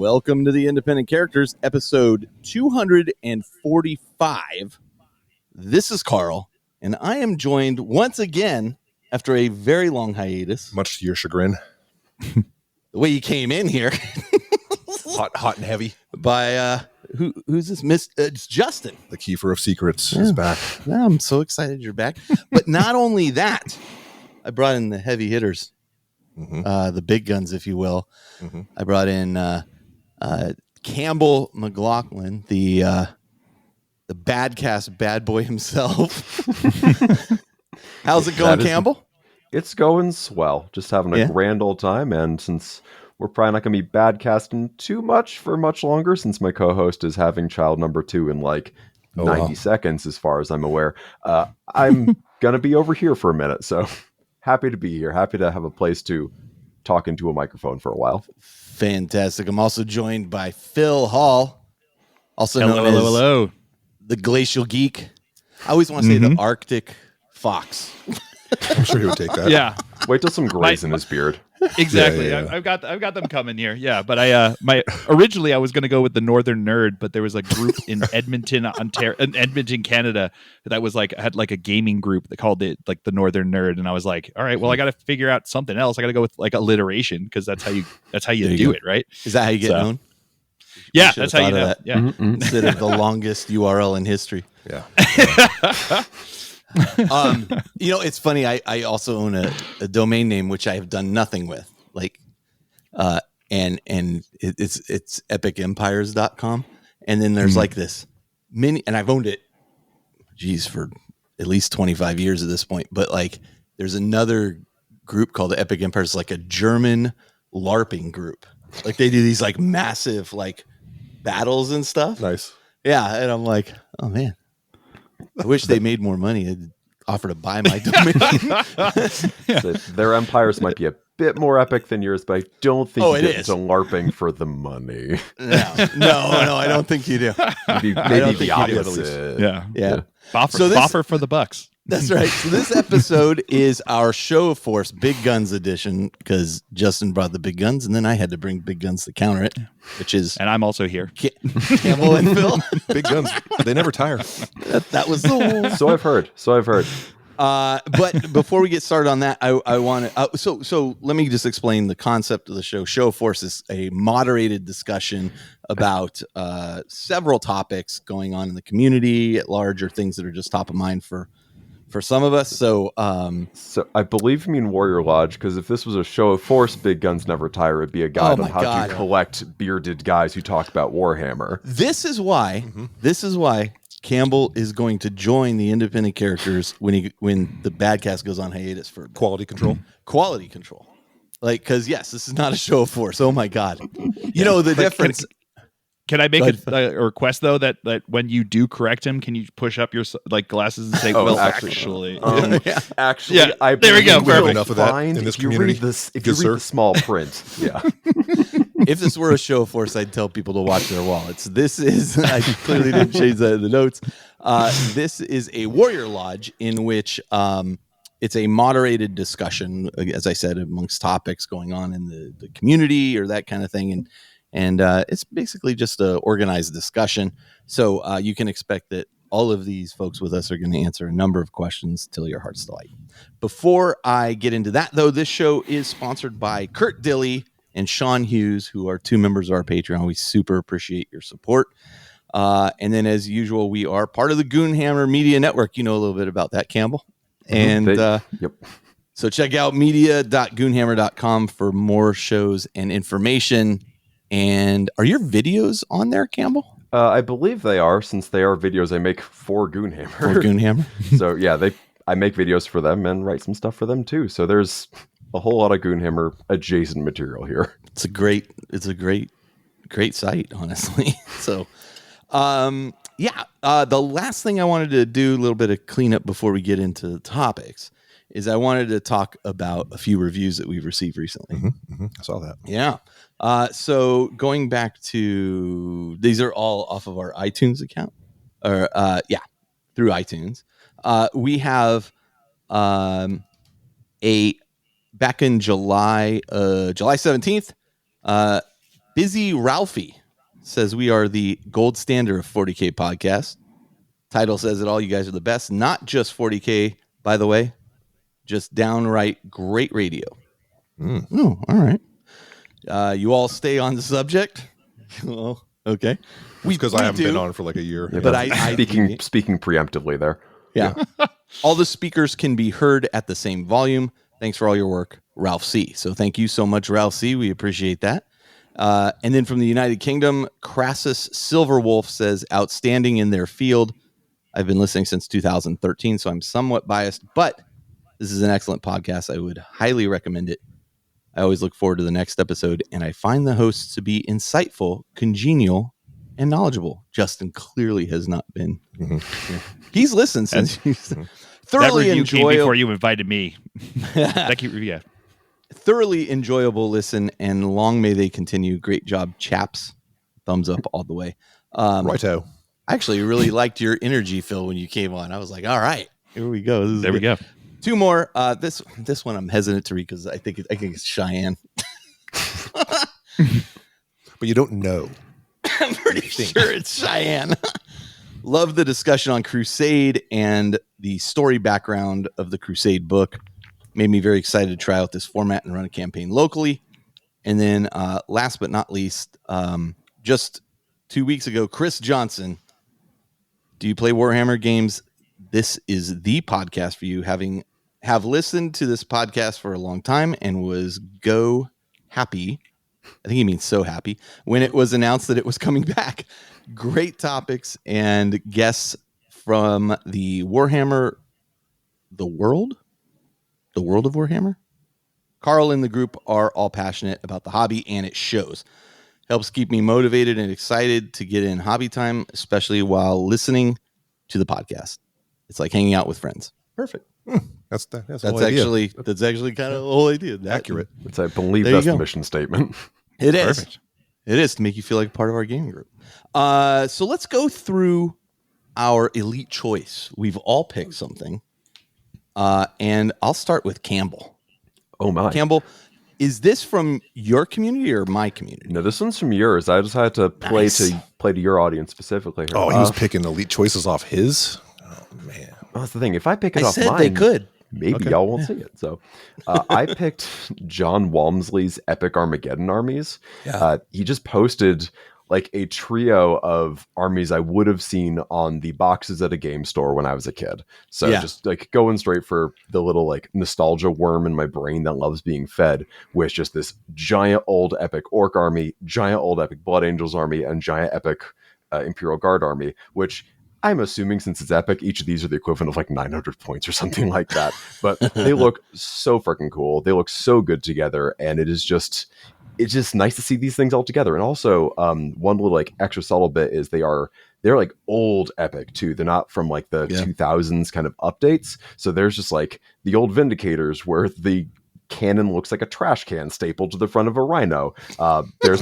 Welcome to the Independent Characters, episode 245. This is Carl, and I am joined once again after a very long hiatus. Much to your chagrin. The way you came in here. hot and heavy. By, who's this? It's Justin. The Keefer of Secrets is back. Yeah, I'm so excited you're back. But not only that, I brought in the heavy hitters. The big guns, if you will. I brought in Campbell McLaughlin, the Badcast bad boy himself. How's it going, Campbell? It's going swell. Just having a grand old time. And since we're probably not going to be badcasting too much for much longer, since my co-host is having child number 2 in like 90 seconds, as far as I'm aware, I'm going to be over here for a minute. So happy to be here. Happy to have a place to talk into a microphone for a while. Fantastic. I'm also joined by Phil Hall, also known as the Glacial Geek. I always want to say the Arctic Fox. I'm sure he would take that. Yeah. Wait till some grays in his beard. Exactly. Yeah. I've got them coming here. Yeah, but originally I was going to go with the Northern Nerd, but there was a group in Edmonton, Ontario, in Edmonton, Canada, that was had a gaming group that called it like the Northern Nerd, and I was like, all right, well, I got to figure out something else. I got to go with like alliteration because that's how you do it, right? Is that how you get known? Yeah, that's how you know. That. Yeah, instead of the longest URL in history. Yeah. It's funny. I also own a domain name which I have done nothing with, and it's epicempires.com. And then there's like this mini, and I've owned it, for at least 25 years at this point. But like, there's another group called the Epic Empires, like a German LARPing group. Like they do these like massive like battles and stuff. Nice. Yeah, and I'm like, oh man. I wish they made more money. I'd offer to buy my domain. So their empires might be a bit more epic than yours, but I don't think you get into LARPing for the money. No, I don't think you do. Maybe the opposite. Yeah. Boffer for the bucks. That's right. So this episode is our Show of Force Big Guns edition because Justin brought the big guns, and then I had to bring big guns to counter it, which is... And I'm also here. Campbell and Phil. Big guns. They never tire. That was the... So I've heard. But before we get started on that, I want to... So let me just explain the concept of the show. Show of Force is a moderated discussion about several topics going on in the community at large, or things that are just top of mind for some of us. So I believe you mean Warrior Lodge, because if this was a Show of Force, Big Guns Never Tire, it'd be a guide on how to collect bearded guys who talk about Warhammer. This is why Campbell is going to join the Independent Characters when the Badcast goes on hiatus for Quality control. Quality control. Like, because yes, this is not a Show of Force. Oh my God. You know the difference. Can I make a request though that when you do correct him, can you push up your glasses and say, actually, I there we go. Perfect. Enough of that in this community. If you read the small print, If this were a Show of Force, I'd tell people to watch their wallets. This is, I clearly didn't change that in the notes. This is a Warrior Lodge in which it's a moderated discussion, as I said, amongst topics going on in the community or that kind of thing. And it's basically just an organized discussion. So you can expect that all of these folks with us are going to answer a number of questions till your heart's delight. Before I get into that, though, this show is sponsored by Kurt Dilley and Sean Hughes, who are 2 members of our Patreon. We super appreciate your support. And then, as usual, we are part of the Goonhammer Media Network. You know a little bit about that, Campbell. And so check out media.goonhammer.com for more shows and information. And are your videos on there, Campbell? I believe they are, since they are videos I make for Goonhammer. So yeah, I make videos for them and write some stuff for them too. So there's a whole lot of Goonhammer adjacent material here. It's a great site, honestly. So, the last thing I wanted to do, a little bit of cleanup before we get into the topics, is I wanted to talk about a few reviews that we've received recently. I saw that. Yeah. So going back to, these are all off of our iTunes account, or through iTunes. We have back in July 17th, Busy Ralphie says we are the gold standard of 40K podcast. Title says it all. You guys are the best. Not just 40K, by the way. Just downright great radio. Oh, all right. You all stay on the subject. Oh, okay. Because I haven't been on for like a year. Yeah, but speaking preemptively there. Yeah. All the speakers can be heard at the same volume. Thanks for all your work, Ralph C. So thank you so much, Ralph C. We appreciate that. And then from the United Kingdom, Crassus Silverwolf says, outstanding in their field. I've been listening since 2013, so I'm somewhat biased, but this is an excellent podcast. I would highly recommend it. I always look forward to the next episode, and I find the hosts to be insightful, congenial, and knowledgeable. Justin clearly has not been. He's listened since thoroughly enjoyable. Before you invited me. Thank you. Yeah. Thoroughly enjoyable listen, and long may they continue. Great job, chaps. Thumbs up all the way. Righto. I actually really liked your energy, Phil, when you came on. I was like, all right, here we go. There we go. Two more. This one I'm hesitant to read because I think it's Cheyenne. But you don't know. I'm pretty sure it's Cheyenne. Love the discussion on Crusade and the story background of the Crusade book. Made me very excited to try out this format and run a campaign locally. And then last but not least, just 2 weeks ago, Chris Johnson. Do you play Warhammer games? This is the podcast for you. Have listened to this podcast for a long time and was happy. I think he means so happy when it was announced that it was coming back. Great topics and guests from the Warhammer, the world of Warhammer. Carl and the group are all passionate about the hobby, and it shows. Helps keep me motivated and excited to get in hobby time, especially while listening to the podcast. It's like hanging out with friends. Perfect. That's actually kind of the whole idea. Accurate. I believe that's the mission statement. It is. Perfect. It is to make you feel like part of our gaming group. So let's go through our elite choice. We've all picked something. And I'll start with Campbell. Oh my. Campbell, is this from your community or my community? No, this one's from yours. I just had to play to your audience specifically here. Oh, he was picking elite choices off his? Oh, man. Well, that's the thing. If I pick it off said mine, they could. Maybe y'all won't see it. So I picked John Walmsley's Epic Armageddon armies. Yeah. He just posted like a trio of armies I would have seen on the boxes at a game store when I was a kid. So just like going straight for the little like nostalgia worm in my brain that loves being fed with just this giant old epic orc army, giant old epic Blood Angels army, and giant epic Imperial Guard army, which I'm assuming since it's epic, each of these are the equivalent of like 900 points or something like that. But they look so freaking cool. They look so good together. And it's just nice to see these things all together. And also one little like extra subtle bit is they're like old epic too. They're not from like the 2000s kind of updates. So there's just like the old Vindicators where the cannon looks like a trash can stapled to the front of a rhino. There's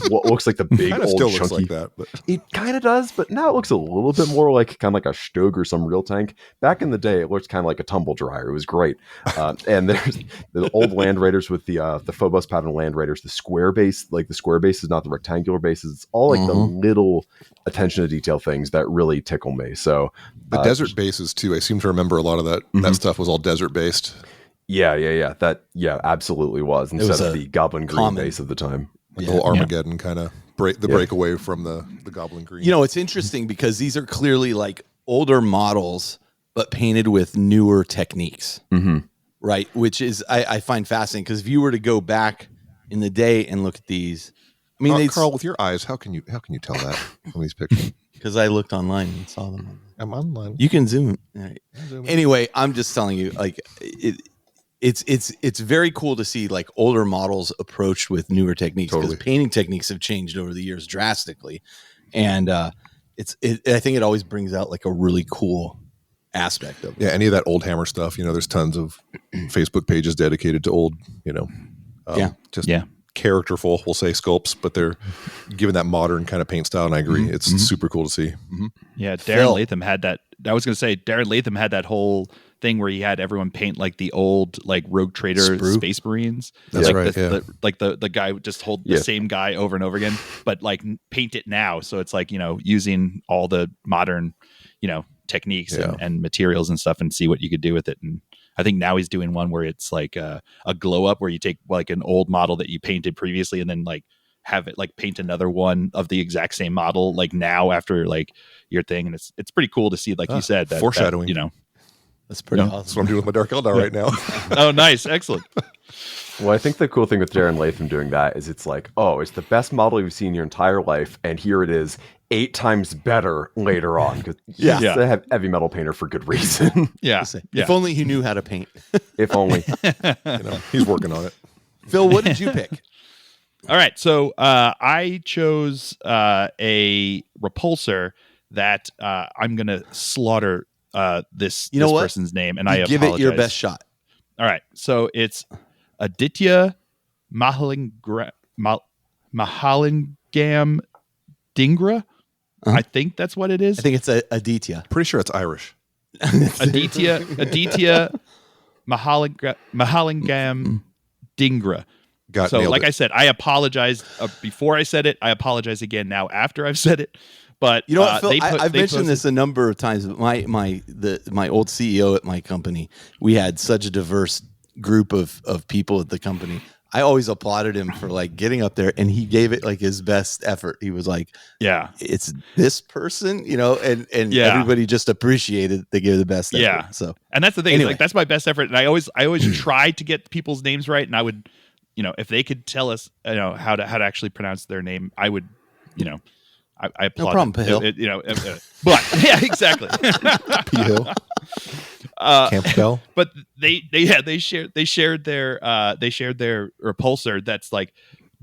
what looks like the big old still chunky. Looks like that, but it kind of does, but now it looks a little bit more like kind of like a Stug or some real tank. Back in the day, it looked kind of like a tumble dryer. It was great. And there's the old Land Raiders with the Phobos pattern Land Raiders, the square base. Like the square base is not the rectangular bases. It's all like the little attention to detail things that really tickle me. So the desert bases too. I seem to remember a lot of that. That stuff was all desert based. Yeah. That absolutely was instead of the Goblin Green base of the time. Like the whole Armageddon kind of break away from the Goblin Green. You know, it's interesting because these are clearly like older models, but painted with newer techniques, right? Which is I find fascinating because if you were to go back in the day and look at these, I mean, Carl, with your eyes, how can you tell that from these pictures? Because I looked online and saw them. I'm online. You can zoom. All right. Anyway, I'm just telling you, like it's very cool to see like older models approached with newer techniques because painting techniques have changed over the years drastically, and I think it always brings out like a really cool aspect of it. Yeah, any of that old Hammer stuff. You know, there's tons of Facebook pages dedicated to old. Characterful, we'll say, sculpts, but they're given that modern kind of paint style, and I agree, it's super cool to see. Yeah, Darren Latham had that. I was going to say Darren Latham had that whole thing where he had everyone paint like the old like Rogue Trader Sprue. Space Marines. That's like right, the guy would just hold the same guy over and over again, but like paint it now. So it's like, using all the modern, techniques and materials and stuff and see what you could do with it. And I think now he's doing one where it's like a glow up where you take like an old model that you painted previously and then like have it like paint another one of the exact same model like now after like your thing. And it's pretty cool to see, like you said, that foreshadowing. That's pretty awesome. That's what I'm doing with my Dark Eldar right now. Oh, nice. Excellent. Well, I think the cool thing with Darren Latham doing that is it's like, oh, it's the best model you've seen your entire life, and here it is 8 times better later on. Because he's a heavy metal painter for good reason. If only he knew how to paint. If only. He's working on it. Phil, what did you pick? All right. So I chose a repulsor that I'm going to slaughter this person's name, and I apologize. Give it your best shot. All right. So it's Aditya Mahalingam Dingra. I think that's what it is. I think it's Aditya. Pretty sure it's Irish. Aditya Mahalingam Dingra. So, like I said, I apologize before I said it. I apologize again now after I've said it. But you know what, Phil? I've mentioned this a number of times. But my old CEO at my company, we had such a diverse group of people at the company. I always applauded him for like getting up there, and he gave it like his best effort. He was like, "Yeah, it's this person," and everybody just appreciated they gave the best effort. Yeah. So, and that's the thing. Anyway. Like that's my best effort, and I always try to get people's names right, and I would, if they could tell us, how to actually pronounce their name, I would, I applaud. No problem, Pahil. But yeah, exactly. Pahil. Campbell. But they shared their repulsor that's like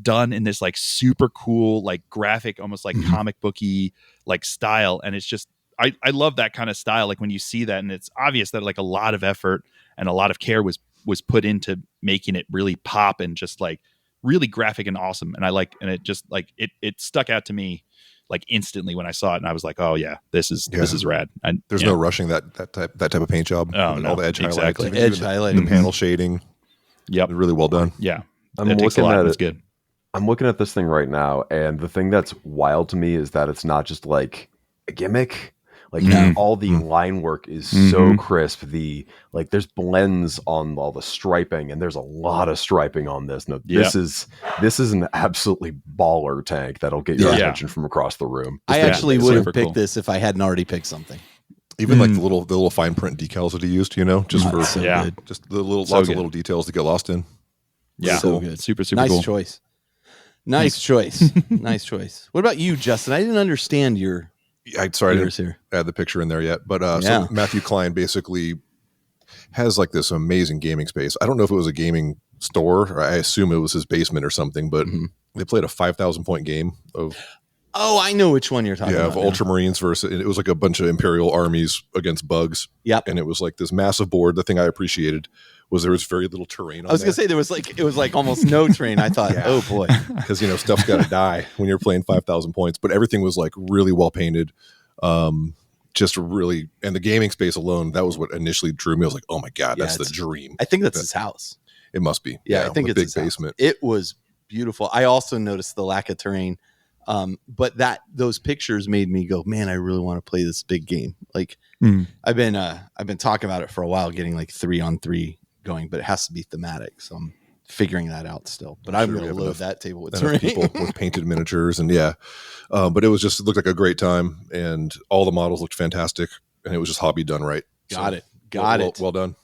done in this like super cool like graphic, almost like comic booky like style, and it's just I love that kind of style. Like when you see that, and it's obvious that like a lot of effort and a lot of care was put into making it really pop and just like really graphic and awesome. And it just like it stuck out to me like instantly when I saw it, and I was like, "Oh yeah, this is rad." And there's no rushing that type of paint job. Oh no, all the edge exactly. highlights, the panel shading. Yep, really well done. Yeah, I'm looking at it. It's good. I'm looking at this thing right now, and the thing that's wild to me is that it's not just like a gimmick. Like all the line work is so crisp. There's blends on all the striping, and there's a lot of striping on this. No, this is an absolutely baller tank that'll get your attention from across the room. I actually would have picked this if I hadn't already picked something. Even like the little fine print decals that he used, just for good. Just the lots of little details to get lost in. Yeah, so good. Super nice cool. choice. Nice choice. Nice choice. What about you, Justin? I didn't understand your. I didn't add the picture in there yet, but so Matthew Klein basically has like this amazing gaming space. I don't know if it was a gaming store, or I assume it was his basement or something, but they played a 5,000 point game of. Oh, I know which one you're talking about. Yeah, of Ultramarines versus it was like a bunch of Imperial armies against bugs. Yep. And it was like this massive board. The thing I appreciated was there was very little terrain on I was going to say it was like almost no terrain. I thought, oh boy. Because stuff's got to die when you're playing 5,000 points, but everything was like really well painted. Just really, and the gaming space alone, that was what initially drew me. I was like, oh my God, that's the dream. I think that's his house. It must be. Yeah, I think it's big his basement. House. It was beautiful. I also noticed the lack of terrain. But those pictures made me go, man, I really want to play this big game. Like I've been talking about it for a while, getting like 3-on-3 going, but it has to be thematic. So I'm figuring that out still. But I'm going to load that table with terrain. People with painted miniatures and but it looked like a great time, and all the models looked fantastic, and it was just hobby done right. Got it. Well done.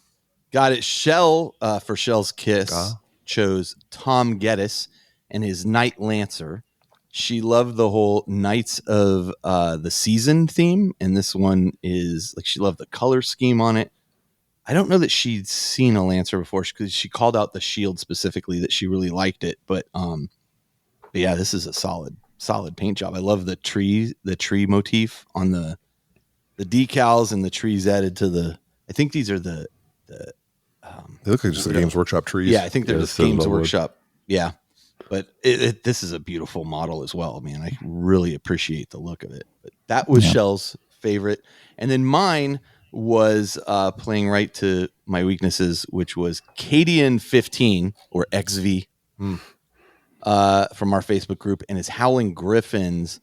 Got it. Shell for Shell's Kiss chose Tom Geddes and his Knight Lancer. She loved the whole Knights of the Season theme, and this one is like she loved the color scheme on it. I don't know that she'd seen a Lancer before because she called out the shield specifically that she really liked it. But yeah, this is a solid paint job. I love the tree motif on the decals and the trees added to the. I think these are the. They look like just the Games Workshop trees. Yeah, I think they're the Games Workshop. Yeah. But this is a beautiful model as well, man. I really appreciate the look of it. But that was Shell's favorite. And then mine, was playing right to my weaknesses, which was Cadian 15 or XV from our Facebook group, and is Howling Griffin's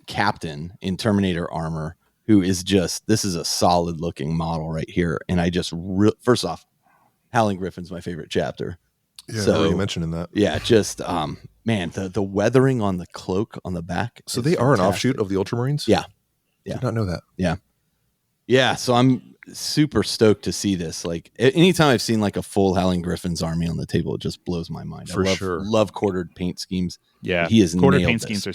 captain in Terminator armor, who is just, this is a solid looking model right here. And I just, first off, Howling Griffin's my favorite chapter. Yeah, so you mentioning that. Yeah, just man, the weathering on the cloak on the back. So they are fantastic. An offshoot of the Ultramarines? Yeah. Did not know that. Yeah, so I'm super stoked to see this. Like anytime I've seen like a full Howling Griffin's army on the table, it just blows my mind. For sure. Love quartered paint schemes. Yeah, he is quartered paint schemes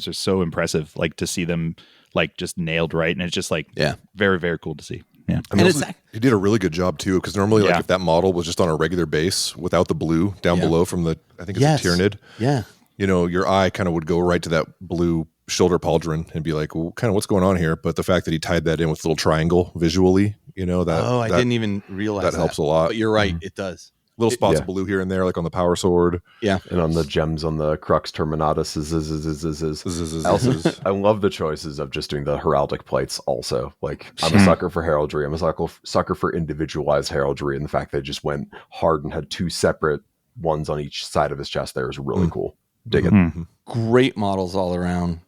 are so impressive. Like to see them like just nailed right, and it's just like very, very cool to see. Yeah, I mean, he did a really good job too, because normally like if that model was just on a regular base without the blue down below from the, I think it's a Tyranid. Yeah, you know, your eye kind of would go right to that blue shoulder pauldron and be like, well, kind of what's going on here? But the fact that he tied that in with a little triangle visually, you know, I didn't even realize that helps a lot. But you're right, it does. Little spots of blue here and there, like on the power sword. Yeah. And on the gems on the Crux Terminatus. I love the choices of just doing the heraldic plates also. Like, I'm a sucker for heraldry. I'm a sucker for individualized heraldry. And the fact that it just went hard and had two separate ones on each side of his chest there is really cool. Dig it. Great models all around.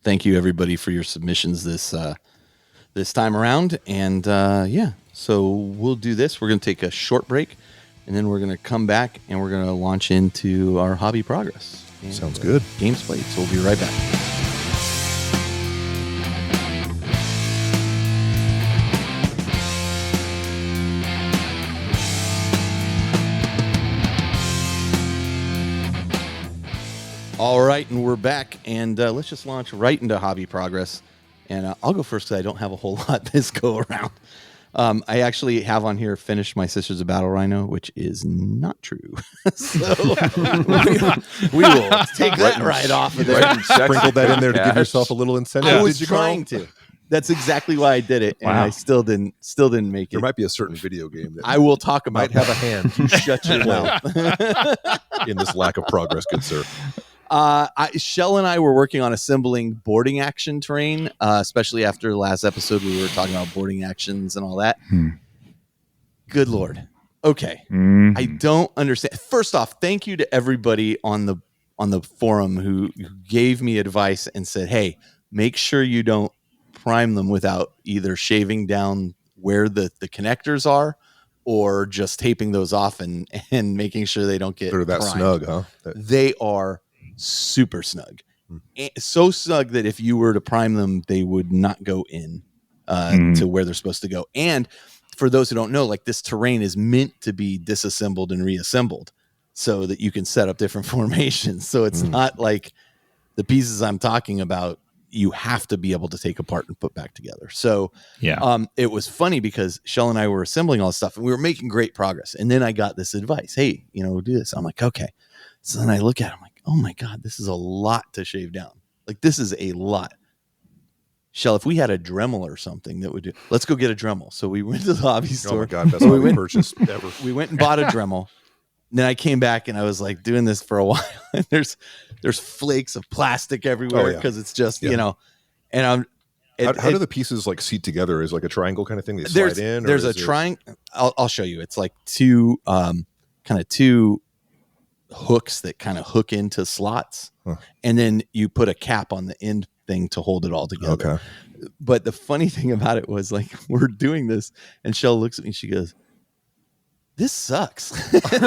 Thank you, everybody, for your submissions this time around. And so we'll do this. We're going to take a short break. And then we're going to come back and we're going to launch into our hobby progress. And, sounds good. Games played. So we'll be right back. All right, and we're back. And let's just launch right into hobby progress. And I'll go first because I don't have a whole lot this go around. I actually have on here finished my Sisters of Battle Rhino, which is not true. So we will take that right off of there. Sprinkled that in there to give yourself a little incentive. I was trying to. That's exactly why I did it, and I still didn't make it. There might be a certain video game that I will talk about. Might have a hand. You shut your mouth in this lack of progress, good sir. Shell and I were working on assembling boarding action terrain, especially after the last episode we were talking about boarding actions and all that. Good Lord. Okay. I don't understand. First off, thank you to everybody on the forum who gave me advice and said, hey, make sure you don't prime them without either shaving down where the connectors are or just taping those off and making sure they don't get They're that primed. snug, huh? They are super snug. So snug that if you were to prime them, they would not go in to where they're supposed to go. And for those who don't know, like this terrain is meant to be disassembled and reassembled so that you can set up different formations. So it's not like the pieces I'm talking about, you have to be able to take apart and put back together. So it was funny because Shell and I were assembling all this stuff and we were making great progress. And then I got this advice, hey, do this. I'm like, okay. So then I look at it, I'm like, oh my God, this is a lot to shave down. Like this is a lot. Shell, if we had a Dremel or something that would do, let's go get a Dremel. So we went to the hobby store. Oh my God, that's what we purchased ever. We went and bought a Dremel. And then I came back and I was like doing this for a while. And there's flakes of plastic everywhere because it's just, and I'm. How do the pieces like seat together? Is like a triangle kind of thing they slide in? There's a triangle. I'll show you. It's like two hooks that kind of hook into slots, and then you put a cap on the end thing to hold it all together. Okay. But the funny thing about it was like we're doing this, and Shell looks at me. She goes, "This sucks." And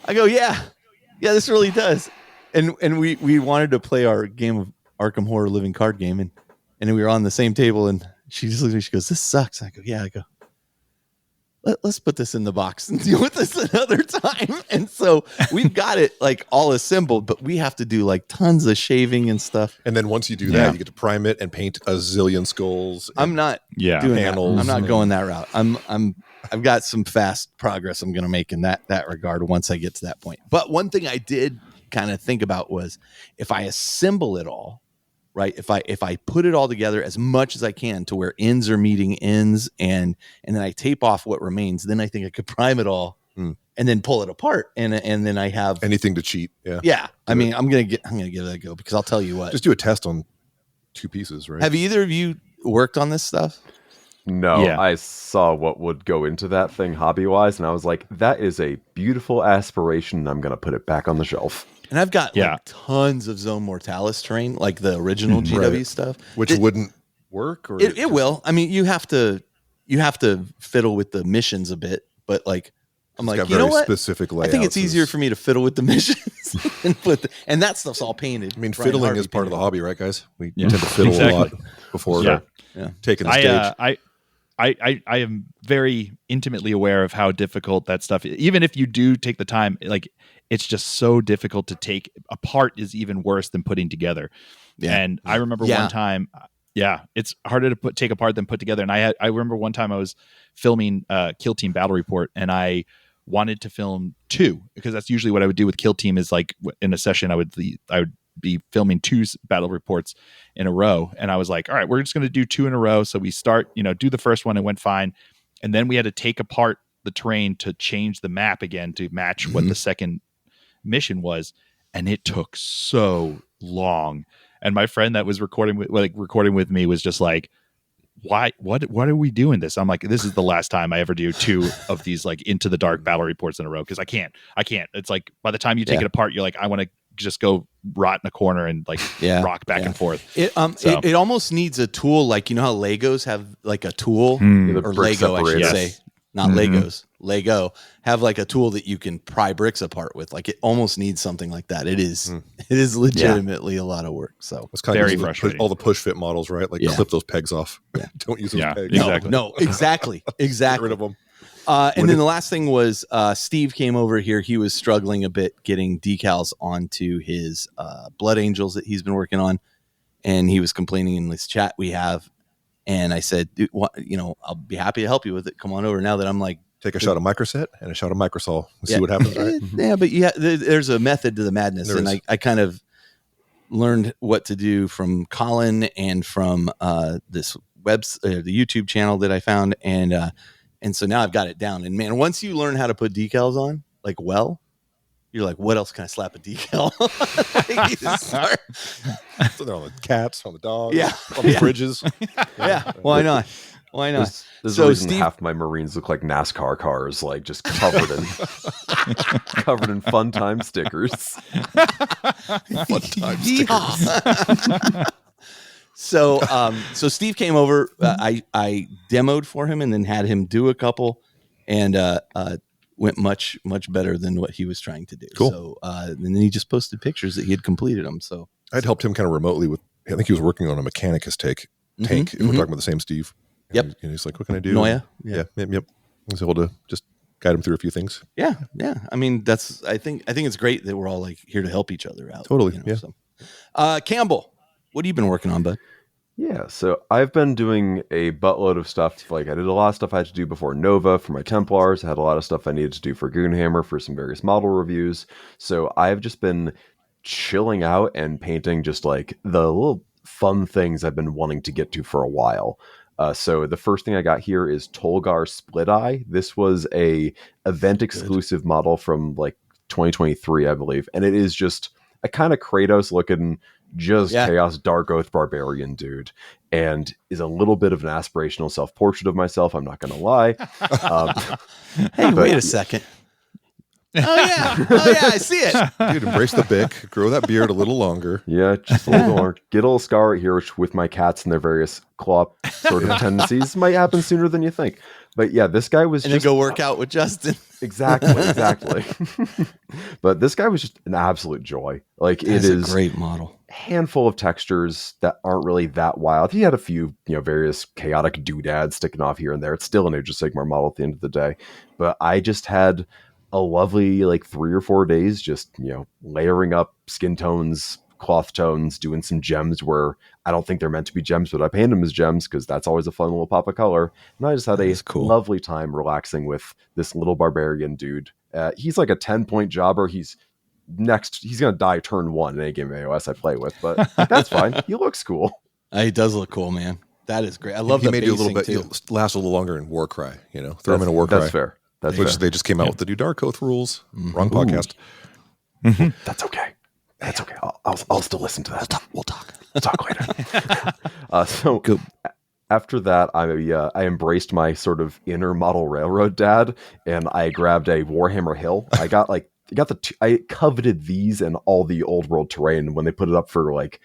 I go, yeah, this really does. And we wanted to play our game of Arkham Horror Living Card Game, and we were on the same table, and she just looks at me. She goes, "This sucks." I go, "Yeah." I go, Let's put this in the box and deal with this another time. And so we've got it like all assembled, but we have to do like tons of shaving and stuff. And then once you do that, you get to prime it and paint a zillion skulls. I'm not doing panels. I'm not going that route. I've got some fast progress I'm going to make in that regard once I get to that point. But one thing I did kind of think about was if I assemble it all, right? If I put it all together as much as I can to where ends are meeting ends, and then I tape off what remains, then I think I could prime it all and then pull it apart, and then I have anything to cheat. Yeah. I mean, I'm gonna give it a go because I'll tell you what. Just do a test on 2 pieces, right? Have either of you worked on this stuff? No, I saw what would go into that thing hobby-wise, and I was like, that is a beautiful aspiration, and I'm going to put it back on the shelf. And I've got like tons of Zone Mortalis terrain, like the original GW stuff. Which wouldn't work? Or it will. I mean, you have to fiddle with the missions a bit, but like, I'm like, you know what? Specific layouts. I think it's easier for me to fiddle with the missions and that stuff's all painted. I mean, fiddling is part of the hobby, right, guys? We tend to fiddle a lot before taking the stage. I am very intimately aware of how difficult that stuff is. Even if you do take the time, like it's just so difficult to take apart is even worse than putting together. Yeah. And I remember one time, it's harder to take apart than put together. And I remember one time I was filming Kill Team Battle Report, and I wanted to film 2 because that's usually what I would do with Kill Team. Is like in a session I would be filming 2 battle reports in a row, and I was like, all right, we're just going to do 2 in a row. So we start, do the first one, it went fine, and then we had to take apart the terrain to change the map again to match what the second mission was, and it took so long. And my friend that was recording with me was just like, why, what are we doing this? I'm like, this is the last time I ever do 2 of these like Into the Dark battle reports in a row, because I can't. It's like by the time you take it apart, you're like, I want to just go rot in a corner and like rock back and forth. It almost needs a tool, like, you know how Legos have like a tool, or Lego, I should say, not Legos. Lego have like a tool that you can pry bricks apart with. Like it almost needs something like that. It is legitimately a lot of work. So it's kind very of frustrating. All the push fit models, right? Like clip those pegs off. Don't use those pegs. Exactly. No, exactly. Get rid of them. And then the last thing was Steve came over here. He was struggling a bit getting decals onto his Blood Angels that he's been working on. And he was complaining in this chat we have. And I said, dude, I'll be happy to help you with it. Come on over. Now that I'm like, take a shot of Microset and a shot of Microsol and see what happens, right? Yeah, but there's a method to the madness. And I kind of learned what to do from Colin and from this the YouTube channel that I found. And so now I've got it down. And man, once you learn how to put decals on, like, you're like, what else can I slap a decal on? So they're on the cats, on the dogs, on the bridges. Why not? Why not? There's a reason half my Marines look like NASCAR cars, like just covered in fun time stickers. Fun time stickers. So Steve came over. I demoed for him and then had him do a couple, and went much better than what he was trying to do. Cool. So and then he just posted pictures that he had completed them. So I'd helped him kind of remotely with. I think he was working on a Mechanicus tank. If we're talking about the same Steve. Yep. And he's like, what can I do? Noya. Yep. I was able to just guide him through a few things. Yeah. I mean, I think it's great that we're all like here to help each other out. Totally. So. Campbell, what have you been working on, bud? Yeah, so I've been doing a buttload of stuff. Like I did a lot of stuff I had to do before Nova for my Templars. I had a lot of stuff I needed to do for Goonhammer for some various model reviews. So I've just been chilling out and painting just like the little fun things I've been wanting to get to for a while. So the first thing I got here is Tolgar Split Eye. This was a event exclusive model from like 2023, I believe. And it is just a kind of Kratos looking Chaos Dark Oath Barbarian dude, and is a little bit of an aspirational self-portrait of myself. I'm not going to lie. Hey, wait a second. Oh yeah, I see it. Dude, embrace the bick. Grow that beard a little longer. Yeah, just a little longer. Get a little scar right here, which with my cats and their various claw sort of tendencies might happen sooner than you think. But yeah, this guy was and just... then go work out with Justin. Exactly. But this guy was just an absolute joy. Like it is a great model. Handful of textures that aren't really that wild. He had a few, various chaotic doodads sticking off here and there. It's still an Age of Sigmar model at the end of the day. But I just had a lovely 3 or 4 days just, layering up skin tones, cloth tones, doing some gems where I don't think they're meant to be gems, but I paint them as gems because that's always a fun little pop of color. And I just had lovely time relaxing with this little barbarian dude. He's like a 10-point jobber. He's going to die turn 1 in any game of AOS I play with, but that's fine. He looks cool. He does look cool, man. That is great. I love he made you a little bit. You'll last a little longer in Warcry. Throw him in a Warcry. That's fair. They just came out with the new Dark Oath rules. Wrong podcast. That's okay. That's okay. I'll still listen to that. We'll talk later. So Good. After that, I embraced my sort of inner model railroad dad, and I grabbed a Warhammer Hill. I coveted these and all the old world terrain. When they put it up for like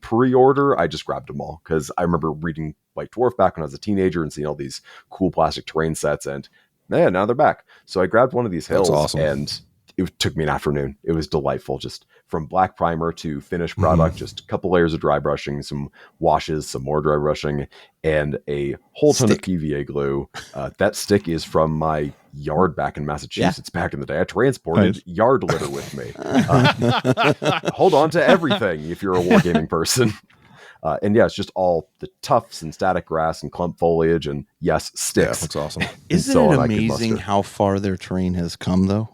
pre-order, I just grabbed them all because I remember reading White Dwarf back when I was a teenager and seeing all these cool plastic terrain sets, and man, now they're back. So I grabbed one of these hills. That's awesome. And it took me an afternoon. It was delightful, just from black primer to finished product, just a couple layers of dry brushing, some washes, some more dry brushing, and a whole ton of PVA glue. That stick is from my yard back in Massachusetts back in the day. I transported yard litter with me. Hold on to everything if you're a wargaming person. And yeah, it's just all the tufts and static grass and clump foliage and yes, sticks. Yeah, that's awesome. Isn't it amazing how far their terrain has come though?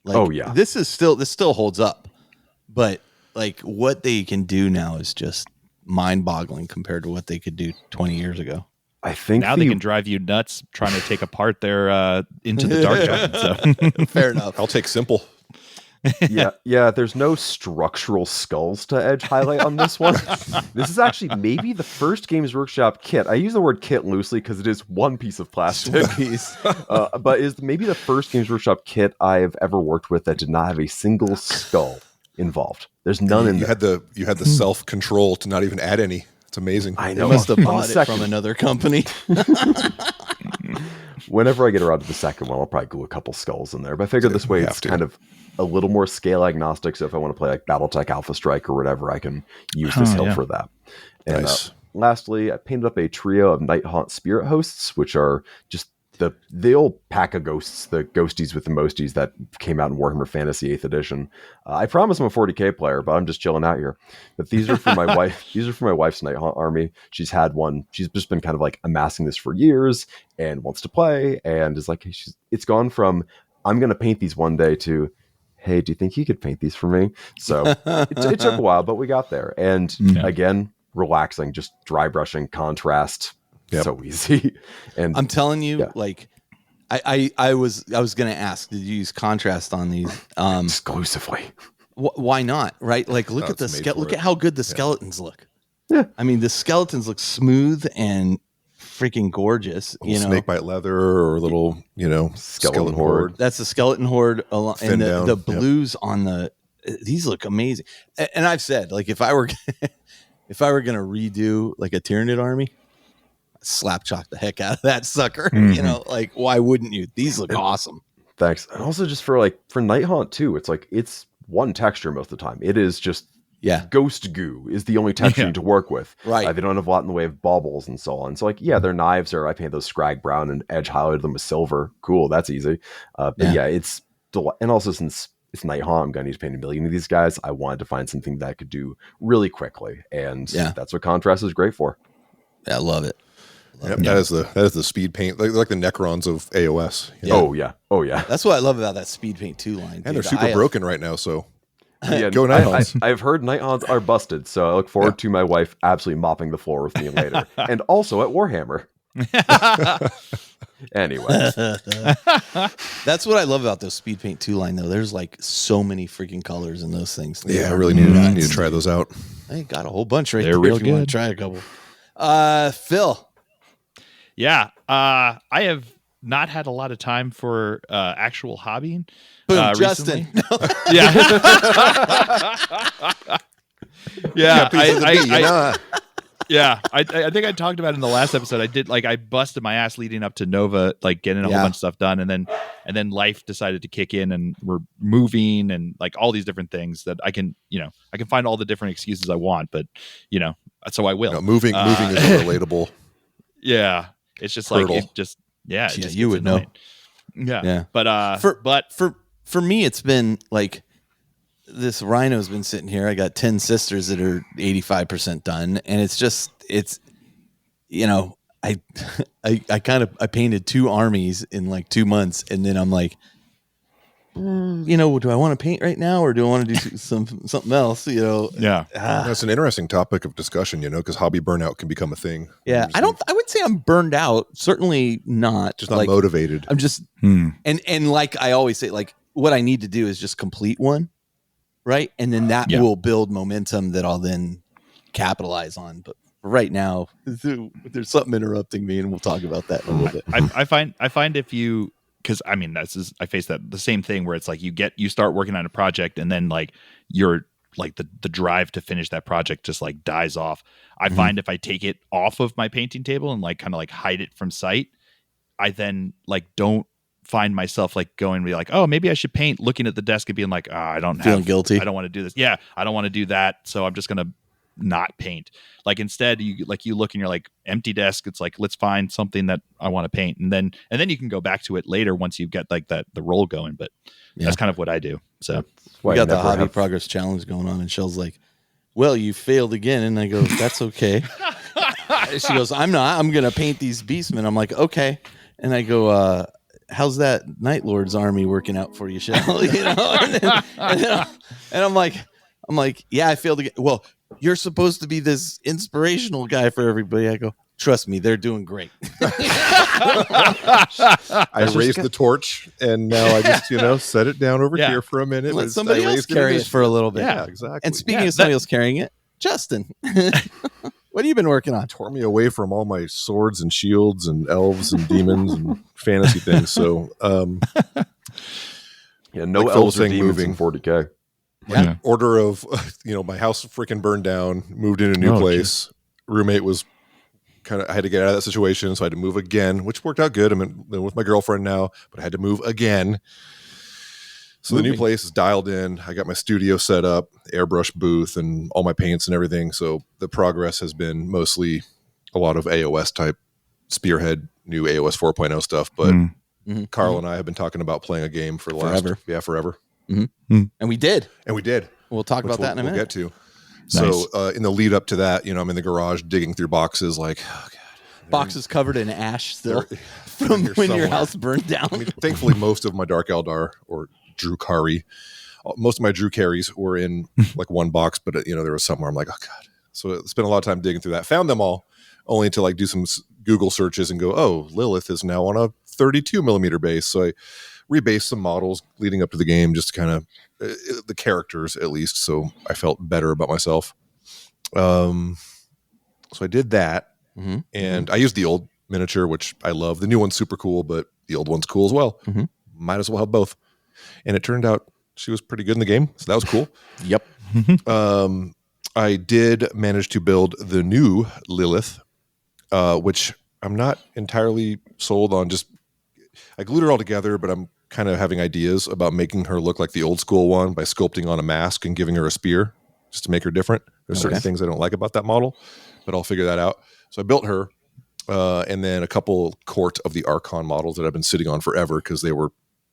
Like, this still holds up, but like what they can do now is just mind-boggling compared to what they could do 20 years ago. I think now they can drive you nuts trying to take apart their Into the Dark giant. So fair enough. I'll take simple. Yeah. There's no structural skulls to edge highlight on this one. This is actually maybe the first Games Workshop kit. I use the word kit loosely because it is one piece of plastic. But is maybe the first Games Workshop kit I've ever worked with that did not have a single skull involved. There's none in there. You had the self-control to not even add any. It's amazing. I know. They must have bought it from another company. Whenever I get around to the second one, I'll probably glue a couple skulls in there. But I figured this way it's kind of a little more scale agnostic. So if I want to play like Battletech Alpha Strike or whatever, I can use this hill for that. And nice. Lastly, I painted up a trio of Nighthaunt Spirit Hosts, which are just the old pack of ghosts, the ghosties with the mosties that came out in Warhammer Fantasy 8th edition. I promise I'm a 40k player, but I'm just chilling out here. But these are for my wife. These are for my wife's Nighthaunt army. She's had one. She's just been kind of like amassing this for years and wants to play. And is like, it's gone from I'm going to paint these one day to, hey, do you think you could paint these for me? So it took a while, but we got there. And again, relaxing, just dry brushing, contrast. So easy. And I'm telling you, like I was going to ask, did you use contrast on these? Exclusively. Why not? Right? Like look at look at how good the skeletons look. Yeah. I mean, the skeletons look smooth and freaking gorgeous. Snake bite leather or a little, skeleton horde. That's the skeleton horde, and the blues on these look amazing. And I've said, like, if I were gonna redo like a Tyranid army, slap chalk the heck out of that sucker. Like, why wouldn't you? These look awesome. Thanks. And also just for Nighthaunt too, it's like it's one texture most of the time. It is just ghost goo is the only texture to work with. Right. They don't have a lot in the way of baubles and so on. So like, their knives I painted those scrag brown and edge highlighted them with silver. Cool. That's easy. It's and also since it's Nighthaunt, I'm going to need to paint a million of these guys. I wanted to find something that I could do really quickly. And that's what contrast is great for. I love it. Yep, that is the speed paint, like the Necrons of AOS. Oh yeah. That's what I love about that speed paint 2 line. And they're super broken right now, so go Nighthaunts. I've heard Nighthaunts are busted, so I look forward to my wife absolutely mopping the floor with me later, and also at Warhammer. Anyway, that's what I love about those speed paint 2 line though. There's like so many freaking colors in those things. I really need to try those out. I got a whole bunch right there. They're real good. Want to try a couple. Phil. Yeah, I have not had a lot of time for actual hobbying. Boom, Justin. I think I talked about it in the last episode. I busted my ass leading up to Nova, like getting a whole bunch of stuff done, and then life decided to kick in, and we're moving, and like all these different things that I can find all the different excuses I want, but so I will. Moving is relatable. Yeah. It's just hurdle. Like it just you would annoying. know. Yeah. But for me it's been like this rhino's been sitting here. I got 10 sisters that are 85% done, and I painted 2 armies in like 2 months, and then I'm like, do I want to paint right now or do I want to do something else? That's an interesting topic of discussion, because hobby burnout can become a thing. Yeah, I would say I'm burned out. Certainly not. Just not motivated. I'm just and like I always say, like what I need to do is just complete one. right? And then that will build momentum that I'll then capitalize on. But right now, there's something interrupting me, and we'll talk about that in a little bit. I find if you, because I mean, I face that the same thing where it's like you start working on a project, and then like you're like the drive to finish that project just like dies off. I find if I take it off of my painting table and like kind of like hide it from sight, I then like don't find myself like going and be like, oh, maybe I should paint, looking at the desk and being like, I don't feeling guilty. I don't want to do this. Yeah, I don't want to do that. So I'm just gonna not paint. Like instead, you look and you're like, empty desk. It's like, let's find something that I want to paint, and then you can go back to it later once you've got like the roll going. But that's kind of what I do. So we got the hobby progress challenge going on, and Shell's like, well, you failed again. And I go, that's okay. She goes, I'm not. I'm gonna paint these beastmen. I'm like, okay. And I go, how's that Night Lord's army working out for you, Shell? You know, and I'm like, yeah, I failed again. Well, you're supposed to be this inspirational guy for everybody. I go, trust me, they're doing great. I raised the torch, and now I just, set it down over here for a minute. Let somebody else carry it for a little bit. Yeah, exactly. And speaking of somebody else carrying it, Justin, what have you been working on? Tore me away from all my swords and shields and elves and demons and fantasy things. So, no like elves or demons moving in 40K. Yeah. Order of, my house freaking burned down, moved in a new place. Geez. Roommate was I had to get out of that situation. So I had to move again, which worked out good. I'm with my girlfriend now, but I had to move again. So the new place is dialed in. I got my studio set up, airbrush booth, and all my paints and everything. So the progress has been mostly a lot of AOS type spearhead, new AOS 4.0 stuff. But Carl and I have been talking about playing a game for the last forever. Mm-hmm. And we did. We'll talk about that in a minute. We'll get to. Nice. So in the lead up to that, I'm in the garage digging through boxes like, oh God. Boxes covered in ash still from when your house burned down. I mean, thankfully, most of my Dark Eldar or Drukari, most of my Drukaris were in like one box, but there was some where I'm like, oh God. So I spent a lot of time digging through that. Found them all, only to like do some Google searches and go, oh, Lilith is now on a 32 millimeter base. So I rebased some models leading up to the game, just to kind of the characters at least. So I felt better about myself. So I did that. And I used the old miniature, which I love. The new one's super cool, but the old one's cool as well. Might as well have both. And it turned out she was pretty good in the game. So that was cool. Yep. I did manage to build the new Lilith, which I'm not entirely sold on. Just I glued her all together, but I'm kind of having ideas about making her look like the old school one by sculpting on a mask and giving her a spear just to make her different. There's certain things I don't like about that model, but I'll figure that out. So I built her, and then a couple Court of the Archon models that I've been sitting on forever because they were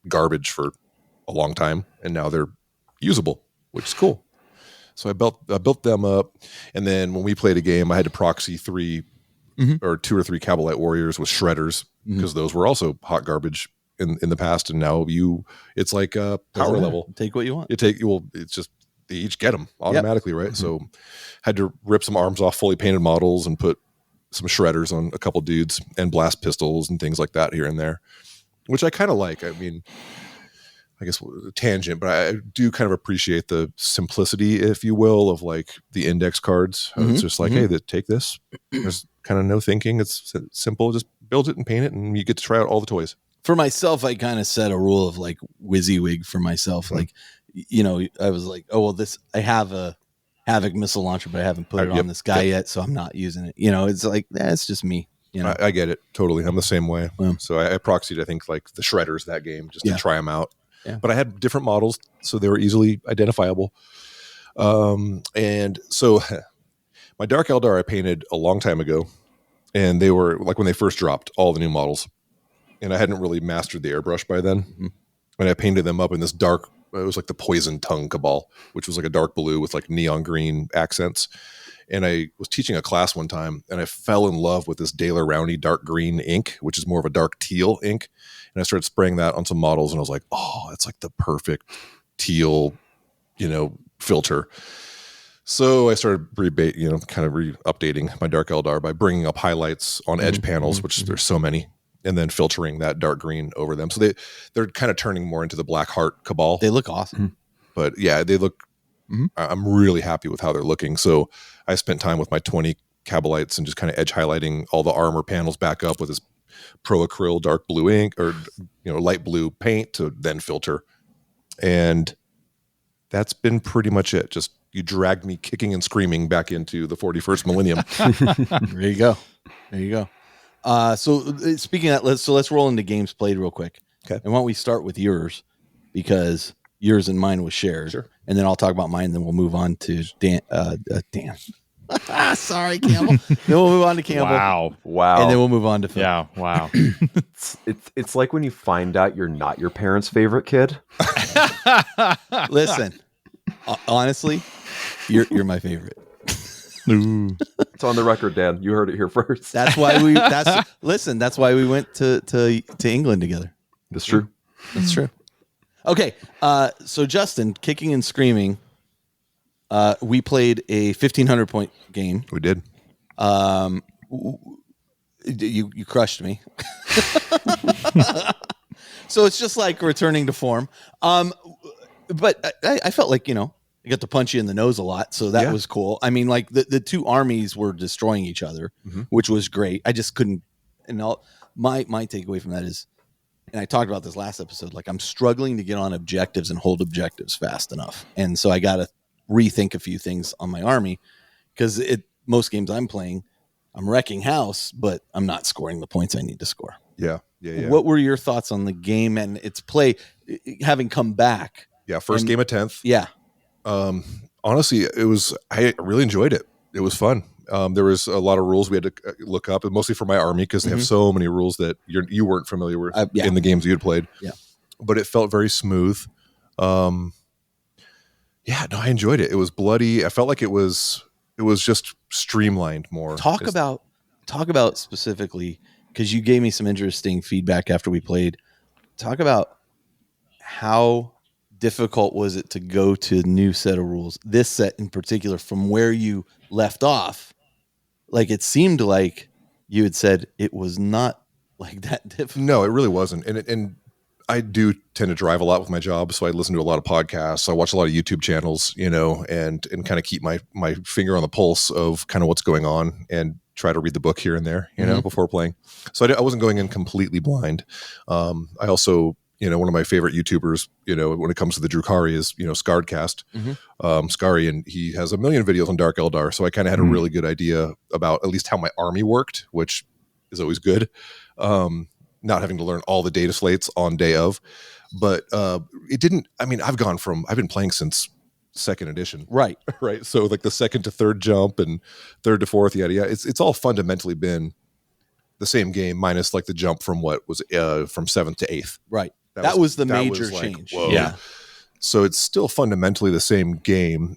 garbage for a long time, and now they're usable, which is cool. So I built them up, and then when we played a game, I had to proxy 3 or 2 or 3 Cabalite warriors with shredders because those were also hot garbage in the past, and now it's like a power level. Take what you want. It's just they each get them automatically, right? So had to rip some arms off fully painted models and put some shredders on a couple dudes and blast pistols and things like that here and there, which I kind of like. I mean, I guess a tangent, but I do kind of appreciate the simplicity, if you will, of like the index cards. It's just like, hey, take this. There's kind of no thinking. It's simple. Just build it and paint it, and you get to try out all the toys. For myself, I kind of set a rule of like WYSIWYG for myself. Like, I was like, oh, well, I have a Havoc missile launcher, but I haven't put it on this guy yet, so I'm not using it. It's like, it's just me. I get it. Totally. I'm the same way. So I proxied, I think, like the shredders that game just to try them out. Yeah. But I had different models, so they were easily identifiable. And so my Dark Eldar I painted a long time ago, and they were like when they first dropped all the new models, and I hadn't really mastered the airbrush by then. And I painted them up in this dark, it was like the Poison Tongue Cabal, which was like a dark blue with like neon green accents. And I was teaching a class one time, and I fell in love with this Daler Rowney dark green ink, which is more of a dark teal ink. And I started spraying that on some models, and I was like, oh, it's like the perfect teal, filter. So I started kind of updating my Dark Eldar by bringing up highlights on edge panels, which there's so many, and then filtering that dark green over them. So they're kind of turning more into the Black Heart Cabal. They look awesome. But yeah, they look I'm really happy with how they're looking. So I spent time with my 20 Cabalites and just kind of edge highlighting all the armor panels back up with this Pro Acryl dark blue ink or light blue paint to then filter. And that's been pretty much it. Just you dragged me kicking and screaming back into the 41st millennium. There you go. So speaking of that, let's roll into games played real quick. Okay. And why don't we start with yours, because yours and mine was shared. Sure. And then I'll talk about mine. Then we'll move on to Dan. Sorry, Campbell. Then we'll move on to Campbell. Wow. And then we'll move on to Phil. Yeah. Wow. It's like when you find out you're not your parents' favorite kid. Listen, honestly, you're my favorite. It's on the record, Dan. You heard it here first. That's why we went to England together. That's true. That's true. Okay. So Justin, kicking and screaming. We played a 1,500 point game. We did. You crushed me. So it's just like returning to form. But I felt like, I got to punch you in the nose a lot. So that was cool. I mean, like the two armies were destroying each other, which was great. I just couldn't. And my takeaway from that is, and I talked about this last episode, like I'm struggling to get on objectives and hold objectives fast enough. And so I got to rethink a few things on my army, because most games I'm playing, I'm wrecking house, but I'm not scoring the points I need to score. Yeah. What were your thoughts on the game and its play, having come back? Yeah. First game of 10th. Yeah. Honestly, I really enjoyed it. It was fun. There was a lot of rules we had to look up, and mostly for my army, because they have so many rules that you weren't familiar with in the games you had played. Yeah. But it felt very smooth. I enjoyed it. It was bloody. I felt like it was just streamlined more. Talk about specifically, because you gave me some interesting feedback after we played. Talk about how difficult was it to go to a new set of rules, this set in particular, from where you left off. Like, it seemed like you had said it was not like that difficult. No, it really wasn't. And I do tend to drive a lot with my job, so I listen to a lot of podcasts. I watch a lot of YouTube channels, and kind of keep my finger on the pulse of kind of what's going on, and try to read the book here and there, before playing. So I wasn't going in completely blind. I also, one of my favorite YouTubers, when it comes to the Drukari is, Scardcast, Scary, and he has a million videos on Dark Eldar. So I kind of had a really good idea about at least how my army worked, which is always good. Not having to learn all the data slates on day of, but it didn't. I mean, I've been playing since 2nd edition, right? So like the 2nd to 3rd jump and 3rd to 4th, yada. It's all fundamentally been the same game, minus like the jump from what was from 7th to 8th, right? That was the major change. Whoa. Yeah. So it's still fundamentally the same game,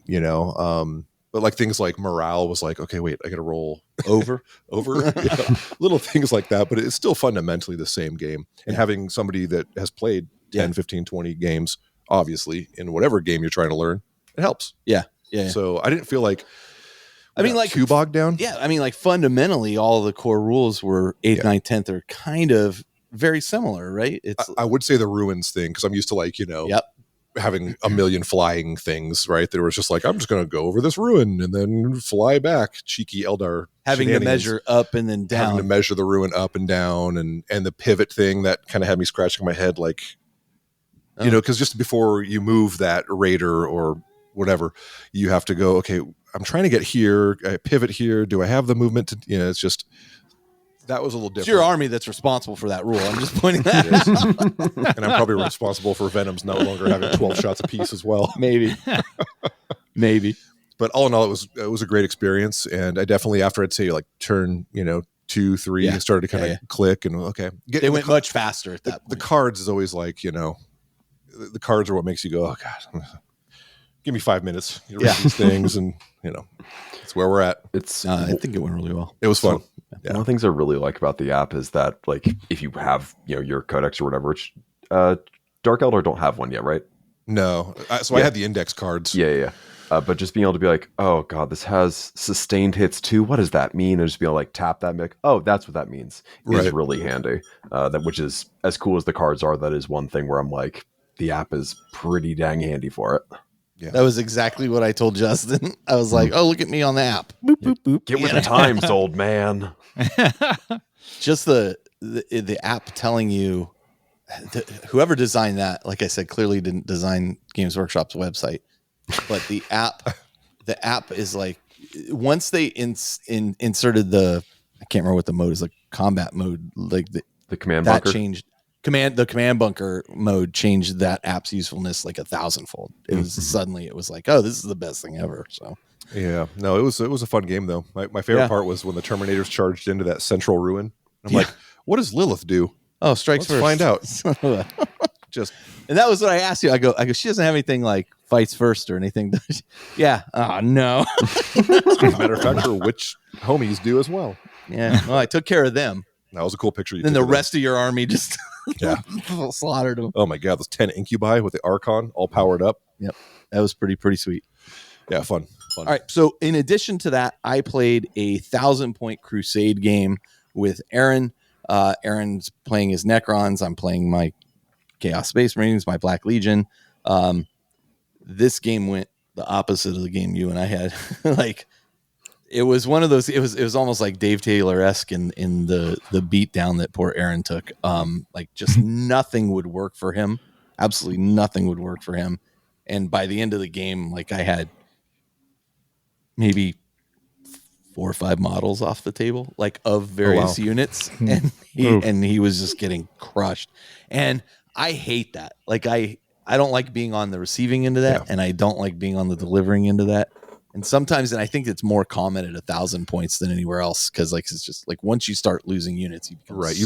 but like things like morale was like, okay, wait, I got to roll over, little things like that. But it's still fundamentally the same game. And having somebody that has played 10, 15, 20 games, obviously, in whatever game you're trying to learn, it helps. Yeah. So I didn't feel like, like too bogged down. Yeah. I mean, like fundamentally, all the core rules were 8th, 9th, 10th are kind of very similar, right? I would say the ruins thing, because I'm used to like, having a million flying things, right? There was just like, I'm just going to go over this ruin and then fly back. Cheeky Eldar. Having to measure up and then down. Having to measure the ruin up and down, and the pivot thing that kind of had me scratching my head, like, because just before you move that raider or whatever, you have to go, okay, I'm trying to get here. I pivot here. Do I have the movement to, it's just, that was a little different. It's your army that's responsible for that rule. I'm just pointing that out. And I'm probably responsible for Venoms no longer having 12 shots apiece as well. Maybe. But all in all, it was a great experience. And I definitely, after I'd say like turn, 2, 3, I started to kind of click and okay. They went much faster at that point. The cards is always like, the cards are what makes you go, oh God, give me 5 minutes. You read these things and, it's where we're at. I think it went really well. It was fun. One of the things I really like about the app is that, like, if you have, your codex or whatever, which Dark Eldar don't have one yet, right? No. I had the index cards. Yeah. But just being able to be like, oh God, this has sustained hits too. What does that mean? And just be able to like tap that and be like, oh, that's what that means. Is really handy. Which is as cool as the cards are. That is one thing where I'm like, the app is pretty dang handy for it. Yeah. That was exactly what I told Justin. I was like, "Oh, look at me on the app. Boop, boop, boop. Get with the times, old man." Just the app telling you, whoever designed that, like I said, clearly didn't design Games Workshop's website, but the app is like, once they inserted I can't remember what the mode is, like combat mode, like the command that bunker changed. The command bunker mode changed that app's usefulness like 1,000-fold. It was suddenly, it was like, oh, this is the best thing ever. So yeah, no, it was a fun game though. My favorite part was when the Terminators charged into that central ruin. I'm like, what does Lilith do? Oh, strikes Let's first. find out. Just, and that was what I asked you. I go, she doesn't have anything like fights first or anything. Yeah. Oh no. matter of fact, her witch homies do as well. Yeah. Well, I took care of them. That was a cool picture. Then the rest of your army just slaughtered them. Oh my god, those 10 incubi with the Archon all powered up. Yep, that was pretty sweet. Yeah, fun. All right, so in addition to that, I played a 1,000-point crusade game with Aaron. Aaron's playing his Necrons. I'm playing my Chaos Space Marines, my Black Legion. This game went the opposite of the game you and I had. Like, it was one of those. It was almost like Dave Taylor-esque in the beatdown that poor Aaron took. Like, just nothing would work for him. Absolutely nothing would work for him. And by the end of the game, like, I had maybe 4 or 5 models off the table, like, of various units, and he was just getting crushed. And I hate that. Like, I don't like being on the receiving end of that, and I don't like being on the delivering end of that. And sometimes, and I think it's more common at 1,000 points than anywhere else, because like, it's just like, once you start losing units, you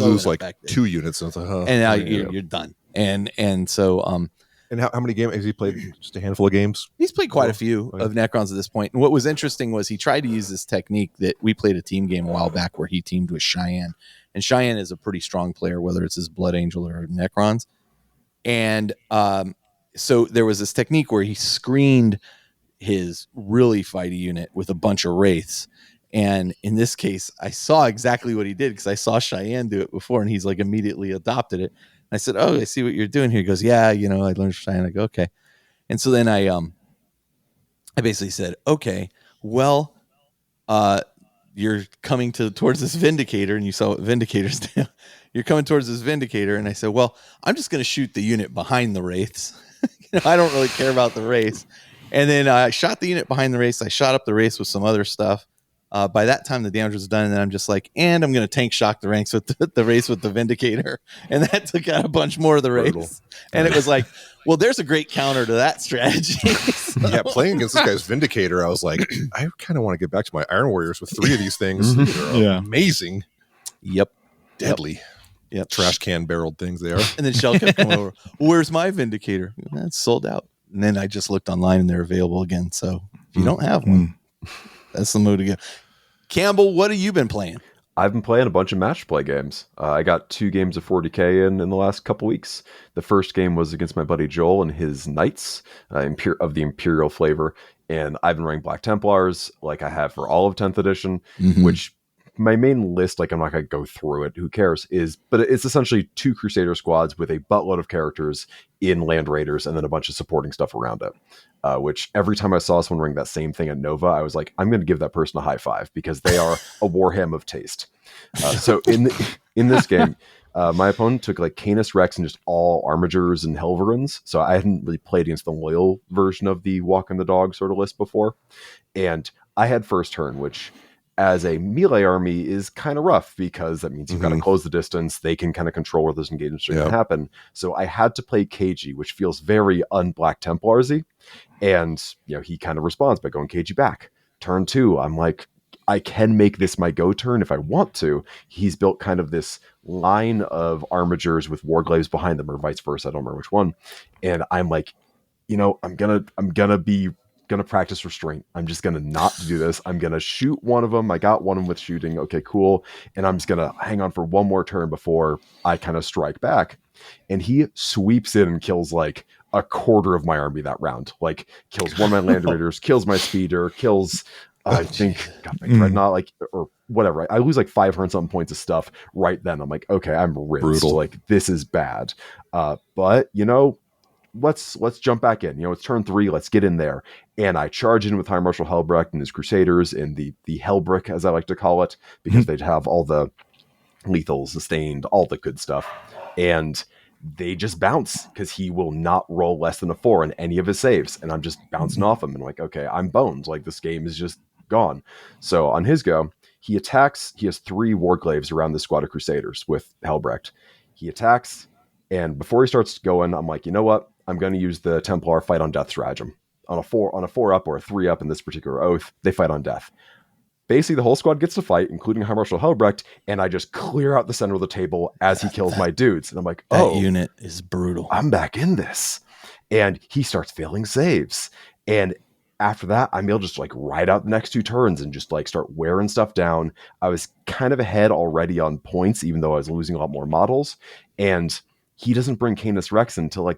lose like 2 units, and now you're done. And so and how many games has he played? Just a handful of games. He's played quite a few of Necrons at this point. And what was interesting was he tried to use this technique that we played a team game a while back where he teamed with Cheyenne, and Cheyenne is a pretty strong player, whether it's his Blood Angel or Necrons. And so there was this technique where he screened his really fighty unit with a bunch of wraiths. And in this case, I saw exactly what he did because I saw Cheyenne do it before, and he's like immediately adopted it. And I said, "Oh, I see what you're doing here." He goes, "Yeah, I learned from Cheyenne." I go, "Okay." And so then I basically said, "Okay, well, you're coming towards this Vindicator," and you saw what Vindicators do. You're coming towards this Vindicator, and I said, "Well, I'm just going to shoot the unit behind the wraiths. I don't really care about the wraiths." And then I shot the unit behind the race. I shot up the race with some other stuff. By that time, the damage was done. And then I'm just like, and I'm going to tank shock the ranks with the race with the Vindicator. And that took out a bunch more of the race. And it was like, well, there's a great counter to that strategy. So. Yeah, playing against this guy's Vindicator, I was like, I kind of want to get back to my Iron Warriors with 3 of these things. They're amazing. Yep. Deadly. Yep. Trash can barreled things they are. And then Shell kept coming over. Where's my Vindicator? It's sold out. And then I just looked online and they're available again. So if you don't have one, that's the mode to go. Campbell, what have you been playing? I've been playing a bunch of match play games. I got 2 games of 40K in the last couple weeks. The first game was against my buddy Joel and his Knights of the Imperial flavor. And I've been running Black Templars like I have for all of 10th edition, which my main list, like I'm not going to go through it, who cares, but it's essentially 2 Crusader squads with a buttload of characters in Land Raiders and then a bunch of supporting stuff around it. Which every time I saw someone running that same thing at Nova, I was like, I'm going to give that person a high five because they are a Warhammer of taste. So in this game, my opponent took like Canis Rex and just all Armigers and Helverins. So I hadn't really played against the loyal version of the Walking the Dog sort of list before. And I had first turn, which as a melee army is kind of rough because that means you've got to close the distance. They can kind of control where those engagements are going to happen. So I had to play KG, which feels very un-Black Templarsy. And, he kind of responds by going KG back. Turn 2, I'm like, I can make this my go turn if I want to. He's built kind of this line of Armigers with Warglaves behind them, or vice versa. I don't remember which one. And I'm like, I'm gonna practice restraint. I'm just gonna not do this. I'm gonna shoot one of them. I got one of them with shooting. Okay, cool. And I'm just gonna hang on for one more turn before I kind of strike back. And he sweeps in and kills like a quarter of my army that round. Like kills one of my Land Raiders, kills my speeder, kills I think my Dreadnought, or whatever. I lose like 500 something points of stuff right then. I'm like, okay, I'm rinsed. Brutal. Like this is bad. But let's jump back in. It's turn 3. Let's get in there. And I charge in with High Marshal Helbrecht and his Crusaders in the Hellbrick, as I like to call it, because they'd have all the lethal, sustained, all the good stuff. And they just bounce because he will not roll less than a 4 in any of his saves. And I'm just bouncing off him and like, okay, I'm boned. Like, this game is just gone. So on his go, he attacks. He has 3 Warglaves around the squad of Crusaders with Helbrecht. He attacks, and before he starts going, I'm like, you know what? I'm going to use the Templar fight on death stratagem. On a 4 up or a 3 up in this particular oath, they fight on death. Basically, the whole squad gets to fight, including High Marshal Helbrecht, and I just clear out the center of the table as he kills my dudes. And I'm like, that unit is brutal. I'm back in this. And he starts failing saves. And after that, I'm able to just like ride out the next 2 turns and just like start wearing stuff down. I was kind of ahead already on points, even though I was losing a lot more models. And he doesn't bring Canis Rex until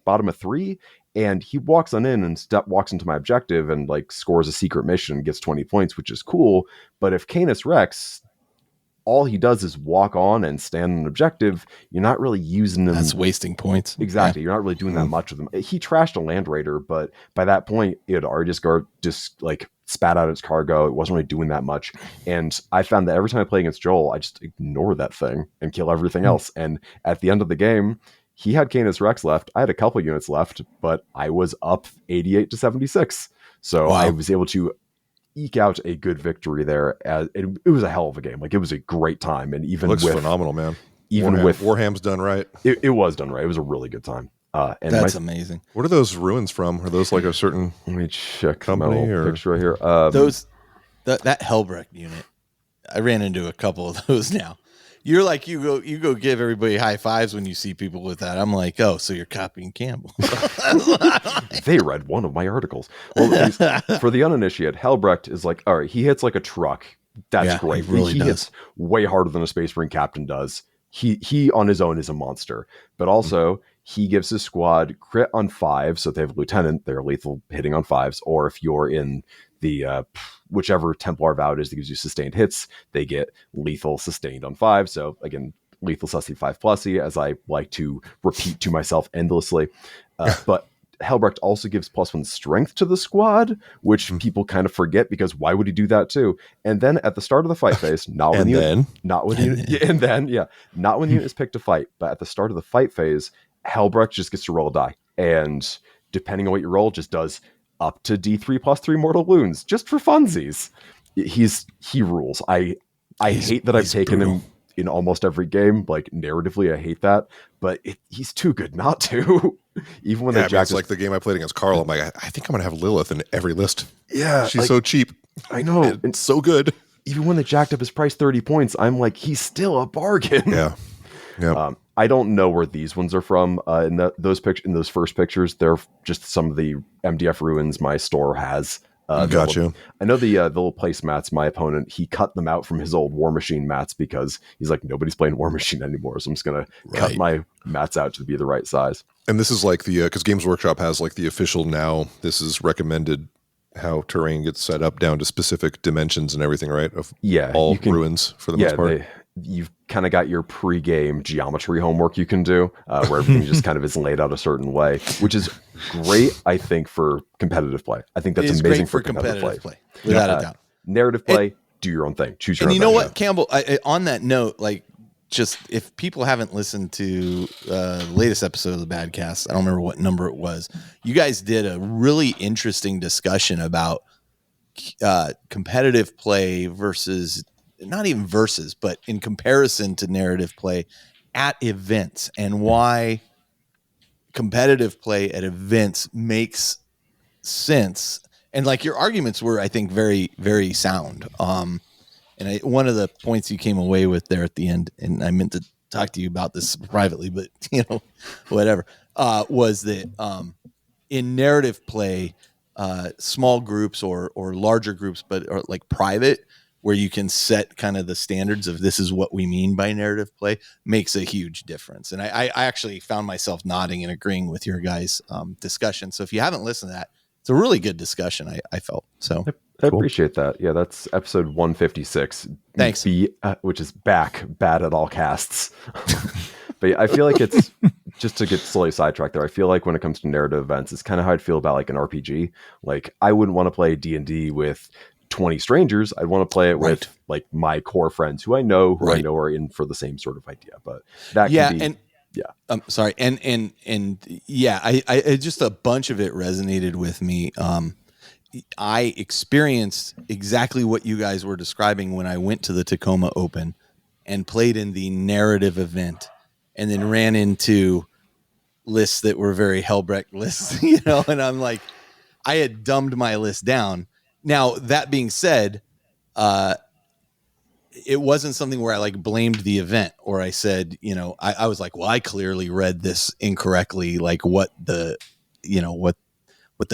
bottom of 3. And he walks on in and walks into my objective and like scores a secret mission and gets 20 points, which is cool. But if Canis Rex, all he does is walk on and stand on an objective, you're not really using him. That's wasting points. Exactly. Yeah. You're not really doing that much with him. He trashed a Land Raider, but by that point, it had already just like spat out its cargo. It wasn't really doing that much. And I found that every time I play against Joel, I just ignore that thing and kill everything else. And at the end of the game, he had Canis Rex left. I had a couple units left, but I was up 88 to 76. So I was able to eke out a good victory there. It was a hell of a game. Like, it was a great time. And even looks phenomenal, man. Even with Warham's done right. It was done right. It was a really good time. And that's amazing. What are those ruins from? Are those like a certain let me check company or picture right here? That Helbrecht unit, I ran into a couple of those now. You're like, you go give everybody high fives when you see people with that. I'm like, oh, so you're copying Campbell. They read one of my articles. Well, for the uninitiated, Helbrecht is like, all right, he hits like a truck. That's great. He hits way harder than a Space Marine captain does. He on his own is a monster. But also, he gives his squad crit on 5. So if they have a lieutenant, they're lethal hitting on 5s. Or if you're in the whichever Templar vow it is that gives you sustained hits, they get lethal sustained on 5. So again, lethal sussy 5+y, as I like to repeat to myself endlessly. But Helbrecht also gives +1 strength to the squad, which people kind of forget because why would he do that too? And then at the start of the fight phase, not when the unit is picked to fight, but at the start of the fight phase, Helbrecht just gets to roll a die, and depending on what you roll, just does up to D3 +3 mortal wounds just for funsies. He rules. I hate that I've taken him in almost every game. Like, narratively, I hate that, but he's too good not to. Even when it's like the game I played against Carl. I'm like, I think I'm gonna have Lilith in every list. Yeah, she's so cheap. I know, and so good. Even when they jacked up his price 30 points, I'm like, he's still a bargain. Yeah. I don't know where these ones are from. In those first pictures, they're just some of the MDF ruins my store has. Gotcha. I know the little place mats. My opponent, he cut them out from his old War Machine mats because he's like, nobody's playing War Machine anymore, so I'm just gonna cut my mats out to be the right size. And this is like the because Games Workshop has like the official now. This is recommended how terrain gets set up down to specific dimensions and everything, right? Of all ruins for the most part. You've kind of got your pre-game geometry homework you can do, where everything just kind of is laid out a certain way, which is great, I think, for competitive play. I think that's amazing for competitive play. Without a doubt. Narrative play, do your own thing. Choose your own thing. And you know what, Campbell, on that note, like, just if people haven't listened to the latest episode of the Badcast, I don't remember what number it was, you guys did a really interesting discussion about competitive play versus... not even versus, but in comparison to narrative play at events, and why competitive play at events makes sense. And like, your arguments were, I think, very, very sound. And one of the points you came away with there at the end, and I meant to talk to you about this privately, but whatever, was that in narrative play, small groups or larger groups, but are like private, where you can set kind of the standards of this is what we mean by narrative play, makes a huge difference. And I actually found myself nodding and agreeing with your guys' discussion. So if you haven't listened to that, it's a really good discussion, I felt. So I appreciate that. Yeah, that's episode 156. Thanks. Which is bad at all casts. But I feel like it's just to get slowly sidetracked there, I feel like when it comes to narrative events, it's kind of how I'd feel about like an RPG. Like I wouldn't want to play D&D with 20 strangers. I'd want to play it with like my core friends who I know are in for the same sort of idea. But that can be, sorry. And yeah, I just a bunch of it resonated with me. I experienced exactly what you guys were describing when I went to the Tacoma Open and played in the narrative event, and then ran into lists that were very Hellbrecht lists, you know, and I'm like, I had dumbed my list down. Now, that being said, it wasn't something where I like blamed the event, or I said, you know, I was like, well, I clearly read this incorrectly, like what the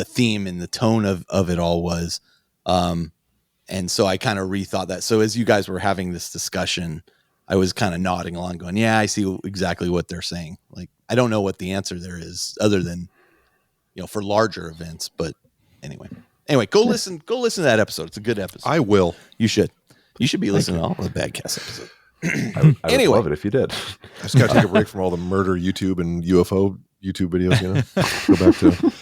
theme and the tone of it all was. And so I kind of rethought that. So as you guys were having this discussion, I was kind of nodding along going, yeah, I see exactly what they're saying. Like, I don't know what the answer there is other than, you know, for larger events, but anyway, go listen to that episode. It's a good episode. I will. You should be listening to all the Badcast episodes. I would love it if you did. I just got to take a break from all the murder YouTube and UFO YouTube videos, you know, go back to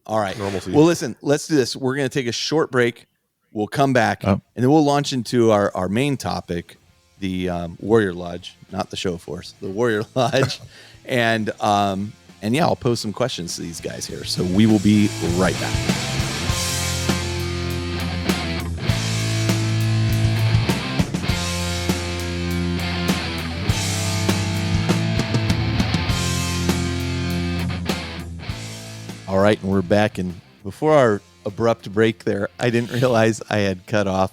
all right. normalcy. Well, listen, let's do this. We're going to take a short break. We'll come back and then we'll launch into our main topic, the Warrior Lodge, not the show force, the Warrior Lodge. And yeah, I'll pose some questions to these guys here. So we will be right back. All right, and we're back. And before our abrupt break there, I didn't realize I had cut off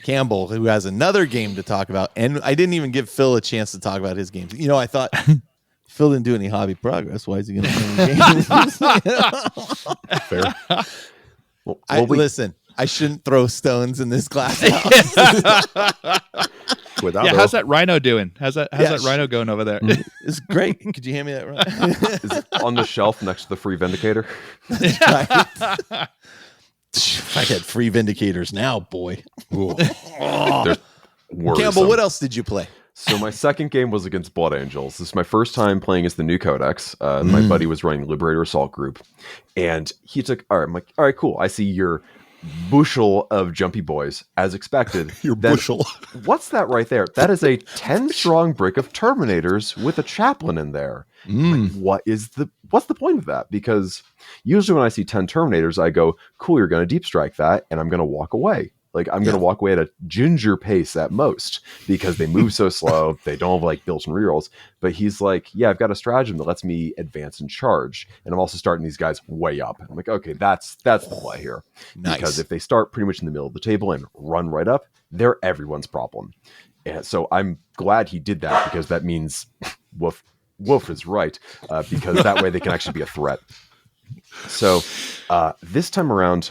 Campbell, who has another game to talk about. And I didn't even give Phil a chance to talk about his games. You know, I thought Phil didn't do any hobby progress. Why is he going to play games? Fair. Listen, I shouldn't throw stones in this glass house. How's that rhino doing? How's that rhino going over there? It's great. Could you hand me that rhino? Is it on the shelf next to the free Vindicator? If I had free Vindicators now, boy. Campbell, what else did you play? So my second game was against Blood Angels. This is my first time playing as the new codex. My buddy was running Liberator Assault Group, and he's like, all right, I'm like, all right, cool. I see your bushel of jumpy boys, as expected. Your bushel. What's that right there? That is a 10-strong brick of Terminators with a chaplain in there. Like, what's the point of that? Because usually when I see 10 Terminators, I go, cool, you're going to deep strike that, and I'm going to walk away. Like, I'm going to walk away at a ginger pace at most because they move so slow. They don't have like built-in rerolls. But he's like, yeah, I've got a stratagem that lets me advance and charge. And I'm also starting these guys way up. I'm like, okay, that's the play here. Nice. Because if they start pretty much in the middle of the table and run right up, they're everyone's problem. And so I'm glad he did that, because that means Wolf is right, because that way they can actually be a threat. So this time around,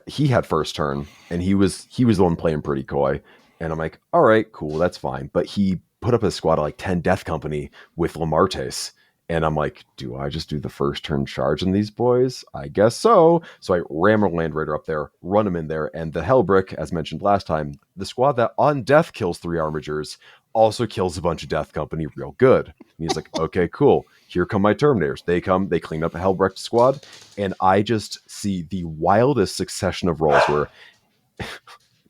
he had first turn, and he was the one playing pretty coy, and I'm like, all right, cool, that's fine. But he put up a squad of like 10 Death Company with Lamartes, and I'm like, do I just do the first turn charge on these boys? I guess so. So I ram a Land Raider up there, run him in there, and the Hellbrick, as mentioned last time, the squad that on death kills 3 Armigers also kills a bunch of Death Company real good. And he's like, okay, cool. Here come my Terminators. They come, they clean up a Hellbrecht squad, and I just see the wildest succession of rolls where,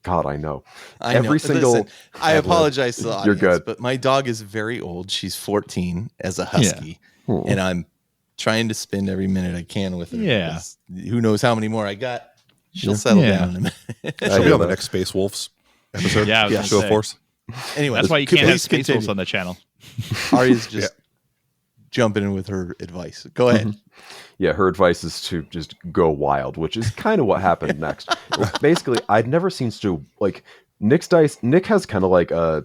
God, I know. Listen, I apologize to the audience, you're good. But my dog is very old. She's 14 as a husky, and I'm trying to spend every minute I can with her. Yeah. Who knows how many more I got? She'll settle down in a minute. She'll be on the next Space Wolves episode. Yeah, Show Force. Anyway, that's why you can't have Space Wolves on the channel. Ari's just jumping in with her advice. Go ahead. Yeah, her advice is to just go wild, which is kind of what happened next. Basically, I'd never seen Stu, like, Nick's dice. Nick has kind of like a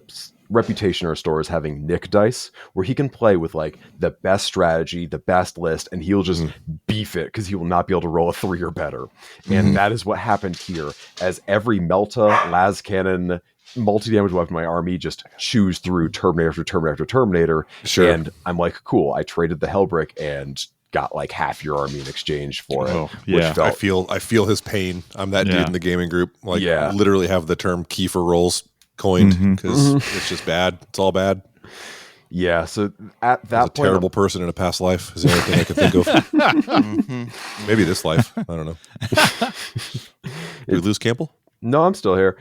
reputation or store as having Nick dice, where he can play with like the best strategy, the best list, and he'll just beef it because he will not be able to roll a 3 or better. And that is what happened here, as every Melta, las cannon, multi-damage weapon in my army just chews through Terminator after Terminator after Terminator. Sure. And I'm like, cool, I traded the Hellbrick and got like half your army in exchange for it. Oh, yeah. I feel his pain. I'm that dude in the gaming group. Like, literally have the term Keefer rolls coined because it's just bad. It's all bad. Yeah, so at that point, a terrible person in a past life is the only thing I could think of. Maybe this life. I don't know. Did we lose Campbell? No, I'm still here.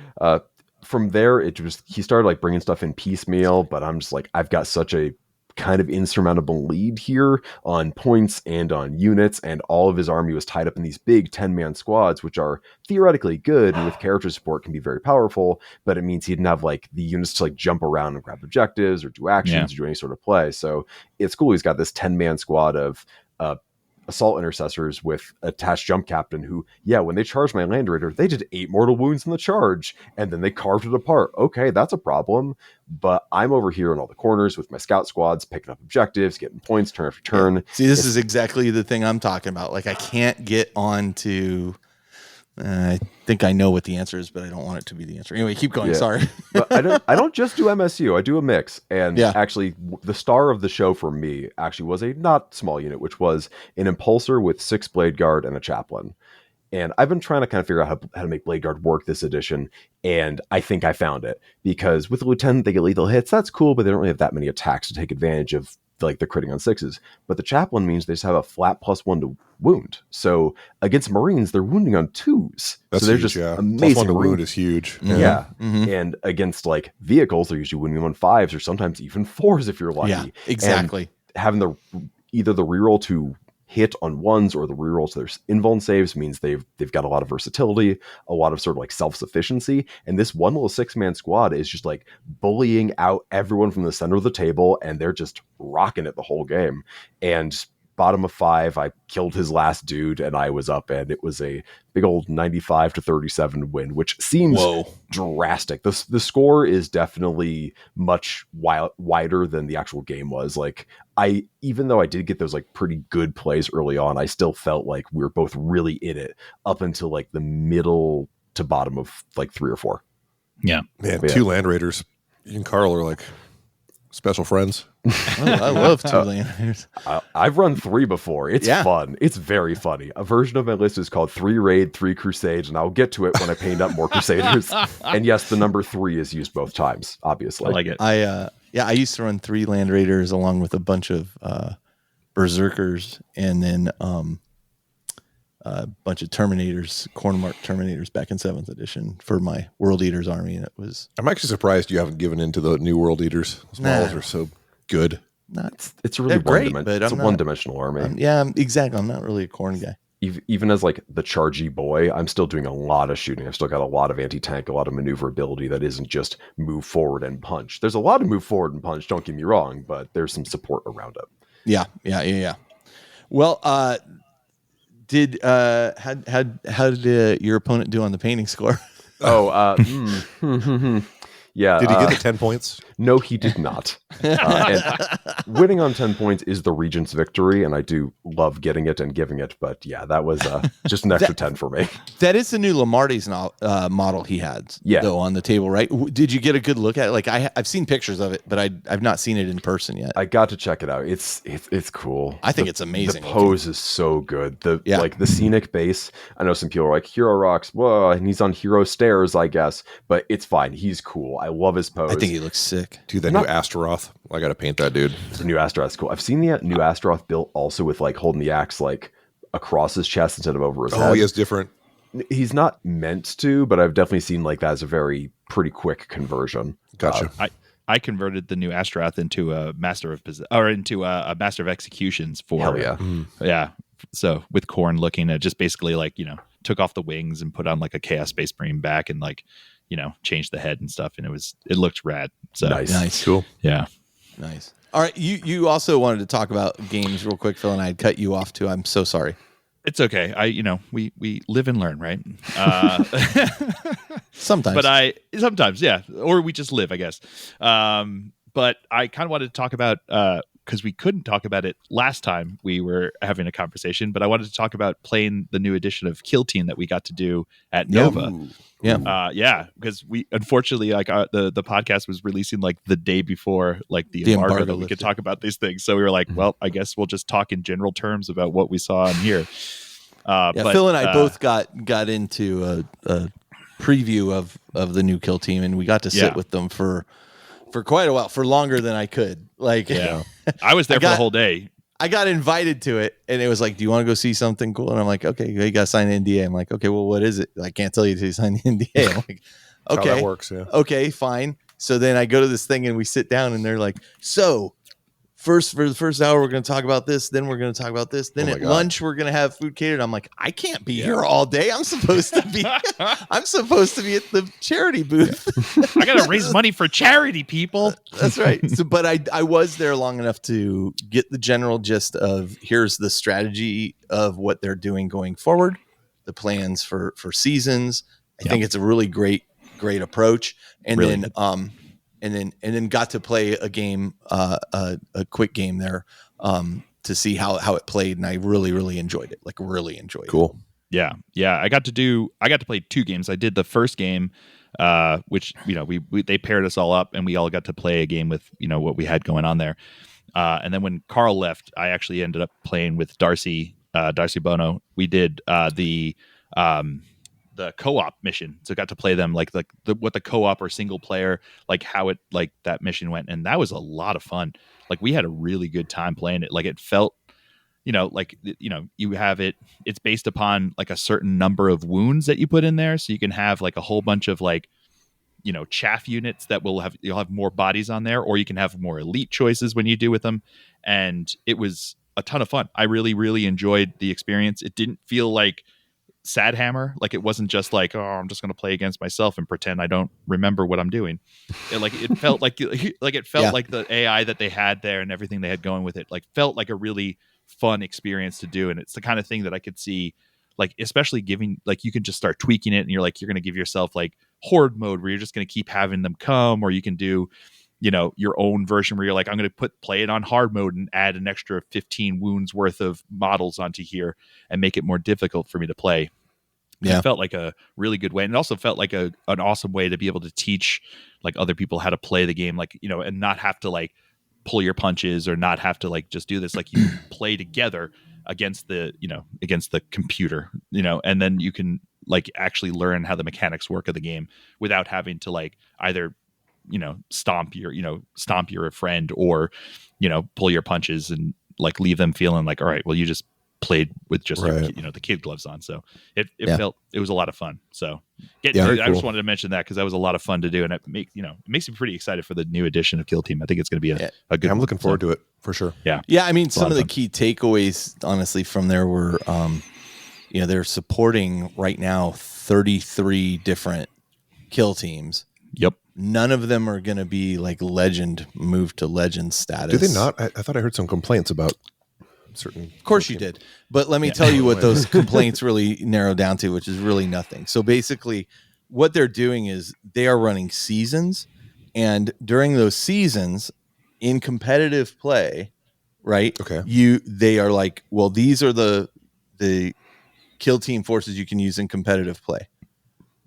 From there, he started like bringing stuff in piecemeal, but I'm just like, I've got such a kind of insurmountable lead here on points and on units, and all of his army was tied up in these big 10-man squads, which are theoretically good and with character support can be very powerful, but it means he didn't have like the units to like jump around and grab objectives or do actions or do any sort of play. So it's cool. He's got this 10-man squad of assault intercessors with attached jump captain who, when they charged my land raider, they did 8 mortal wounds in the charge and then they carved it apart. Okay, that's a problem. But I'm over here in all the corners with my scout squads, picking up objectives, getting points turn after turn. See, this is exactly the thing I'm talking about. Like, I can't get on to... I think I know what the answer is, but I don't want it to be the answer. Anyway, keep going. Sorry. But I don't just do MSU. I do a mix. And actually, the star of the show for me actually was a not small unit, which was an impulsor with 6 blade guard and a chaplain. And I've been trying to kind of figure out how to make blade guard work this edition. And I think I found it, because with the lieutenant, they get lethal hits. That's cool, but they don't really have that many attacks to take advantage of, like the critting on 6s. But the chaplain means they just have a flat +1 to wound. So against Marines, they're wounding on 2s. That's so they're huge, just amazing. +1 to wound is huge. Yeah. And against like vehicles, they're usually wounding on 5s or sometimes even 4s if you're lucky. Yeah, exactly. And having either the reroll to hit on 1s or the reroll to their invuln saves means they've got a lot of versatility, a lot of sort of like self-sufficiency. And this one little 6-man squad is just like bullying out everyone from the center of the table, and they're just rocking it the whole game. And bottom of 5, I killed his last dude and I was up, and it was a big old 95-37 win, which seems drastic. The score is definitely much wider than the actual game was. Like, even though I did get those like pretty good plays early on, I still felt like we were both really in it up until like the middle to bottom of like 3 or 4. Yeah. Man, 2 land raiders. You and Carl are like special friends. I love 2 land raiders. I've run 3 before. It's fun. It's very funny. A version of my list is called 3 Raid, 3 Crusade, and I'll get to it when I paint up more Crusaders. And yes, the number 3 is used both times, obviously. I like it. I used to run 3 land raiders along with a bunch of berserkers, and then a bunch of Terminators, Cornmark Terminators back in 7th edition for my World Eaters army. And it was... I'm actually surprised you haven't given into the new World Eaters. Those models are so good. It's really it's a one-dimensional army. Exactly. I'm not really a corn guy. Even as like the chargy boy, I'm still doing a lot of shooting. I've still got a lot of anti-tank, a lot of maneuverability that isn't just move forward and punch. There's a lot of move forward and punch, don't get me wrong, but there's some support around it. Yeah. Well, how did your opponent do on the painting score? Yeah. Did he get the 10 points? No, he did not. And winning on 10 points is the Regent's victory, and I do love getting it and giving it. But yeah, that was just an extra 10 for me. That is the new Lamarty's model he had, though, on the table, right? Did you get a good look at it? Like, I've seen pictures of it, but I've not seen it in person yet. I got to check it out. It's cool. I think it's amazing. The pose is so good. Like the scenic base. I know some people are like, Hero rocks, whoa, and he's on Hero stairs, I guess. But it's fine. He's cool. I love his pose. I think he looks sick. Dude, that new Astaroth. I got to paint that dude. The new Astaroth's cool. I've seen the new Astaroth built also with like holding the axe like across his chest instead of over his head. Oh, he is different. He's not meant to, but I've definitely seen like that as a very pretty quick conversion. Gotcha. I converted the new Astaroth into a master of a master of executions for hell yeah. Yeah. So with Khorne looking at just basically like, took off the wings and put on like a Chaos Space Marine back and like, changed the head and stuff, and it looked rad. So nice. Cool. Yeah. Nice. All right. You also wanted to talk about games real quick, Phil, and I had cut you off too. I'm so sorry. It's okay. We live and learn, right? Sometimes. But sometimes, yeah. Or we just live, I guess. But I kind of wanted to talk about, because we couldn't talk about it last time we were having a conversation, but I wanted to talk about playing the new edition of Kill Team that we got to do at Nova. Yeah. Because we unfortunately the podcast was releasing like the day before like the embargo that we could talk about these things. So we were like, well, I guess we'll just talk in general terms about what we saw on here. But Phil and I both got into a preview of the new Kill Team, and we got to sit with them for for quite a while, for longer than I could. Like, yeah, I was there for the whole day. I got invited to it, and it was like, do you want to go see something cool? And I'm like, okay, you got to sign an NDA. I'm like, okay, well, what is it? I can't tell you until you sign the NDA. I'm like, okay, how that works. Yeah. Okay, fine. So then I go to this thing and we sit down and they're like, so for the first hour, we're going to talk about this. Then we're going to talk about this. Then at lunch, we're going to have food catered. I'm like, I can't be here all day. I'm supposed to be at the charity booth. I got to raise money for charity, people. That's right. So, but I was there long enough to get the general gist of here's the strategy of what they're doing going forward, the plans for seasons. I think it's a really great approach. And really? And then got to play a game, a quick game there, to see how it played, and I really enjoyed it. Like really enjoyed it. Cool. Yeah. I got to play 2 games. I did the first game, which they paired us all up, and we all got to play a game with what we had going on there. And then when Carl left, I actually ended up playing with Darcy Bono. We did the co-op mission, so got to play them what the co-op or single player, like how it like that mission went, and that was a lot of fun. Like we had a really good time playing it. Like it felt, you have it's based upon like a certain number of wounds that you put in there, so you can have like a whole bunch of like chaff units that you'll have more bodies on there, or you can have more elite choices when you do with them, and it was a ton of fun. I really enjoyed the experience. It didn't feel like Sad Hammer. Like it wasn't just like, oh, I'm just going to play against myself and pretend I don't remember what I'm doing. It felt like like the AI that they had there and everything they had going with it, like felt like a really fun experience to do. And it's the kind of thing that I could see, like, especially giving, like, you can just start tweaking it and you're going to give yourself like horde mode where you're just going to keep having them come, or you can do, your own version where you're like, I'm going to play it on hard mode and add an extra 15 wounds worth of models onto here and make it more difficult for me to play. Yeah. It felt like a really good way. And it also felt like an awesome way to be able to teach like other people how to play the game, like, and not have to like pull your punches or not have to like just do this. Like you play together against the computer, and then you can like actually learn how the mechanics work of the game without having to like either stomp your friend or pull your punches and like leave them feeling like, all right, well, you just played with just the kid gloves on. So it felt, it was a lot of fun. So I just wanted to mention that because that was a lot of fun to do, and it makes me pretty excited for the new edition of Kill Team. I think it's going to be a good. I'm looking forward to it for sure. Yeah. I mean, some of the key takeaways, honestly, from there were, they're supporting right now 33 different kill teams. Yep. None of them are going to be like moved to legend status. Do they not? I thought I heard some complaints about certain. Of course you did. But let me tell you what those complaints really narrow down to, which is really nothing. So basically what they're doing is they are running seasons, and during those seasons in competitive play, right? Okay. They are like, well, these are the kill team forces you can use in competitive play.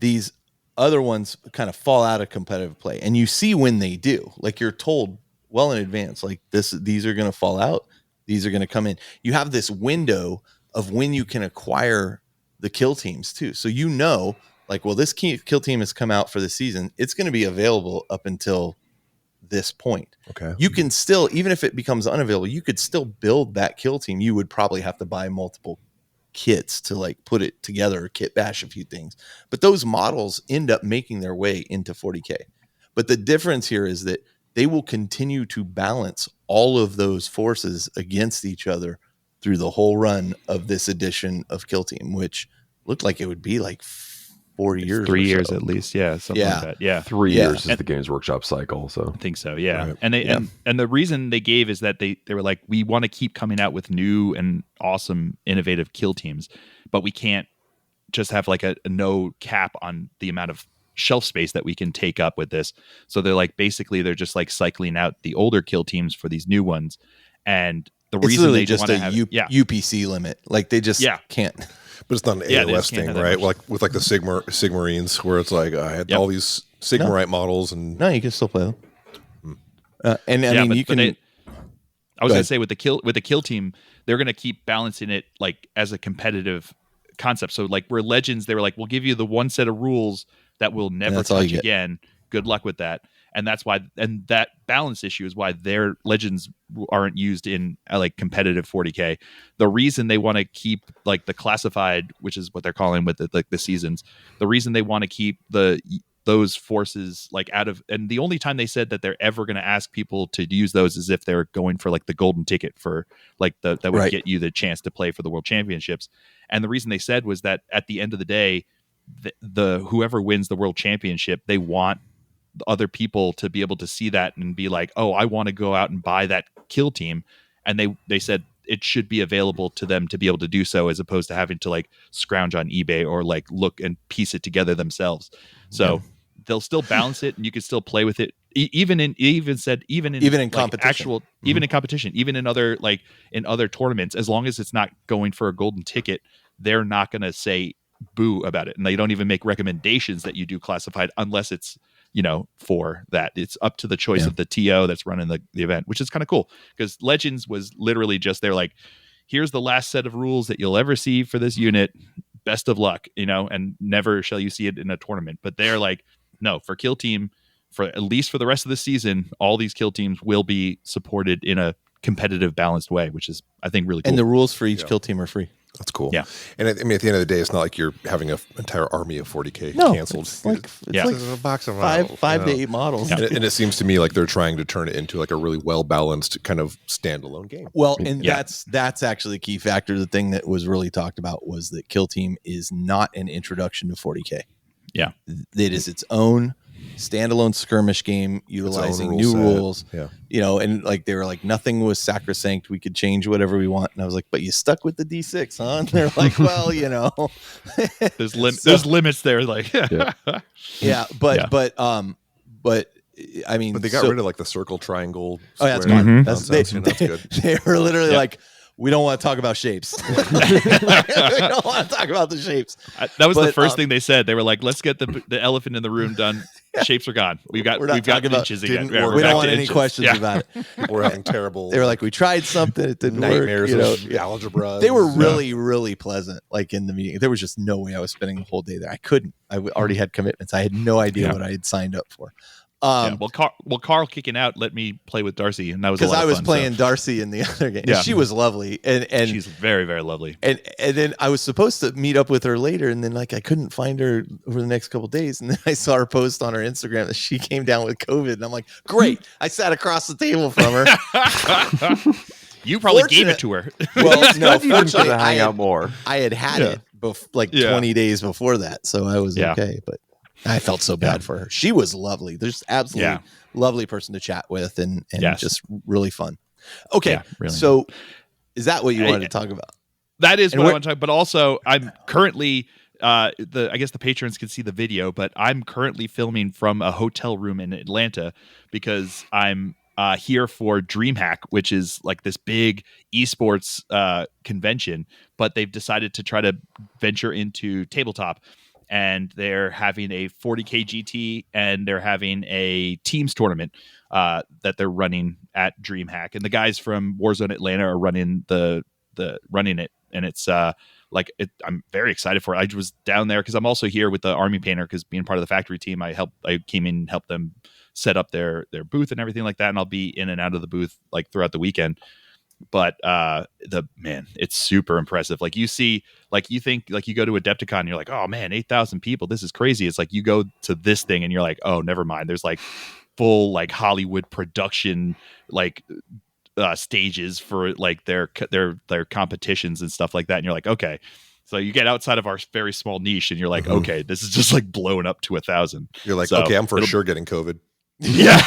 These other ones kind of fall out of competitive play, and you see when they do. Like you're told well in advance, like these are going to fall out, these are going to come in. You have this window of when you can acquire the kill teams too. So like, well, this kill team has come out for the season. It's going to be available up until this point. Okay. You can still, even if it becomes unavailable, you could still build that kill team. You would probably have to buy multiple kits to like put it together, or kit bash a few things, but those models end up making their way into 40K. But the difference here is that they will continue to balance all of those forces against each other through the whole run of this edition of Kill Team, which looked like it would be like 4 years, 3 years at least. Yeah. Something like that. Yeah. 3 years is the Games Workshop cycle. So I think so. Yeah. Right. And the reason they gave is that they were like, we want to keep coming out with new and awesome, innovative kill teams, but we can't just have like a no cap on the amount of shelf space that we can take up with this. So they're like, basically they're just like cycling out the older kill teams for these new ones. And the reason they just a UPC limit, like they just can't. But it's not an AOS thing, right? Like with like the Sigmarines, where it's like I had all these Sigmarite models, and no, you can still play them. I was gonna say with the kill team, they're gonna keep balancing it like as a competitive concept. So like where Legends, they were like, we'll give you the one set of rules that we'll never touch again. Good luck with that. and that's why, and that balance issue is why their legends aren't used in like competitive 40K. The reason they want to keep like the classified, which is what they're calling with the seasons, the reason they want to keep those forces like out of, and the only time they said that they're ever going to ask people to use those is if they're going for like the golden ticket for like that would get you the chance to play for the world championships. And the reason they said was that at the end of the day, the whoever wins the world championship, they want other people to be able to see that and be like, oh, I want to go out and buy that kill team. And they said it should be available to them to be able to do so, as opposed to having to like scrounge on eBay or like look and piece it together themselves. So they'll still balance it, and you can still play with it. Even in like competition, even in competition, even in other tournaments, as long as it's not going for a golden ticket, they're not going to say boo about it. And they don't even make recommendations that you do classified unless it's, for that. It's up to the choice of the TO that's running the event, which is kind of cool, because Legends was literally just, they're like, here's the last set of rules that you'll ever see for this unit. Best of luck, and never shall you see it in a tournament. But they're like, no, for kill team, for at least for the rest of the season, all these kill teams will be supported in a competitive, balanced way, which is, I think, really cool. And the rules for each kill team are free. That's cool. Yeah. And at the end of the day, it's not like you're having an entire army of 40K canceled. It's like a box of five to 8 models. Yeah. And it seems to me like they're trying to turn it into like a really well-balanced kind of standalone game. Well, and that's actually the key factor. The thing that was really talked about was that Kill Team is not an introduction to 40K. Yeah. It is its own standalone skirmish game utilizing new rules. Yeah. And like they were like, nothing was sacrosanct. We could change whatever we want. And I was like, but you stuck with the D6, huh? And they're like, well, there's limits there. Like, but I mean, but they got rid of like the circle, triangle. Oh, yeah, that's fine. That's good. They were literally like, we don't want to talk about shapes. We don't want to talk about the shapes. That was the first thing they said. They were like, let's get the elephant in the room done. Shapes are gone. We've got inches again. We don't want any questions about it. We're having terrible. They were like, we tried something. It didn't nightmares work. Algebra. They were really, really pleasant. Like in the meeting, there was just no way I was spending the whole day there. I couldn't. I already had commitments. I had no idea what I had signed up for. Carl kicking out let me play with Darcy, and that was because I was fun, playing Darcy in the other game. Yeah. She was lovely, and she's very, very lovely. And then I was supposed to meet up with her later, and then like I couldn't find her over the next couple of days, and then I saw her post on her Instagram that she came down with COVID, and I'm like, great! I sat across the table from her. You probably gave it to her. Well, no, fortunately, I hang out more. I had it 20 days before that, so I was okay, but. I felt so bad for her. She was lovely. There's absolutely lovely person to chat with and just really fun. Okay. Really. So is that what you wanted to talk about? That is what I want to talk about. But also I'm currently I guess the patrons can see the video, but I'm currently filming from a hotel room in Atlanta because I'm here for DreamHack, which is like this big esports convention, but they've decided to try to venture into tabletop. And they're having a 40K GT, and they're having a teams tournament that they're running at DreamHack. And the guys from Warzone Atlanta are running running it, and it's I'm very excited for it. I was down there because I'm also here with the Army Painter, because being part of the factory team, I came in and helped them set up their booth and everything like that. And I'll be in and out of the booth like throughout the weekend. But it's super impressive. Like you see, like you think, like you go to Adepticon, and you're like, oh man, 8,000 people, this is crazy. It's like you go to this thing and you're like, oh, never mind. There's like full like Hollywood production like stages for like their competitions and stuff like that. And you're like, okay. So you get outside of our very small niche, and you're like, okay, this is just like blowing up to 1,000. You're like, okay, I'm for sure getting COVID. Yeah,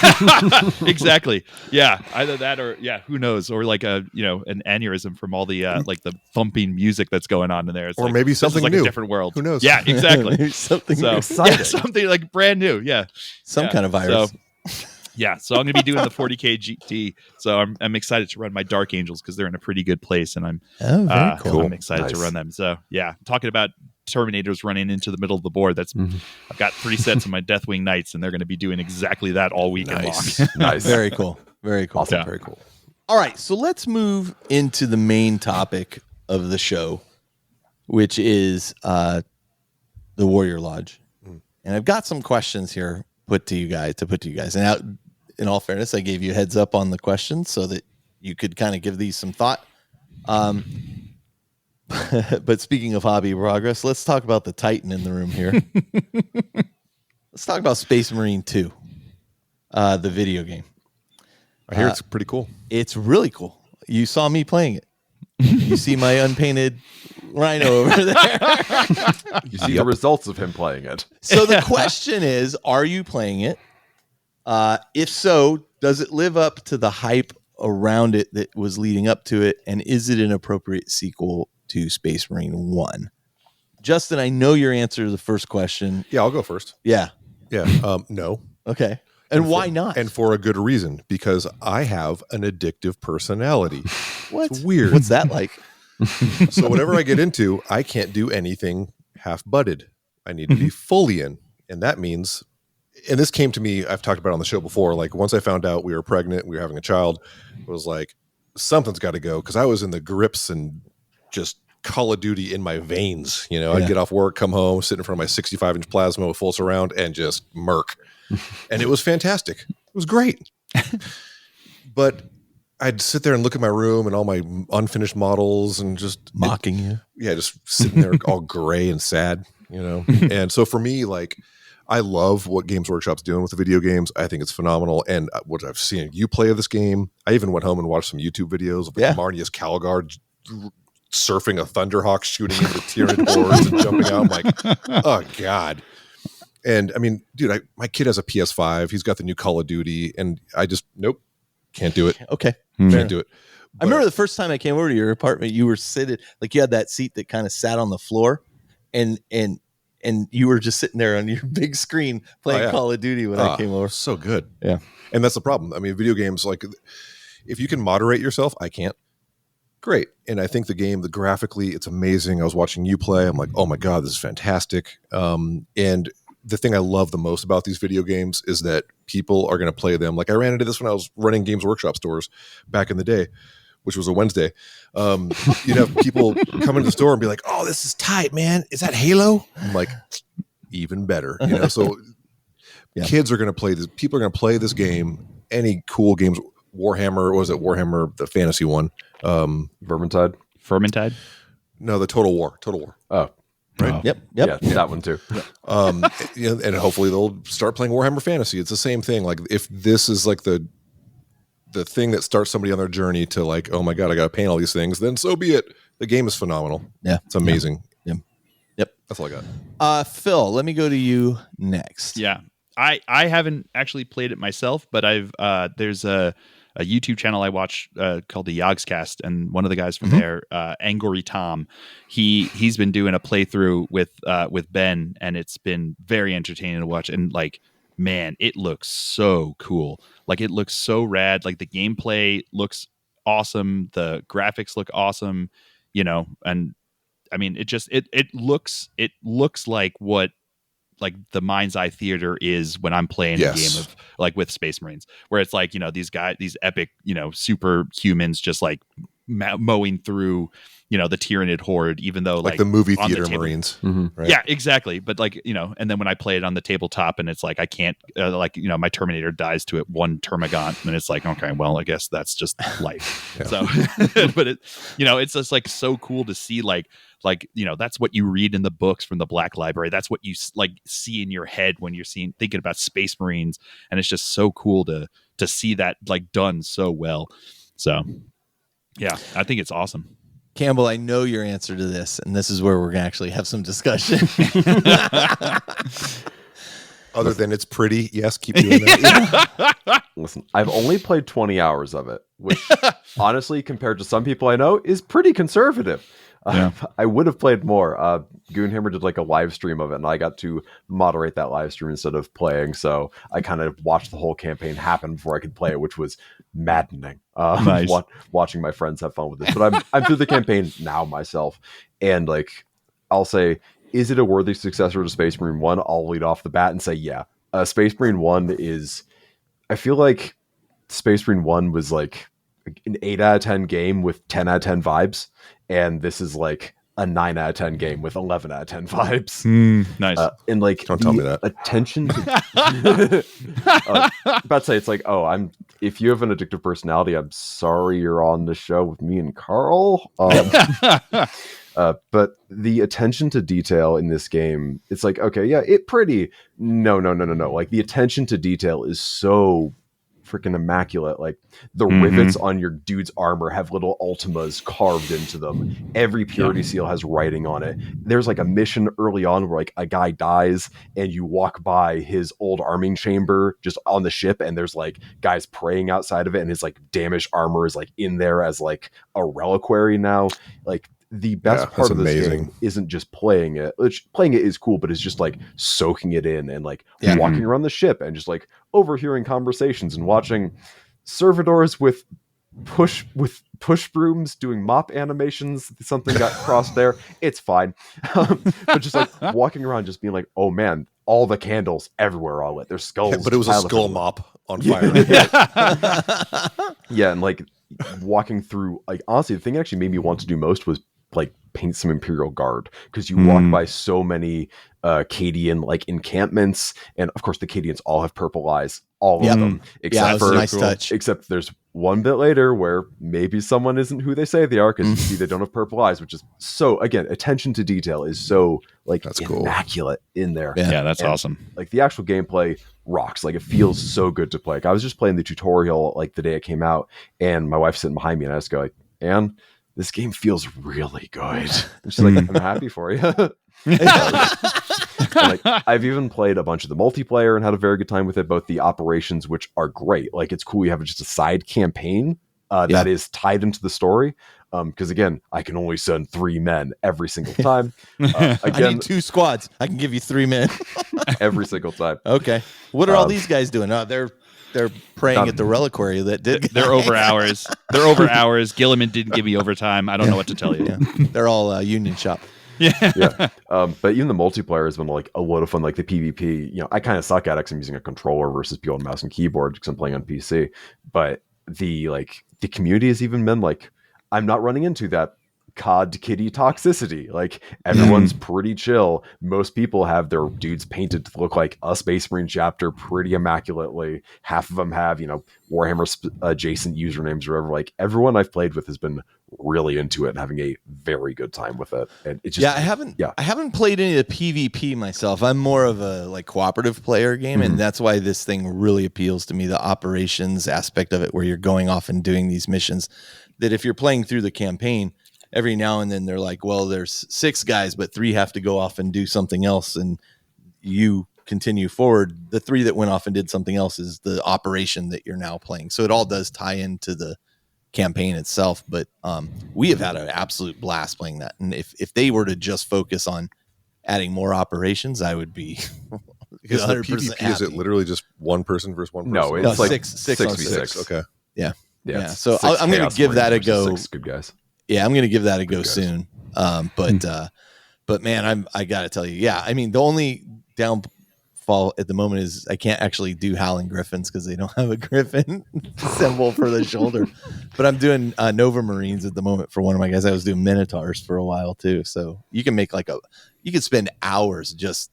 exactly. Yeah, either that or who knows, or like an aneurysm from all the like the thumping music that's going on in there. It's or like, maybe something like new. A different world. Who knows? Yeah, exactly. Something something like brand new. Yeah, some kind of virus. So I'm going to be doing the 40K GT. So I'm excited to run my Dark Angels because they're in a pretty good place, and I'm very cool. I'm excited to run them. So talking about Terminators running into the middle of the board. I've got 3 sets of my Deathwing Knights, and they're going to be doing exactly that all weekend long. Nice. Very cool. Very cool. Awesome. Very cool. All right, so let's move into the main topic of the show, which is the Warrior Lodge. And I've got some questions here put to you guys. And out, in all fairness, I gave you a heads up on the questions so that you could kind of give these some thought. But speaking of hobby progress, let's talk about the Titan in the room here. Let's talk about Space Marine 2, the video game. I hear it's pretty cool. It's really cool. You saw me playing it. You see my unpainted rhino over there. You see the results of him playing it. So the question is, are you playing it? If so, does it live up to the hype around it that was leading up to it? And is it an appropriate sequel to Space Marine 1? Justin, I know your answer to the first question. Yeah, I'll go first. Yeah. No. Okay. And why not? And for a good reason, because I have an addictive personality. What? It's weird. What's that like? So whatever I get into, I can't do anything half-butted. I need to be fully in. And that means, and this came to me, I've talked about it on the show before, like once I found out we were pregnant, we were having a child, it was like, something's got to go. Because I was in the grips and just Call of Duty in my veins. You know, I'd get off work, come home, sit in front of my 65-inch plasma with full surround and just murk. And it was fantastic. It was great. But I'd sit there and look at my room and all my unfinished models and just mocking you. Yeah, just sitting there all gray and sad, you know. And so for me, like, I love what Games Workshop's doing with the video games. I think it's phenomenal. And what I've seen you play of this game, I even went home and watched some YouTube videos of like Marnius Calgar surfing a Thunderhawk, shooting into Tyranid boards and jumping out. I'm like, oh God. And I mean, dude, my kid has a PS5. He's got the new Call of Duty, and I just can't do it. Okay, can't do it. But I remember the first time I came over to your apartment, you were sitting like you had that seat that kind of sat on the floor, and you were just sitting there on your big screen playing Call of Duty when I came over. So good, yeah. And that's the problem. I mean, video games, like, if you can moderate yourself, I can't. Great. And I think the game, graphically, it's amazing. I was watching you play. I'm like, oh my God, this is fantastic. And the thing I love the most about these video games is that people are going to play them. Like I ran into this when I was running Games Workshop stores back in the day, which was a Wednesday. You'd have people come into the store and be like, oh, this is tight, man. Is that Halo? I'm like, even better. You know, so kids are going to play this. People are going to play this game. Any cool games, Warhammer, was it Warhammer, the fantasy one? Vermintide? No, the Total War. Oh. Right. Yep. Yeah, that one too. And hopefully they'll start playing Warhammer Fantasy. It's the same thing. Like if this is like the thing that starts somebody on their journey to like, oh my God, I got to paint all these things, then so be it. The game is phenomenal. Yeah, it's amazing. Yeah. Yep. That's all I got. Phil, let me go to you next. Yeah, I haven't actually played it myself, but I've there's a YouTube channel I watch called the Yogscast, and one of the guys from there, Angry Tom, he's been doing a playthrough with Ben, and it's been very entertaining to watch. And like, man, it looks so cool. Like it looks so rad. Like the gameplay looks awesome. The graphics look awesome. You know, and I mean, it looks like what like the Mind's Eye Theater is when I'm playing a game of like with Space Marines, where it's like, you know, these epic, you know, super humans just like mowing through, you know, the Tyranid horde, even though like the movie theater Marines. Right? Yeah, exactly. But like, you know, and then when I play it on the tabletop and it's like, I can't like, you know, my Terminator dies to it one termagant and it's like, okay, well, I guess that's just life. So, but it, you know, it's just like so cool to see like, you know, that's what you read in the books from the Black Library. That's what you like see in your head when you're thinking about Space Marines. And it's just so cool to see that like done so well. So yeah, I think it's awesome. Campbell, I know your answer to this, and this is where we're going to actually have some discussion. Other than it's pretty, yes, keep doing that. Listen, I've only played 20 hours of it, which honestly, compared to some people I know, is pretty conservative. I would have played more. Goonhammer did like a live stream of it, and I got to moderate that live stream instead of playing. So I kind of watched the whole campaign happen before I could play it, which was maddening. Nice. Watching my friends have fun with this, but I'm through the campaign now myself, and like I'll say, is it a worthy successor to Space Marine 1? I'll lead off the bat and say, yeah. Space Marine 1 is. I feel like Space Marine 1 was like an 8 out of 10 game with 10 out of 10 vibes. And this is like a 9 out of 10 game with 11 out of 10 vibes. Nice. And like, don't tell me that. Attention to about to say, it's like, if you have an addictive personality, I'm sorry you're on the show with me and Carl. But the attention to detail in this game, it's like, okay, yeah, no. Like, the attention to detail is so freaking immaculate. Like, the rivets on your dude's armor have little Ultimas carved into them. Every purity seal has writing on it. There's like a mission early on where like a guy dies and you walk by his old arming chamber just on the ship, and there's like guys praying outside of it, and his like damaged armor is like in there as like a reliquary now. Like, the best part of this game isn't just playing it, which playing it is cool, but it's just like soaking it in and like walking around the ship and just like overhearing conversations and watching servitors with push brooms doing mop animations. Something got crossed there. It's fine. But just like walking around, just being like, oh man, all the candles everywhere all lit. There's skulls. Yeah, but it was a skull mop on fire. Yeah, and like walking through, like, honestly, the thing that actually made me want to do most was like paint some Imperial Guard, because you walk by so many Cadian like encampments, and of course the Cadians all have purple eyes, all of them, except for nice touch. Except there's one bit later where maybe someone isn't who they say they are, because you see they don't have purple eyes, which is so, again, attention to detail is so like that's immaculate in there. Yeah, that's awesome. Like, the actual gameplay rocks. Like, it feels so good to play. Like, I was just playing the tutorial like the day it came out, and my wife's sitting behind me, and I just go like, Anne, this game feels really good. And she's like, I'm happy for you. Like, I've even played a bunch of the multiplayer and had a very good time with it, both the operations, which are great. Like, it's cool you have just a side campaign that is tied into the story. Because again, I can only send 3 men every single time. Again, I need 2 squads. I can give you 3 men every single time. Okay. What are all these guys doing? They're praying at the reliquary. They're over hours. They're over hours. Gilliman didn't give me overtime. I don't know what to tell you. Yeah. They're all union shop. Yeah. But even the multiplayer has been like a lot of fun. Like the PvP, I kind of suck at it because I'm using a controller versus people on mouse and keyboard because I'm playing on PC. But the community has even been like, I'm not running into that COD kitty toxicity. Like, everyone's pretty chill. Most people have their dudes painted to look like a Space Marine chapter pretty immaculately. Half of them have, Warhammer adjacent usernames or whatever. Like, everyone I've played with has been really into it and having a very good time with it. And it's just, I haven't played any of the PvP myself. I'm more of a like cooperative player game, and that's why this thing really appeals to me, the operations aspect of it, where you're going off and doing these missions that if you're playing through the campaign, every now and then they're like, well, there's 6 guys, but 3 have to go off and do something else, and you continue forward. The 3 that went off and did something else is the operation that you're now playing. So it all does tie into the campaign itself. But we have had an absolute blast playing that. And if they were to just focus on adding more operations, I would be 100% happy. Is it literally just one person versus one person? No, it's like 6v6. Okay. Yeah. So I'm going to give that a go. 6 good guys. Yeah, I'm going to give that a go soon. But man, I got to tell you, I mean, the only downfall at the moment is I can't actually do Howling Griffins because they don't have a griffin symbol for the shoulder. But I'm doing Nova Marines at the moment for one of my guys. I was doing Minotaurs for a while too. So you can make you can spend hours just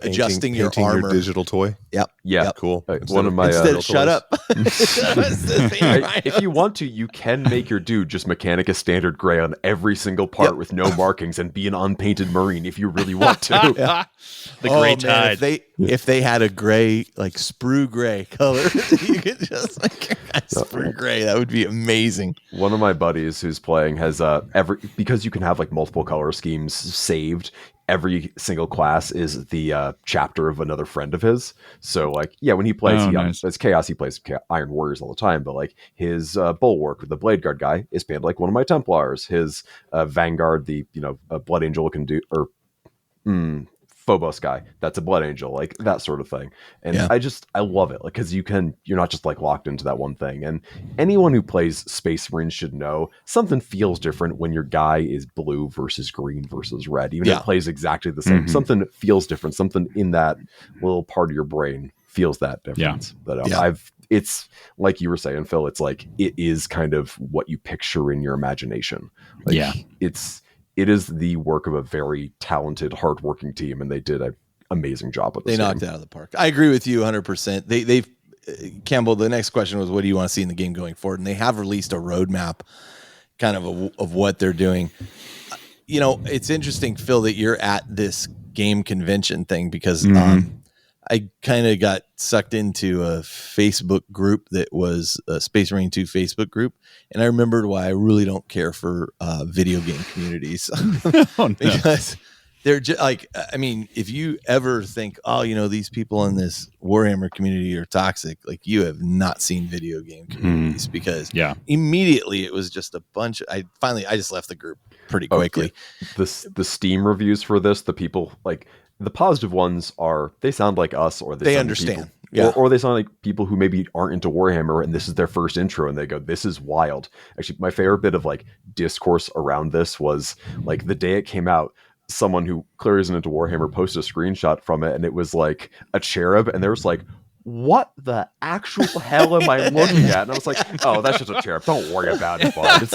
adjusting your armor. Your digital toy. Yep. Cool. One of my instead shut up. If you want to, you can make your dude just Mechanicus standard gray on every single part with no markings and be an unpainted Marine if you really want to. The gray tide. If they had a gray, like sprue gray color, you could just make your guy sprue gray. That would be amazing. One of my buddies who's playing has because you can have like multiple color schemes saved. Every single class is the chapter of another friend of his. So like, when he plays, it's Chaos. He plays Iron Warriors all the time, but like his Bulwark with the Blade Guard guy is painted like one of my Templars. His Vanguard, the Blood Angel can do, or Phobos guy, that's a Blood Angel, like that sort of thing. And I love it, like, because you're not just like locked into that one thing. And anyone who plays Space Marines should know something feels different when your guy is blue versus green versus red, even if it plays exactly the same. Something feels different. Something in that little part of your brain feels that difference. But it's like you were saying, Phil, it's like it is kind of what you picture in your imagination. Like, it is the work of a very talented, hardworking team, and they did an amazing job with this. They knocked it out of the park. I agree with you 100%. They've Campbell, the next question was, what do you want to see in the game going forward? And they have released a roadmap kind of what they're doing. It's interesting, Phil, that you're at this game convention thing because I kind of got sucked into a Facebook group that was a Space Marine 2 Facebook group. And I remembered why I really don't care for video game communities. Because they're just like, I mean, if you ever think, these people in this Warhammer community are toxic, like you have not seen video game communities because immediately it was just a bunch. I just left the group pretty quickly. The Steam reviews for this, the people like the positive ones they sound like us, or they understand. People, or they sound like people who maybe aren't into Warhammer and this is their first intro and they go, this is wild. Actually, my favorite bit of like discourse around this was like the day it came out, someone who clearly isn't into Warhammer posted a screenshot from it and it was like a cherub and there was like, what the actual hell am I looking at? And I was like, oh, that's just a cherub. Don't worry about it, bud.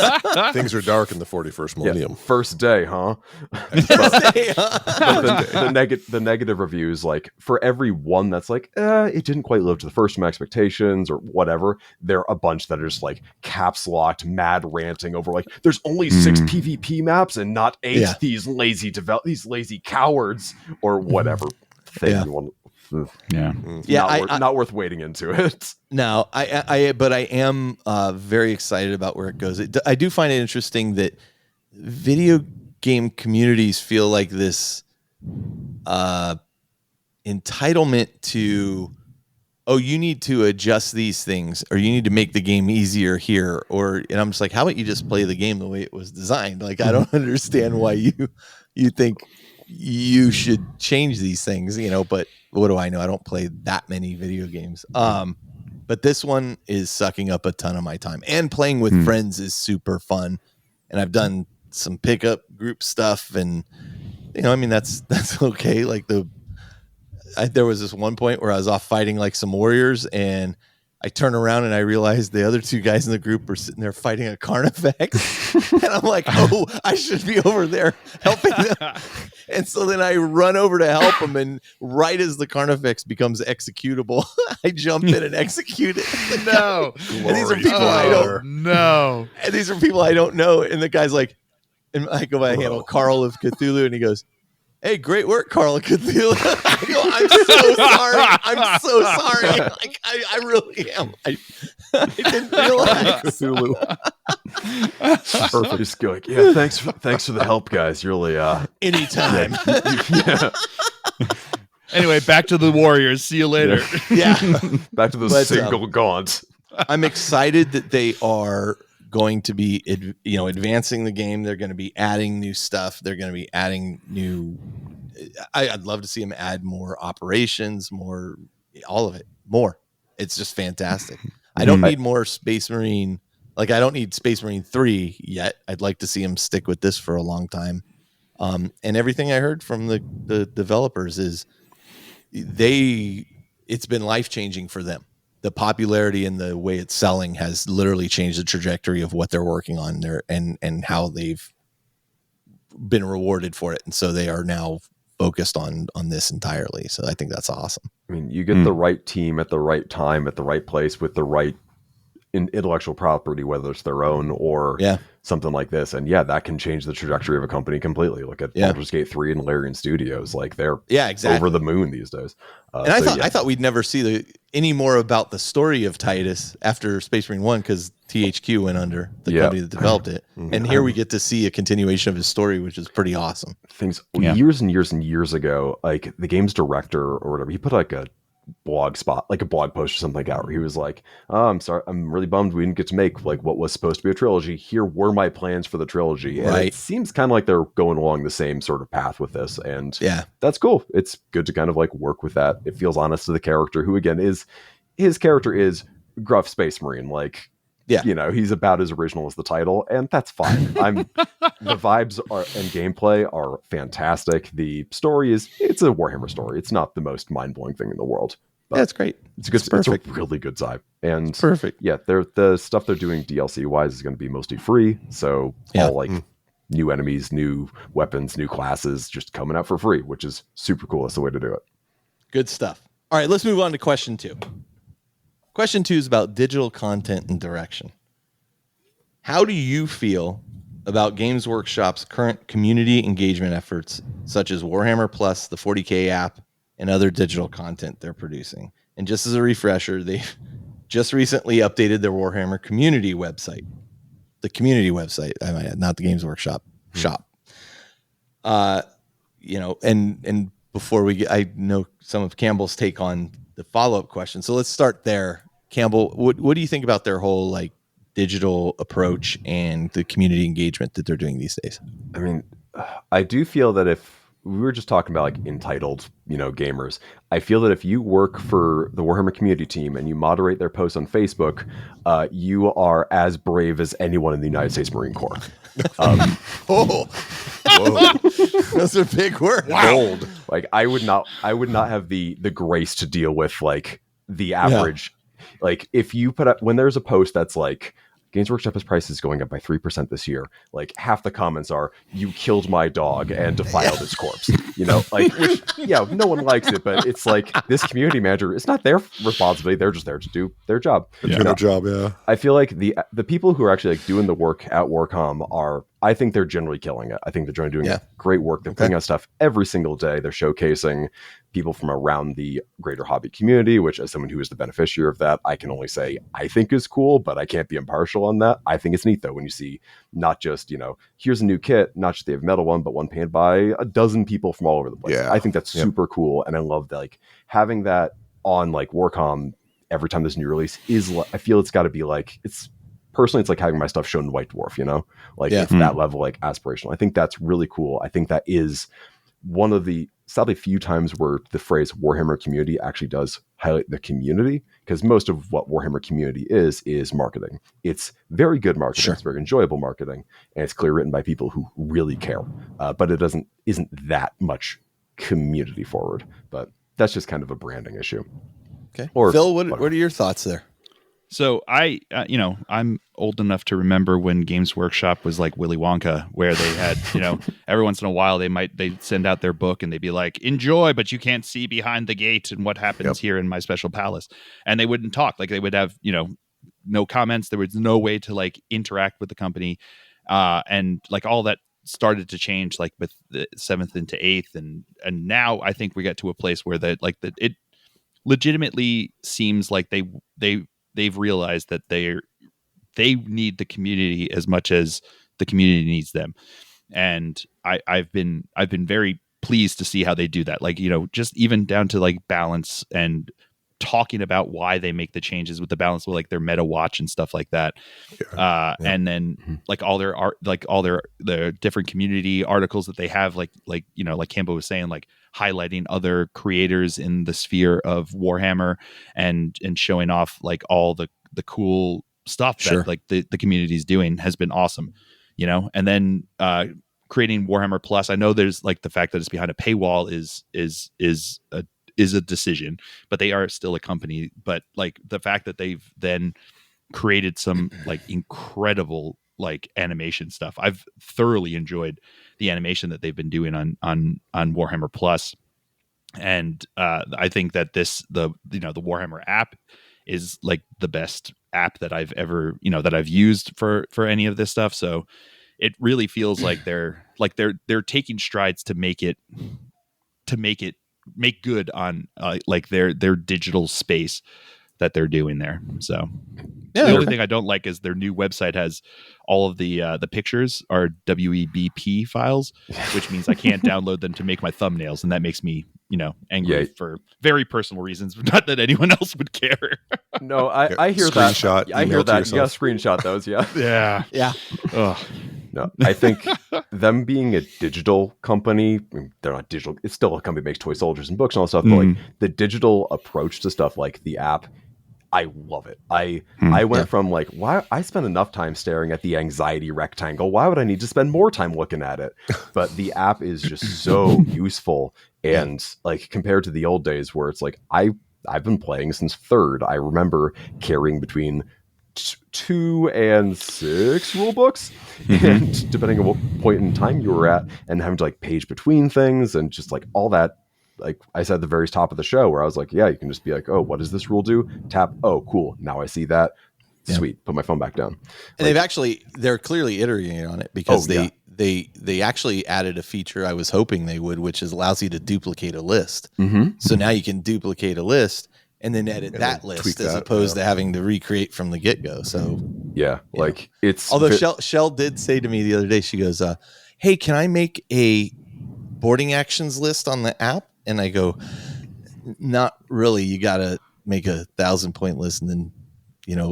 Things are dark in the 41st millennium. First day, huh? The negative reviews, like for every one that's like, it didn't quite live to the first of my expectations or whatever, there are a bunch that are just like caps locked, mad ranting over like, there's only 6 PvP maps and not 8. Yeah. These lazy cowards or whatever thing you want. Not worth wading into it. No, but I am very excited about where it goes. I do find it interesting that video game communities feel like this entitlement to, you need to adjust these things, or you need to make the game easier here, and I'm just like, how about you just play the game the way it was designed? Like, I don't understand why you think you should change these things, but what do I know? I don't play that many video games. But this one is sucking up a ton of my time, and playing with friends is super fun. And I've done some pickup group stuff, and that's okay. Like there was this one point where I was off fighting like some warriors, and I turn around and I realize the other 2 guys in the group are sitting there fighting a Carnifex. And I'm like, I should be over there helping them. And so then I run over to help them. And right as the Carnifex becomes executable, I jump in and execute it. No. And these are people I don't know. And these are people I don't know. And the guy's like, and I go by the handle, Carl of Cthulhu. And he goes, hey, great work, Carl of Cthulhu. I go, I'm so sorry. Like, I really am. I didn't realize. Cthulhu. Perfect. Just go like, yeah, thanks for the help, guys. Really, anytime. Yeah. Anyway, back to the Warriors. See you later. Yeah. Back to the single gaunts. I'm excited that they are going to be advancing the game. They're going to be adding new stuff. They're going to be adding new I'd love to see them add more operations, more, all of it, more. It's just fantastic. I don't need more Space Marine. Like, I don't need Space Marine 3 yet. I'd like to see them stick with this for a long time. And everything I heard from the developers is it's been life-changing for them. The popularity and the way it's selling has literally changed the trajectory of what they're working on there and how they've been rewarded for it. And so they are now focused on this entirely. So I think that's awesome. I mean, you get the right team at the right time, at the right place with the right intellectual property, whether it's their own or something like this. And that can change the trajectory of a company completely. Look at Baldur's Gate 3 and Larian Studios. Like, they're over the moon these days. And I thought we'd never see any more about the story of Titus after Space Marine 1 because THQ went under, the company that developed it. And here we get to see a continuation of his story, which is pretty awesome. Years and years and years ago, like the game's director or whatever, he put like a blog spot, like a blog post or something like that, where he was like, oh, I'm sorry, I'm really bummed we didn't get to make like what was supposed to be a trilogy. Here were my plans for the trilogy. And it seems kind of like they're going along the same sort of path with this. And that's cool. It's good to kind of like work with that. It feels honest to the character, who again his character is gruff Space Marine. Like, he's about as original as the title, and that's fine. The vibes and gameplay are fantastic. The story it's a Warhammer story. It's not the most mind-blowing thing in the world. But it's great. It's a really good vibe. And it's perfect. Yeah, the stuff they're doing DLC wise is going to be mostly free. So all like new enemies, new weapons, new classes just coming out for free, which is super cool. That's the way to do it. Good stuff. All right, let's move on to question 2. Question 2 is about digital content and direction. How do you feel about Games Workshop's current community engagement efforts, such as Warhammer Plus, the 40K app, and other digital content they're producing? And just as a refresher, they've just recently updated their Warhammer community website. The community website, I might add, not the Games Workshop shop. And before we get, I know some of Campbell's take on the follow-up question. So let's start there. Campbell, what do you think about their whole like digital approach and the community engagement that they're doing these days? I mean, I do feel that if we were just talking about like entitled, gamers, I feel that if you work for the Warhammer community team and you moderate their posts on Facebook, you are as brave as anyone in the United States Marine Corps. Whoa. Those are big words. Wow. Bold. Like I would not have the grace to deal with like the average. Like if you put up, when there's a post that's like, Games Workshop's price is going up by 3% this year, like half the comments are, you killed my dog and defiled its corpse. Which, no one likes it, but it's like this community manager, it's not their responsibility. They're just there to do their job. Doing their job, yeah. I feel like the people who are actually like doing the work at Warcom I think they're generally killing it. I think they're generally doing great work. They're putting out stuff every single day. They're showcasing people from around the greater hobby community, which as someone who is the beneficiary of that, I can only say I think is cool, but I can't be impartial on that. I think it's neat though when you see not just, here's a new kit, not just the metal one, but one painted by a dozen people from all over the place. Yeah. I think that's super cool. And I love that, like having that on like Warcom every time there's a new release I feel it's got to be like, personally, it's like having my stuff shown in White Dwarf, it's that level, like aspirational. I think that's really cool. I think that is one of the sadly few times where the phrase Warhammer community actually does highlight the community, because most of what Warhammer community is marketing. It's very good marketing. Sure. It's very enjoyable marketing, and it's clearly written by people who really care. But it isn't that much community forward. But that's just kind of a branding issue. Okay. Or Phil, what are your thoughts there? So I'm old enough to remember when Games Workshop was like Willy Wonka, where they had, every once in a while they'd send out their book and they'd be like, enjoy, but you can't see behind the gate and what happens here in my special palace. And they wouldn't talk. Like they would have, no comments. There was no way to like interact with the company. And like all that started to change like with the 7th into 8th. And now I think we get to a place where it legitimately seems like they've realized that they need the community as much as the community needs them. And I've been very pleased to see how they do that. Like, just even down to like balance and talking about why they make the changes with the balance with like their meta watch and stuff like that. And then like all their art, like all their different community articles that they have, like Campbell was saying, like highlighting other creators in the sphere of Warhammer and showing off like all the cool stuff that like the community is doing has been awesome, and then creating Warhammer Plus. I know there's like the fact that it's behind a paywall is a decision, but they are still a company. But like the fact that they've then created some like incredible like animation stuff. I've thoroughly enjoyed the animation that they've been doing on Warhammer Plus. And I think that the Warhammer app is like the best app that I've ever, that I've used for any of this stuff. So it really feels like they're taking strides to make good on like their digital space that they're doing there. So the only thing I don't like is their new website has all of the pictures are WEBP files, which means I can't download them to make my thumbnails, and that makes me angry for very personal reasons, but not that anyone else would care. No, I hear that. I hear that. You gotta screenshot those. Yeah. Ugh. No, I think them being a digital company, they're not digital. It's still a company that makes toy soldiers and books and all that stuff. But like the digital approach to stuff like the app, I love it. I went from like, why I spend enough time staring at the anxiety rectangle. Why would I need to spend more time looking at it? But the app is just so useful. And like compared to the old days where it's like, I've been playing since 3rd. I remember carrying between 2 and 6 rule books, and depending on what point in time you were at, and having to like page between things and just like all that. Like I said at the very top of the show, where I was like, yeah, you can just be like, oh, what does this rule do? Tap. Oh, cool. Now I see that. Sweet. Put my phone back down. And they're clearly iterating on it, because they actually added a feature I was hoping they would, which allows you to duplicate a list. So now you can duplicate a list and then edit that list as opposed to having to recreate from the get-go. So like it's. Although Shell did say to me the other day, she goes, hey, can I make a boarding actions list on the app? And I go, not really. You got to make 1,000-point list. And then,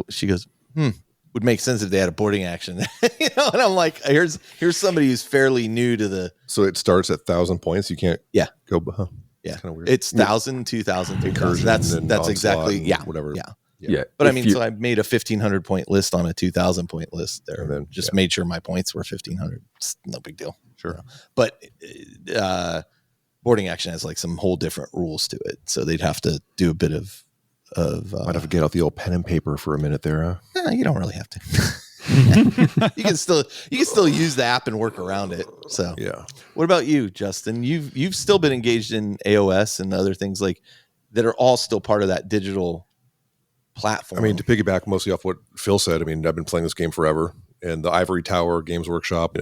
she goes, would make sense if they had a boarding action. And I'm like, here's somebody who's fairly new to the. So it starts at 1,000 points. You can't go. Yeah, kind of weird. It's 1,000, 2,000, 3,000. That's exactly whatever. Yeah. But I mean, so I made a 1,500 point list on a 2,000 point list there, and then just made sure my points were 1,500. It's no big deal. Sure. But boarding action has like some whole different rules to it, so they'd have to do a bit of. Might have to get out the old pen and paper for a minute there. Huh? You don't really have to. You can still use the app and work around it. So What about you, Justin? You've still been engaged in AOS and other things like that are all still part of that digital platform. I mean, to piggyback mostly off what Phil said, I mean, I've been playing this game forever, and the Ivory Tower Games Workshop,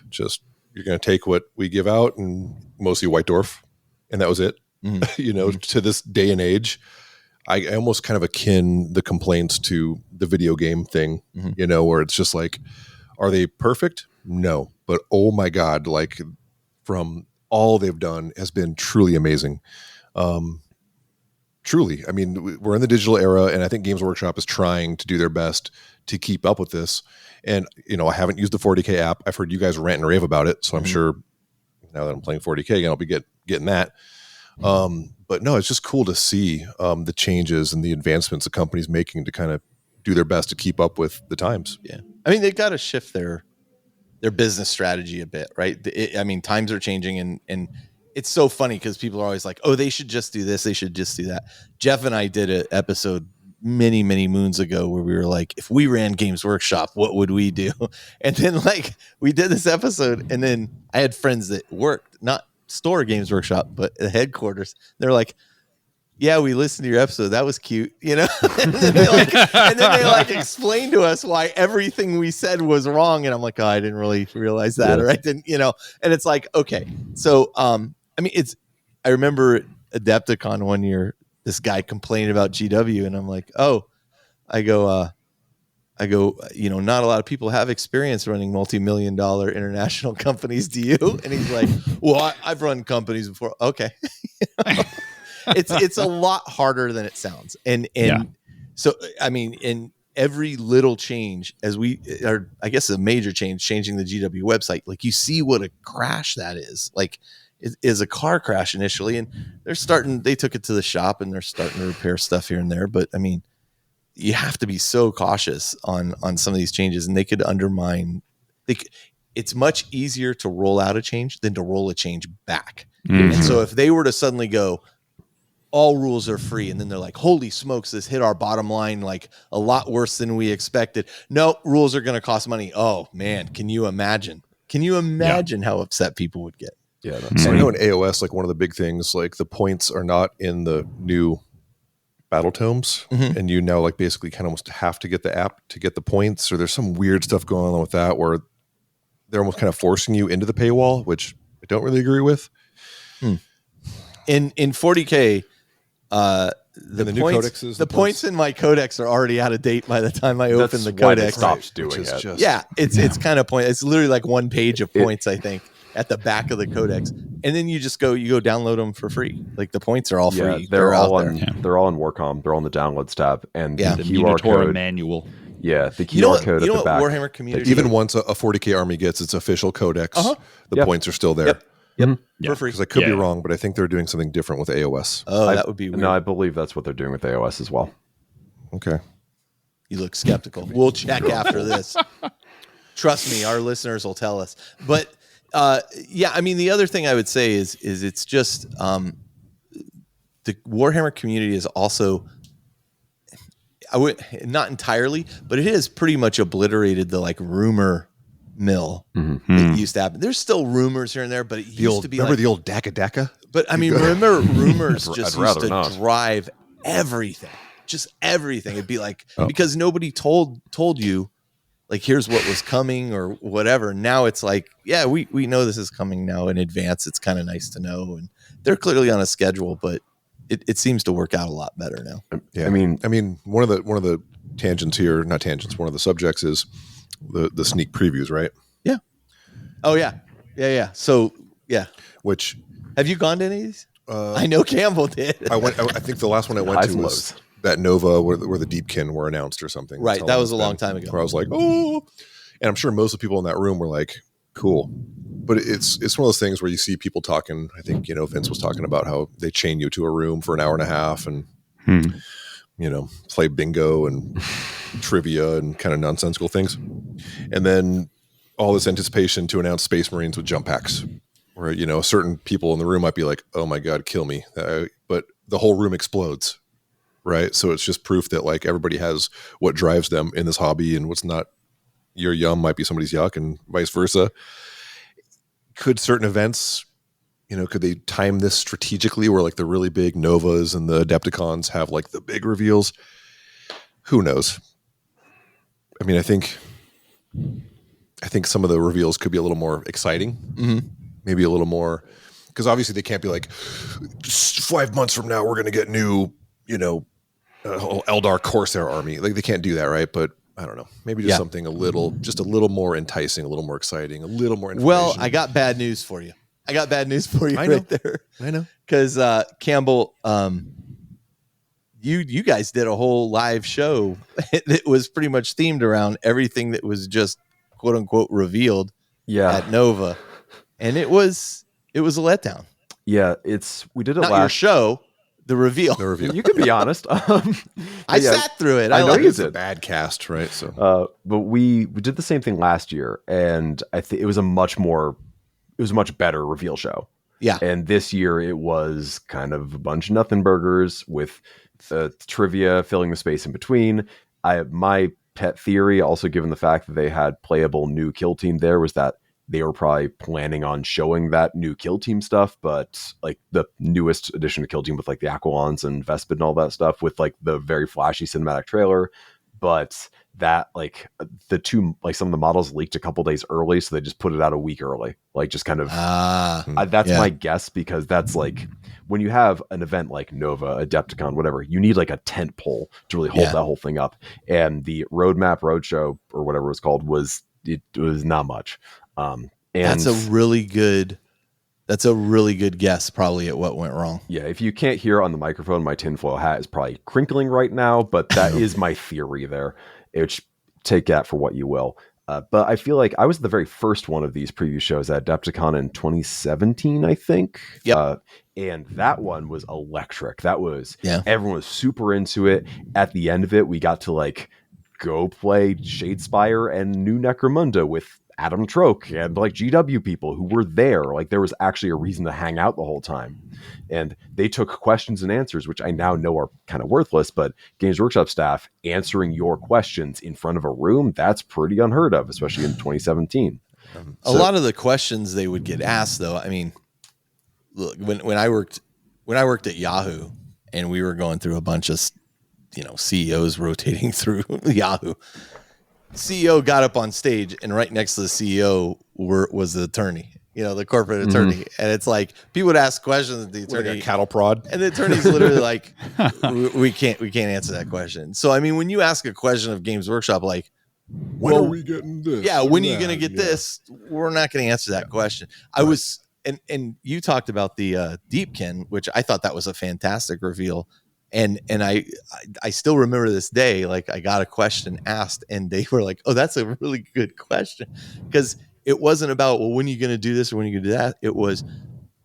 just you're going to take what we give out, and mostly White Dwarf, and that was it. To this day and age. I almost kind of akin the complaints to the video game thing, where it's just like, are they perfect? No. But oh my God, like from all they've done has been truly amazing. Truly. I mean, we're in the digital era, and I think Games Workshop is trying to do their best to keep up with this. And, I haven't used the 40K app. I've heard you guys rant and rave about it. So I'm sure now that I'm playing 40K again, I'll be getting that. But no, it's just cool to see the changes and the advancements the company's making to kind of do their best to keep up with the times. Yeah. I mean, they've got to shift their business strategy a bit, right? Times are changing, and it's so funny because people are always like, oh, they should just do this. They should just do that. Jeff and I did an episode many, many moons ago where we were like, if we ran Games Workshop, what would we do? And then we did this episode, and then I had friends that worked, not store Games Workshop, but the headquarters. They're like, yeah, we listened to your episode. That was cute, and then they explained to us why everything we said was wrong. And I'm like, oh, I didn't really realize that. Or I didn't, and it's like, okay. So, I remember Adepticon one year, this guy complained about GW, and I'm like, I go, not a lot of people have experience running multi-million-dollar international companies. Do you? And he's like, well, I've run companies before. Okay. It's a lot harder than it sounds. So, I mean, in every little change, I guess a major change, changing the GW website, like you see what a crash that is. Like it is a car crash initially, and they took it to the shop and they're starting to repair stuff here and there. But I mean, you have to be so cautious on some of these changes, and they could undermine. It's much easier to roll out a change than to roll a change back. And so if they were to suddenly go, all rules are free, and then they're like, holy smokes, this hit our bottom line like a lot worse than we expected. No, rules are going to cost money. Oh man, can you imagine how upset people would get? Yeah. So I know in AOS, like one of the big things, like the points are not in the new battle tomes, and you now like basically kind of almost have to get the app to get the points, or there's some weird stuff going on with that where they're almost kind of forcing you into the paywall, which I don't really agree with. In 40K, the points in my codex are already out of date by the time I open the codex. Stops doing it. It's kind of point. It's literally like one page of points, I think, at the back of the codex, and then you go download them for free. Like the points are all free. Yeah, they're all in Warcom. They're on the downloads tab, and the QR code manual. Yeah, the QR code at the back. Warhammer community. Even once a 40K army gets its official codex, the points are still there. Yep. For free. Because I could be wrong, but I think they're doing something different with AOS. Oh, that would be weird. No, I believe that's what they're doing with AOS as well. Okay. You look skeptical. We'll check after this. Trust me, our listeners will tell us. But I mean, the other thing I would say is it's just the Warhammer community is also, I would not entirely, but it has pretty much obliterated the like rumor mill that used to happen. There's still rumors here and there, but it used to be remember like, the old Daka? But I mean, remember rumors just used to not. drive everything, just everything. It'd be like, because nobody told you, like, here's what was coming or whatever. Now it's like, yeah, we know this is coming now in advance. It's kind of nice to know. And they're clearly on a schedule, but it seems to work out a lot better now. Yeah. I mean, one of the tangents here, not tangents, one of the subjects is the sneak previews, right? Yeah. Oh yeah. Yeah. So yeah. Which have you gone to any of these? I know Campbell did. I think the last one I went to was that Nova where the Deepkin were announced or something. Right. That was a long time ago. Where I was like, oh, and I'm sure most of the people in that room were like, cool. But it's one of those things where you see people talking. I think, Vince was talking about how they chain you to a room for an hour and a half and, play bingo and trivia and kind of nonsensical things. And then all this anticipation to announce Space Marines with jump packs where, certain people in the room might be like, oh my God, kill me. But the whole room explodes. Right. So it's just proof that like everybody has what drives them in this hobby and what's not your yum might be somebody's yuck and vice versa. Could certain events, could they time this strategically where like the really big Novas and the Adepticons have like the big reveals? Who knows? I mean, I think some of the reveals could be a little more exciting, maybe a little more, because obviously they can't be like 5 months from now we're going to get new, Eldar Corsair army. Like they can't do that, right? But I don't know. Maybe just something a little more enticing, a little more exciting, a little more information. Well, I got bad news for you. Right there. I know. Because Campbell, you guys did a whole live show that was pretty much themed around everything that was just quote unquote revealed at Nova, and it was a letdown. Yeah, we did it Not last your show. The reveal. You can be honest. I sat through it. I know you did. A bad cast, right? So, but we did the same thing last year, and I think it was a much better reveal show. Yeah. And this year it was kind of a bunch of nothing burgers with trivia filling the space in between. My pet theory, also given the fact that they had playable new kill team there, was that they were probably planning on showing that new kill team stuff, but like the newest edition of kill team with like the Aquilons and Vespid and all that stuff with like the very flashy cinematic trailer. But that like the two, like some of the models leaked a couple days early. So they just put it out a week early, like just kind of, that's my guess, because that's like when you have an event like Nova, Adepticon, whatever, you need like a tent pole to really hold that whole thing up. And the Roadmap Roadshow or whatever it was called was not much. And that's a really good guess probably at what went wrong. Yeah, if you can't hear on the microphone, my tinfoil hat is probably crinkling right now, but that is my theory there. Which take that for what you will. But I feel like I was the very first one of these preview shows at Adepticon in 2017, I think. Yep. And that one was electric. That was, everyone was super into it. At the end of it, we got to like go play Shadespire and New Necromunda with Adam Troke and like GW people who were there. Like there was actually a reason to hang out the whole time. And they took questions and answers, which I now know are kind of worthless, but Games Workshop staff answering your questions in front of a room, that's pretty unheard of, especially in 2017. A lot of the questions they would get asked though, I mean, look, when I worked at Yahoo and we were going through a bunch of, CEOs rotating through Yahoo, CEO got up on stage and right next to the CEO was the attorney, the corporate attorney. And it's like people would ask questions of the attorney, like a cattle prod, and the attorney's literally like, we can't answer that question. So, I mean, when you ask a question of Games Workshop, like, when are we getting this? Yeah. When are you going to get this? We're not going to answer that question. I was, and you talked about the Deepkin, which I thought that was a fantastic reveal. And I still remember this day, like I got a question asked and they were like, oh, that's a really good question. Because it wasn't about, well, when are you going to do this or when are you going to do that? It was,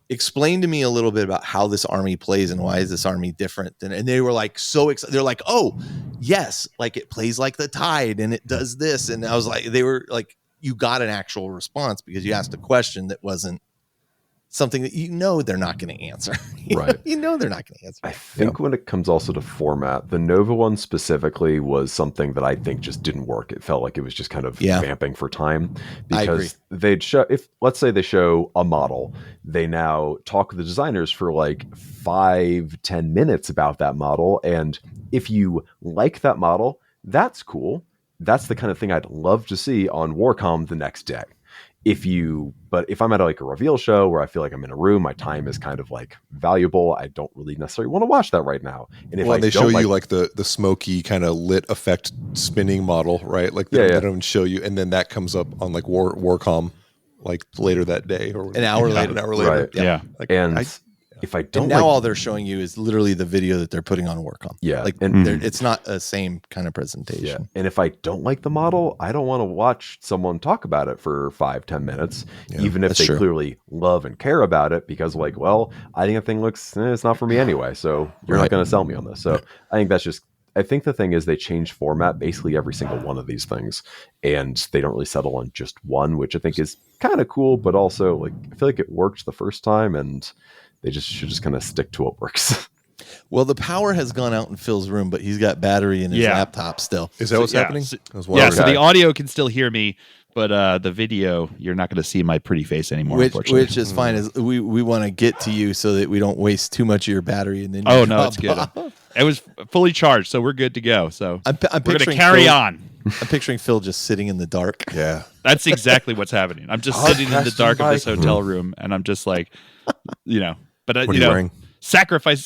explain to me a little bit about how this army plays and why is this army different than, and they were like so excited. They're like, oh yes, like it plays like the Tide and it does this. And I was like, they were like, you got an actual response because you asked a question that wasn't something that they're not going to answer. Right. They're not going to answer. I think when it comes also to format, the Nova one specifically was something that I think just didn't work. It felt like it was just kind of vamping for time, because they'd show, if let's say they show a model, they now talk with the designers for like 5-10 minutes about that model. And if you like that model, that's cool. That's the kind of thing I'd love to see on Warcom the next day. But if I'm at like a reveal show where I feel like I'm in a room, my time is kind of like valuable. I don't really necessarily want to watch that right now. And if they show you like the smoky kind of lit effect spinning model, right? Like they don't show you, and then that comes up on like Warcom like later that day or an hour later. Right. Yeah. Like, and if I don't, and now all they're showing you is literally the video that they're putting on Warcom. Yeah, like it's not a same kind of presentation. Yeah. And if I don't like the model, I don't want to watch someone talk about it for 5-10 minutes, even if they clearly love and care about it, because like, well, I think the thing looks, it's not for me anyway, so you're not going to sell me on this. So I think that's just. I think the thing is they change format basically every single one of these things, and they don't really settle on just one, which I think is kind of cool, but also like I feel like it worked the first time, and they should just kind of stick to what works. Well, the power has gone out in Phil's room, but he's got battery in his laptop still. Is that what's happening? So the audio can still hear me, but the video, you're not going to see my pretty face anymore. Which is fine. Is we want to get to you so that we don't waste too much of your battery, and then it's good. It was fully charged, so we're good to go. So we're going to carry on. I'm picturing Phil just sitting in the dark. Yeah, that's exactly what's happening. I'm just sitting in the dark of this hotel room, and I'm just like, But what are you wearing? Sacrifices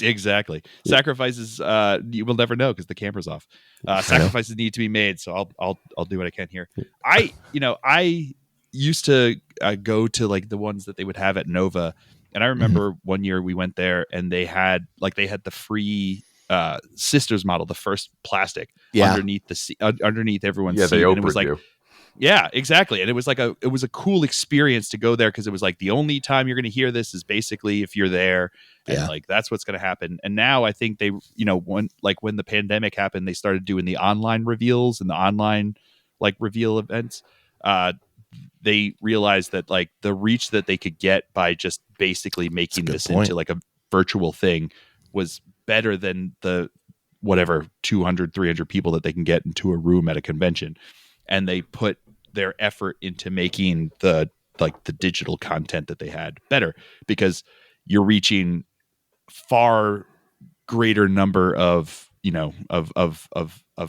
sacrifices. You will never know because the camera's off. Sacrifices need to be made, so I'll do what I can here. I used to go to like the ones that they would have at Nova, and I remember one year we went there and they had the free Sisters model, the first plastic underneath underneath everyone's seat, they and it was like. you. Yeah, exactly. And it was a cool experience to go there because it was like the only time you're going to hear this is basically if you're there, and like that's what's going to happen. And now I think they, when the pandemic happened, they started doing the online reveals and the online like reveal events. They realized that like the reach that they could get by just basically making this into like a virtual thing was better than the whatever 200, 300 people that they can get into a room at a convention. And they put their effort into making the digital content that they had better, because you're reaching far greater number of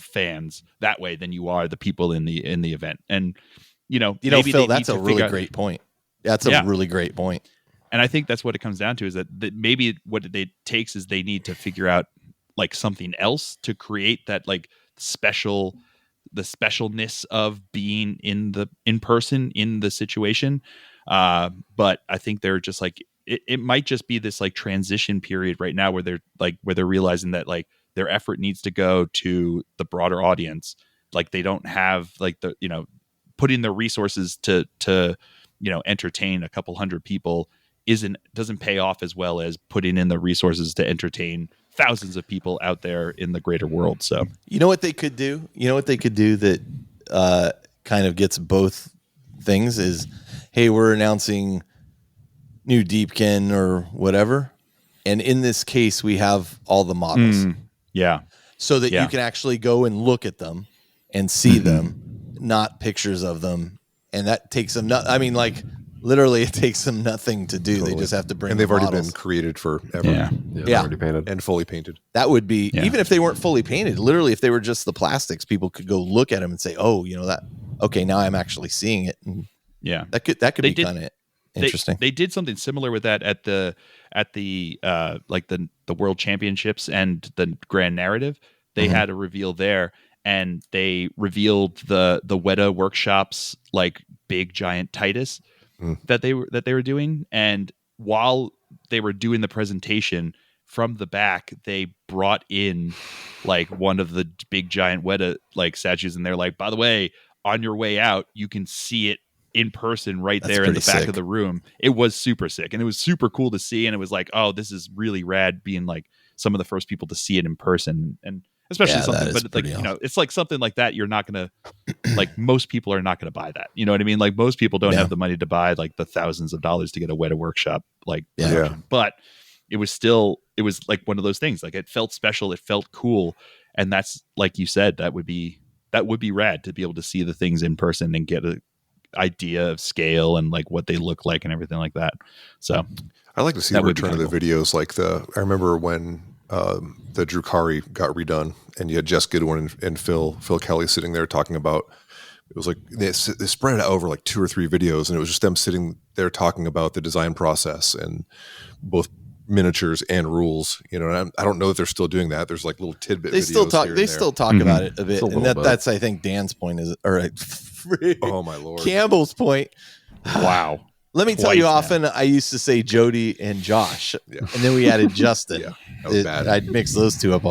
fans that way than you are the people in the event. And maybe Phil, that's a really great point. That's a really great point. And I think that's what it comes down to, is that maybe what it takes is they need to figure out like something else to create that like the specialness of being in person in the situation. But I think they're just like, it might just be this like transition period right now where they're realizing that like their effort needs to go to the broader audience. Like they don't have like the, putting the resources to entertain a couple hundred people doesn't pay off as well as putting in the resources to entertain thousands of people out there in the greater world. So you know what they could do? That kind of gets both things is, hey, we're announcing new Deepkin or whatever, and in this case we have all the models. So that you can actually go and look at them and see them, not pictures of them. And that takes them literally it takes them nothing to do. Totally. They just have to bring, and they've already models. been created forever. Already painted and fully painted. That would be, even if they weren't fully painted, literally if they were just the plastics, people could go look at them and say, oh, that, okay, now I'm actually seeing it. And that could be kind of interesting. They did something similar with that at the World Championships and the Grand Narrative. They had a reveal there, and they revealed the Weta Workshops like big giant Titus that they were doing. And while they were doing the presentation from the back, they brought in like one of the big giant Weta like statues, and they're like, by the way, on your way out, you can see it in person right there in the back of the room. It was super sick, and it was super cool to see. And it was like, oh, this is really rad being like some of the first people to see it in person. And especially something, but like, you know, it's like something like that. You're not going to, like, most people are not going to buy that. You know what I mean? Like, most people don't have the money to buy like the thousands of dollars to get a Weta Workshop, like, production. But it was like one of those things. Like, it felt special. It felt cool. And that's, like you said, that would be rad to be able to see the things in person and get a idea of scale and like what they look like and everything like that. So I like to see the return of the videos. Like I remember when the Drukari got redone and you had Jess Goodwin and Phil Kelly sitting there talking about, it was like they spread it out over like 2 or 3 videos, and it was just them sitting there talking about the design process and both miniatures and rules, you know. And I don't know that they're still doing that. There's like little tidbit they videos still talk here they still talk about it a bit, and that's I think Dan's point is, or oh my lord, Campbell's point. Wow. Let me tell you, often I used to say Jody and Josh, and then we added Justin. That was bad. I'd mix those two up.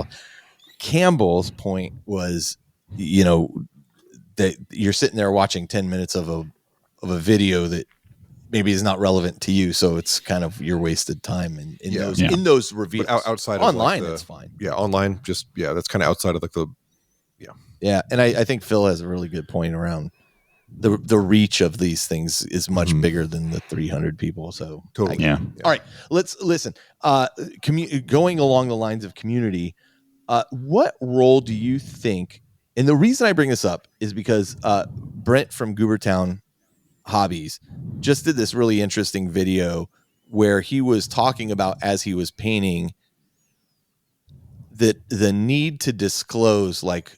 Campbell's point was, you know, that you're sitting there watching 10 minutes of a video that maybe is not relevant to you, so it's kind of your wasted time in those reviews. But outside online, of like it's fine. Yeah, online, just that's kind of outside of like the and I think Phil has a really good point around the reach of these things is much bigger than the 300 people. So totally. All right, let's listen. Going along the lines of community, what role do you think? And the reason I bring this up is because Brent from Goobertown Hobbies just did this really interesting video where he was talking about, as he was painting, that the need to disclose, like,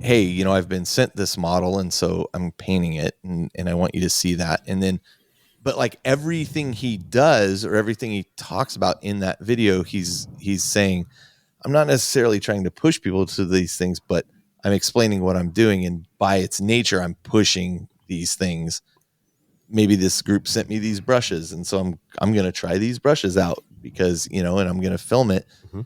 hey, you know, I've been sent this model and so I'm painting it and I want you to see that. And then, but like everything he does or everything he talks about in that video, he's saying, I'm not necessarily trying to push people to these things, but I'm explaining what I'm doing. And by its nature, I'm pushing these things. Maybe this group sent me these brushes, and so I'm going to try these brushes out because, you know, and I'm going to film it. Mm-hmm.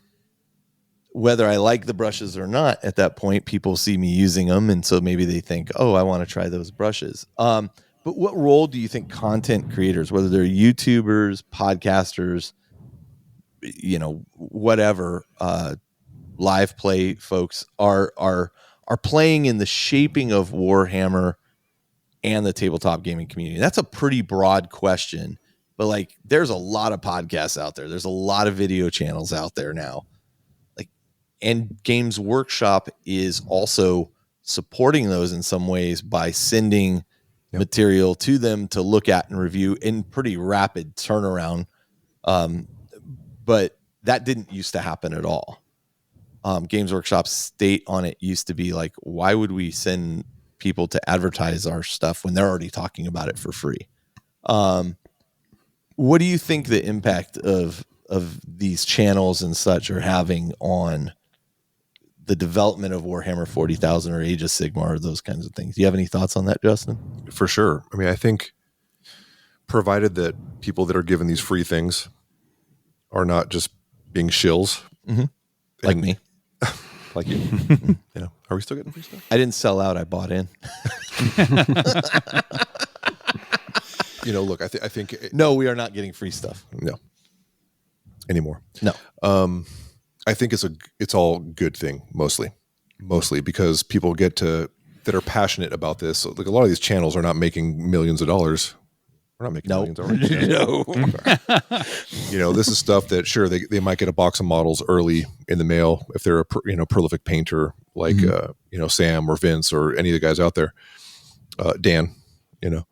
Whether I like the brushes or not, at that point, people see me using them, and so maybe they think, oh, I want to try those brushes. But what role do you think content creators, whether they're YouTubers, podcasters, you know, whatever, live play folks are playing in the shaping of Warhammer and the tabletop gaming community? That's a pretty broad question, but like, there's a lot of podcasts out there. There's a lot of video channels out there now. Like, and Games Workshop is also supporting those in some ways by sending material to them to look at and review in pretty rapid turnaround. But that didn't used to happen at all. Games Workshop's state on it used to be like, why would we send people to advertise our stuff when they're already talking about it for free? What do you think the impact of these channels and such are having on the development of Warhammer 40,000 or Age of Sigmar or those kinds of things? Do you have any thoughts on that, Justin? For sure. I mean, I think provided that people that are given these free things are not just being shills. Mm-hmm. Like me. Like you. Yeah. Are we still getting free stuff? I didn't sell out. I bought in. You know, look, I think no, we are not getting free stuff. No. Anymore. No. I think it's all good thing, mostly because people that are passionate about this. Like, a lot of these channels are not making millions of dollars. We're not making millions, are we? No. You know, this is stuff that, sure, they might get a box of models early in the mail if they're a prolific painter like Sam or Vince or any of the guys out there. Dan, you know.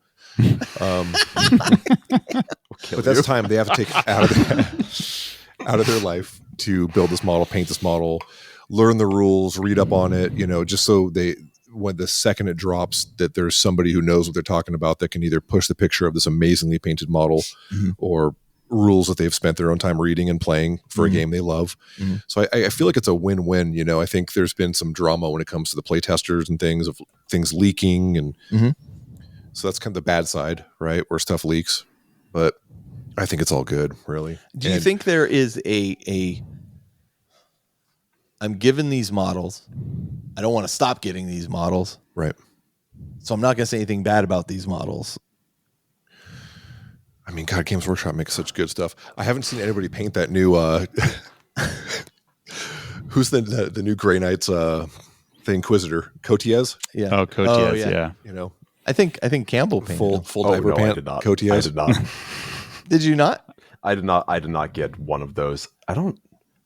But that's time they have to take out of their life to build this model, paint this model, learn the rules, read up on it, you know, just so when the second it drops, that there's somebody who knows what they're talking about that can either push the picture of this amazingly painted model or rules that they've spent their own time reading and playing for a game they love. So I feel like it's a win-win. You know, I think there's been some drama when it comes to the playtesters and things leaking, and so that's kind of the bad side, right, where stuff leaks. But I think it's all good, really. Do you think there is I'm given these models, I don't want to stop getting these models, right? So I'm not going to say anything bad about these models. I mean, God, Games Workshop makes such good stuff. I haven't seen anybody paint that new Who's the new Grey Knights the Inquisitor? Cotiez? Yeah. Oh, Cotiez, yeah. You know, I think Campbell painted full diaper pant. I did not. Cotiez? I did not. Did you not? I did not get one of those. I don't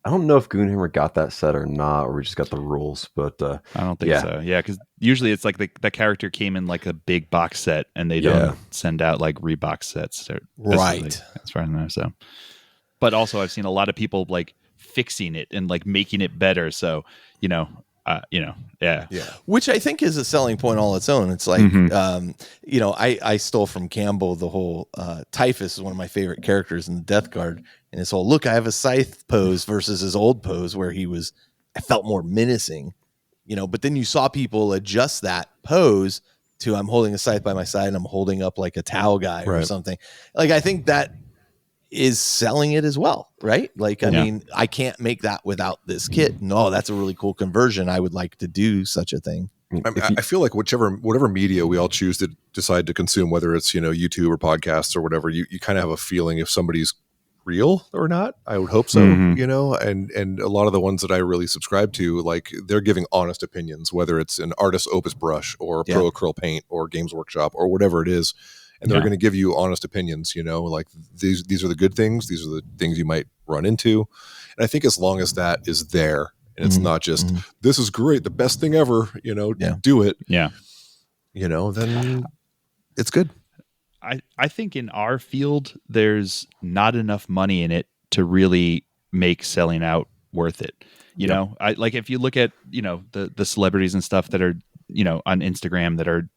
know if Goonhammer got that set or not, or we just got the rules, but I don't think so. Yeah, because usually it's like the character came in like a big box set, and they don't send out like rebox sets, right? As far as I know. So, but also I've seen a lot of people like fixing it and like making it better. So yeah. Which I think is a selling point all its own. It's like, I stole from Campbell the whole Typhus is one of my favorite characters in the Death Guard, and his whole look. I have a scythe pose versus his old pose where I felt more menacing, But then you saw people adjust that pose to I'm holding a scythe by my side and I'm holding up like a Tau guy or something. Like I think that is selling it as well, right? Like, I mean, I can't make that without this kit. No, that's a really cool conversion. I would like to do such a thing. I feel like whatever media we all choose to decide to consume, whether it's, YouTube or podcasts or whatever, you kind of have a feeling if somebody's real or not. I would hope so, and a lot of the ones that I really subscribe to, like they're giving honest opinions, whether it's an artist Opus brush or Pro Acryl paint or Games Workshop or whatever it is. And they're going to give you honest opinions, like these are the good things. These are the things you might run into. And I think as long as that is there and it's not just, this is great, the best thing ever, do it. Yeah. Then it's good. I think in our field, there's not enough money in it to really make selling out worth it. You know, I like if you look at, the celebrities and stuff that are, on Instagram that are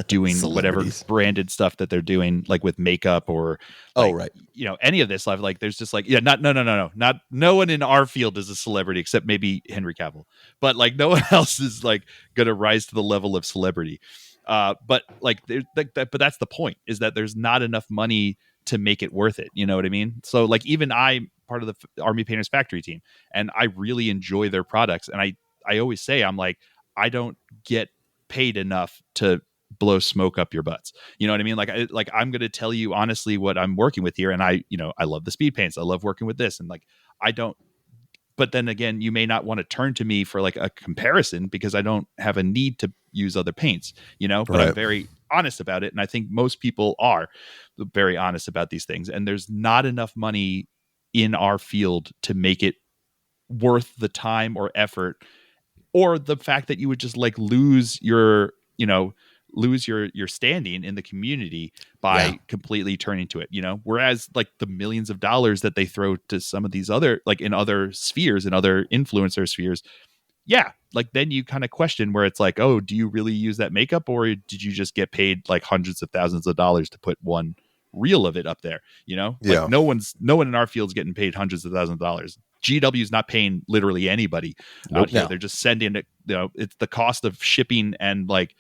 doing whatever branded stuff that they're doing, like with makeup or any of this stuff. Like there's just like, no one in our field is a celebrity except maybe Henry Cavill, but like no one else is like going to rise to the level of celebrity. But like, but that's the point, is that there's not enough money to make it worth it. You know what I mean? So like, even I'm part of the Army Painters Factory team, and I really enjoy their products. And I always say, I'm like, I don't get paid enough to blow smoke up your butts. You know what I mean? Like I'm going to tell you honestly what I'm working with here. And I love the speed paints. I love working with this. And like, but then again, you may not want to turn to me for like a comparison because I don't have a need to use other paints, but I'm very honest about it. And I think most people are very honest about these things. And there's not enough money in our field to make it worth the time or effort, or the fact that you would just like lose your standing in the community by completely turning to it, whereas like the millions of dollars that they throw to some of these other, like in other spheres and other influencer spheres. Yeah. Like then you kind of question where it's like, oh, do you really use that makeup, or did you just get paid like hundreds of thousands of dollars to put one reel of it up there? Like no one in our field's getting paid hundreds of thousands of dollars. GW's not paying literally anybody out here. They're just sending it, it's the cost of shipping and like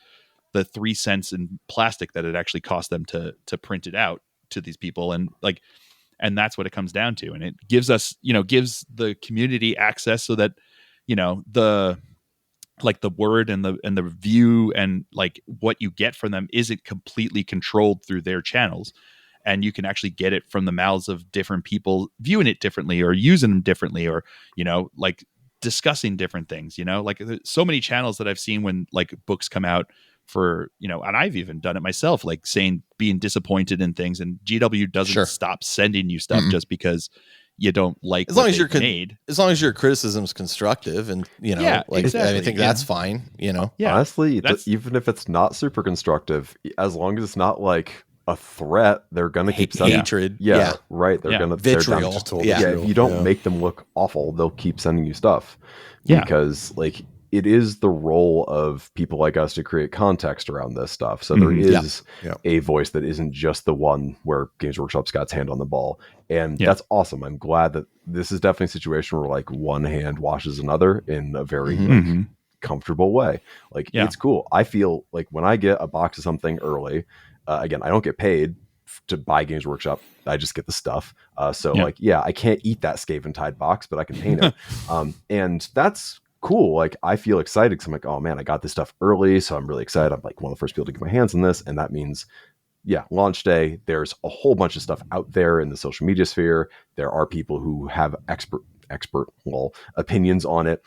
the 3 cents in plastic that it actually cost them to print it out to these people. And like, and that's what it comes down to. And it gives us, gives the community access so that, the word and the view and like what you get from them isn't completely controlled through their channels. And you can actually get it from the mouths of different people viewing it differently or using them differently, or, like discussing different things, like so many channels that I've seen when like books come out for, and I've even done it myself, like being disappointed in things, and GW doesn't stop sending you stuff just because you don't like as long as you're made. As long as your criticism is constructive and, exactly. I think that's fine, Yeah. Honestly, even if it's not super constructive, as long as it's not like a threat, they're gonna keep sending hatred. Right. They're gonna vitriol. If you don't make them look awful, they'll keep sending you stuff. Because like it is the role of people like us to create context around this stuff. So there is a voice that isn't just the one where Games Workshop's got its hand on the ball. And that's awesome. I'm glad that this is definitely a situation where like one hand washes another in a very comfortable way. Like it's cool. I feel like when I get a box of something early, again, I don't get paid to buy Games Workshop. I just get the stuff. I can't eat that Skaven Tide box, but I can paint it. And that's cool. Like I feel excited because I'm like, oh man, I got this stuff early. So I'm really excited. I'm like one of the first people to get my hands on this. And that means, launch day, there's a whole bunch of stuff out there in the social media sphere. There are people who have expert opinions on it.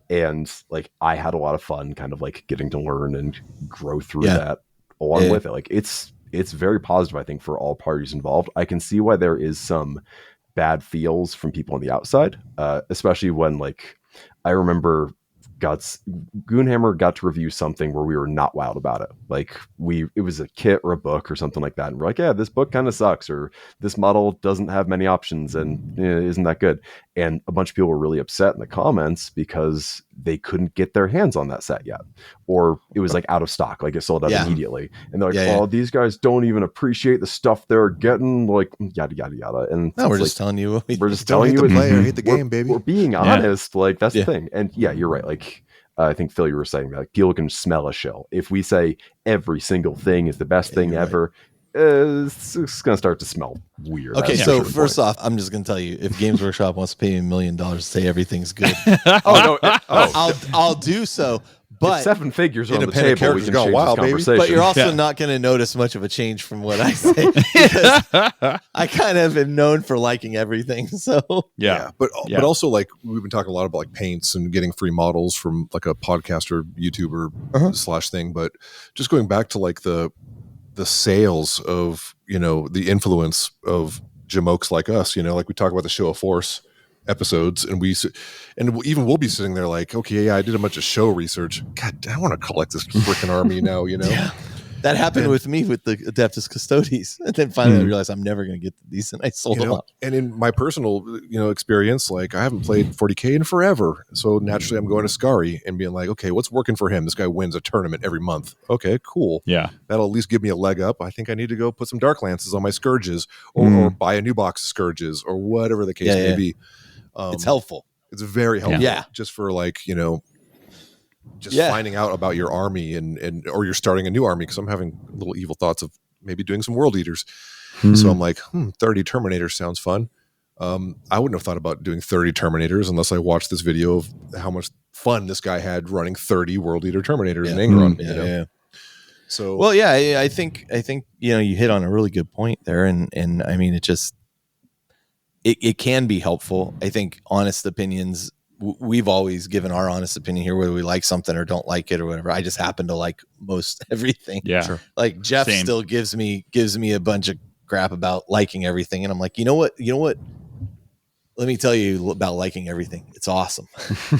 And like I had a lot of fun kind of like getting to learn and grow through that along with it. Like it's very positive, I think, for all parties involved. I can see why there is some bad feels from people on the outside, especially when like I remember Goonhammer got to review something where we were not wild about it. Like it was a kit or a book or something like that. And we're like, yeah, this book kind of sucks, or this model doesn't have many options and isn't that good. And a bunch of people were really upset in the comments because they couldn't get their hands on that set yet. Or it was like out of stock, like it sold out immediately. And they're like, these guys don't even appreciate the stuff they're getting, like yada, yada, yada. And no, we're just telling you. We're just telling you. I hate the game, baby. We're being honest. Like that's the thing. And yeah, you're right. Like, I think Phil, you were saying that like, people can smell a shill. If we say every single thing is the best thing ever, it's going to start to smell weird. Okay, so first off, I'm just going to tell you, if Games Workshop wants to pay me $1 million to say everything's good, I'll do so. But if 7 figures are on the table, we can change this conversation. But you're also not going to notice much of a change from what I say, because I kind of am known for liking everything. So but also like we've been talking a lot about like paints and getting free models from like a podcast or YouTuber / thing. But just going back to like the sales of, you know, the influence of jamokes like us, you know, like we talk about the Show of Force episodes, and we'll be sitting there like, okay, I did a bunch of show research. God, I want to collect this freaking army now, you know. That happened with me with the Adeptus Custodes, and then finally I realized I'm never going to get these, and I sold them up. And in my personal, you know, experience, like I haven't played 40K in forever, so naturally I'm going to Scary and being like, okay, what's working for him? This guy wins a tournament every month. Okay, cool. Yeah, that'll at least give me a leg up. I think I need to go put some Dark Lances on my Scourges, or buy a new box of Scourges, or whatever the case may be. It's helpful. It's very helpful. Yeah. Just for like, you know, finding out about your army and or you're starting a new army, because I'm having little evil thoughts of maybe doing some World Eaters. So I'm like, 30 Terminators sounds fun. I wouldn't have thought about doing 30 Terminators unless I watched this video of how much fun this guy had running 30 World Eater Terminators in Angron. You know? So well, I think you know, you hit on a really good point there, and I mean, it can be helpful. I think honest opinions, we've always given our honest opinion here, whether we like something or don't like it or whatever. I just happen to like most everything. Yeah. Sure. Like Jeff still gives me a bunch of crap about liking everything. And I'm like, you know what? Let me tell you about liking everything. It's awesome.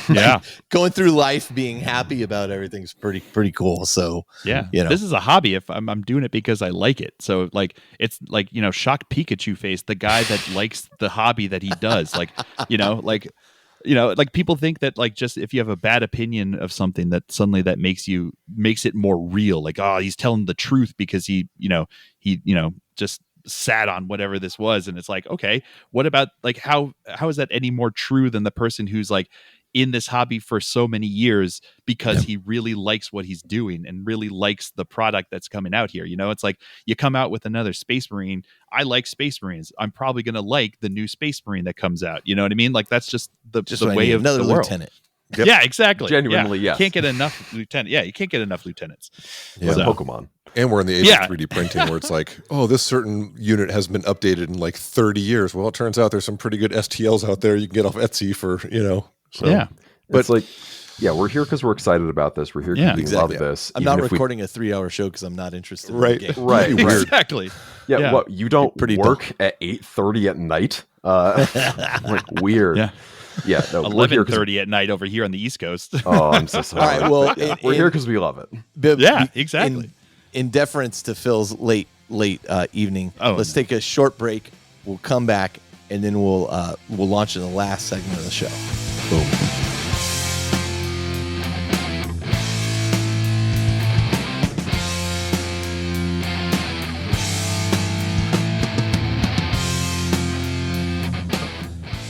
Yeah. Going through life being happy about everything is pretty cool. So yeah, you know, this is a hobby. If I'm doing it because I like it. So like, it's like, you know, shocked Pikachu face, the guy that likes the hobby that he does. Like, like people think that like, just if you have a bad opinion of something, that suddenly that makes it more real. Like, oh, he's telling the truth because he just sat on whatever this was. And it's like, okay, what about like, how is that any more true than the person who's like in this hobby for so many years because he really likes what he's doing and really likes the product that's coming out here? You know, it's like you come out with another Space Marine. I like Space Marines. I'm probably going to like the new Space Marine that comes out. You know what I mean? Like that's just the way of another the world. lieutenant. Yep. Yeah, exactly. Genuinely, yes. Can't get enough lieutenant. Yeah, you can't get enough lieutenants. Yeah, so. Pokemon. And we're in the age of 3D printing where it's like, oh, this certain unit has been updated in like 30 years. Well, it turns out there's some pretty good STLs out there you can get off Etsy for, you know. So. Yeah. But it's like, we're here because we're excited about this. We're here because we love this. I'm not recording a 3-hour show because I'm not interested in the game. Right. Exactly. Yeah, what, you don't work at 8:30 at night? Like, weird. Yeah. Yeah, no, 11:30 at night over here on the East Coast. Oh, I'm so sorry. All right, well, we're here because we love it. Yeah, exactly. In deference to Phil's late evening, let's take a short break. We'll come back and then we'll launch in the last segment of the show. Boom.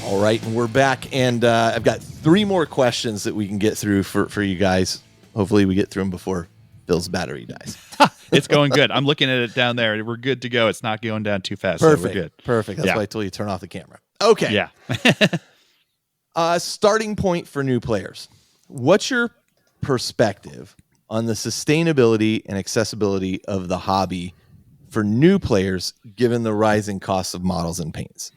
All right, and we're back, and I've got 3 more questions that we can get through for you guys. Hopefully we get through them before Bill's battery dies. It's going good. I'm looking at it down there. We're good to go. It's not going down too fast. Perfect. So we're good. Perfect. That's why I told you to turn off the camera. Okay. Yeah. Starting point for new players. What's your perspective on the sustainability and accessibility of the hobby for new players, given the rising costs of models and paints?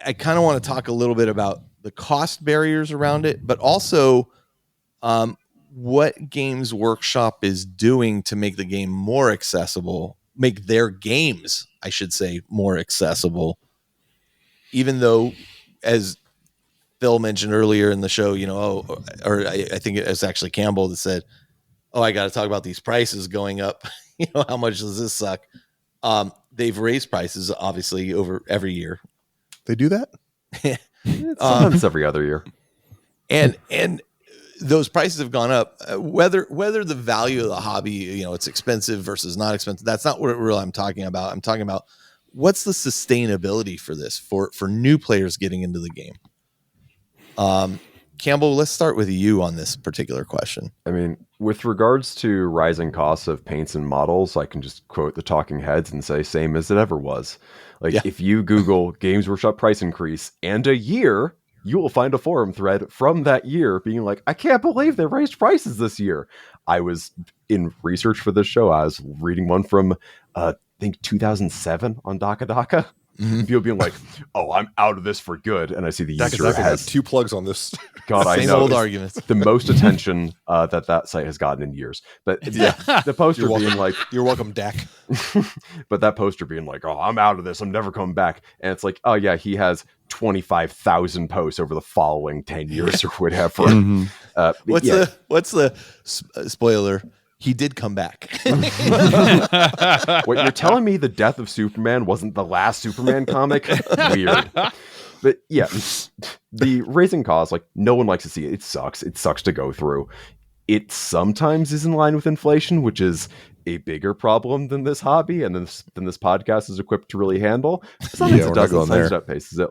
I kind of want to talk a little bit about the cost barriers around it, but also what Games Workshop is doing to make the game more accessible, make their games, I should say, more accessible. Even though, as Phil mentioned earlier in the show, I think it was actually Campbell that said, "Oh, I got to talk about these prices going up. How much does this suck?" They've raised prices obviously over every year. They do that? Sometimes every other year. And those prices have gone up. Whether the value of the hobby, it's expensive versus not expensive, that's not what really I'm talking about. I'm talking about what's the sustainability for this for new players getting into the game. Campbell, let's start with you on this particular question. I mean, with regards to rising costs of paints and models, I can just quote the talking heads and say same as it ever was. If you Google Games Workshop price increase and a year, you will find a forum thread from that year being like, I can't believe they raised prices this year. I was in research for this show. I was reading one from, I think 2007 on Daka. Mm-hmm. People being like, "Oh, I'm out of this for good," and I see the user has 2 plugs on this. God, I know old arguments. The most attention that site has gotten in years. But the poster being like, "You're welcome, Dak." But that poster being like, "Oh, I'm out of this. I'm never coming back," and it's like, "Oh yeah, he has 25,000 posts over the following 10 years or whatever." Mm-hmm. What's the spoiler? He did come back. What, you're telling me the death of Superman wasn't the last Superman comic? Weird. But yeah, the raising costs, no one likes to see it. It sucks. It sucks to go through. It sometimes is in line with inflation, which is a bigger problem than this hobby and than this podcast is equipped to really handle. Sometimes it doesn't. Sometimes it paces it.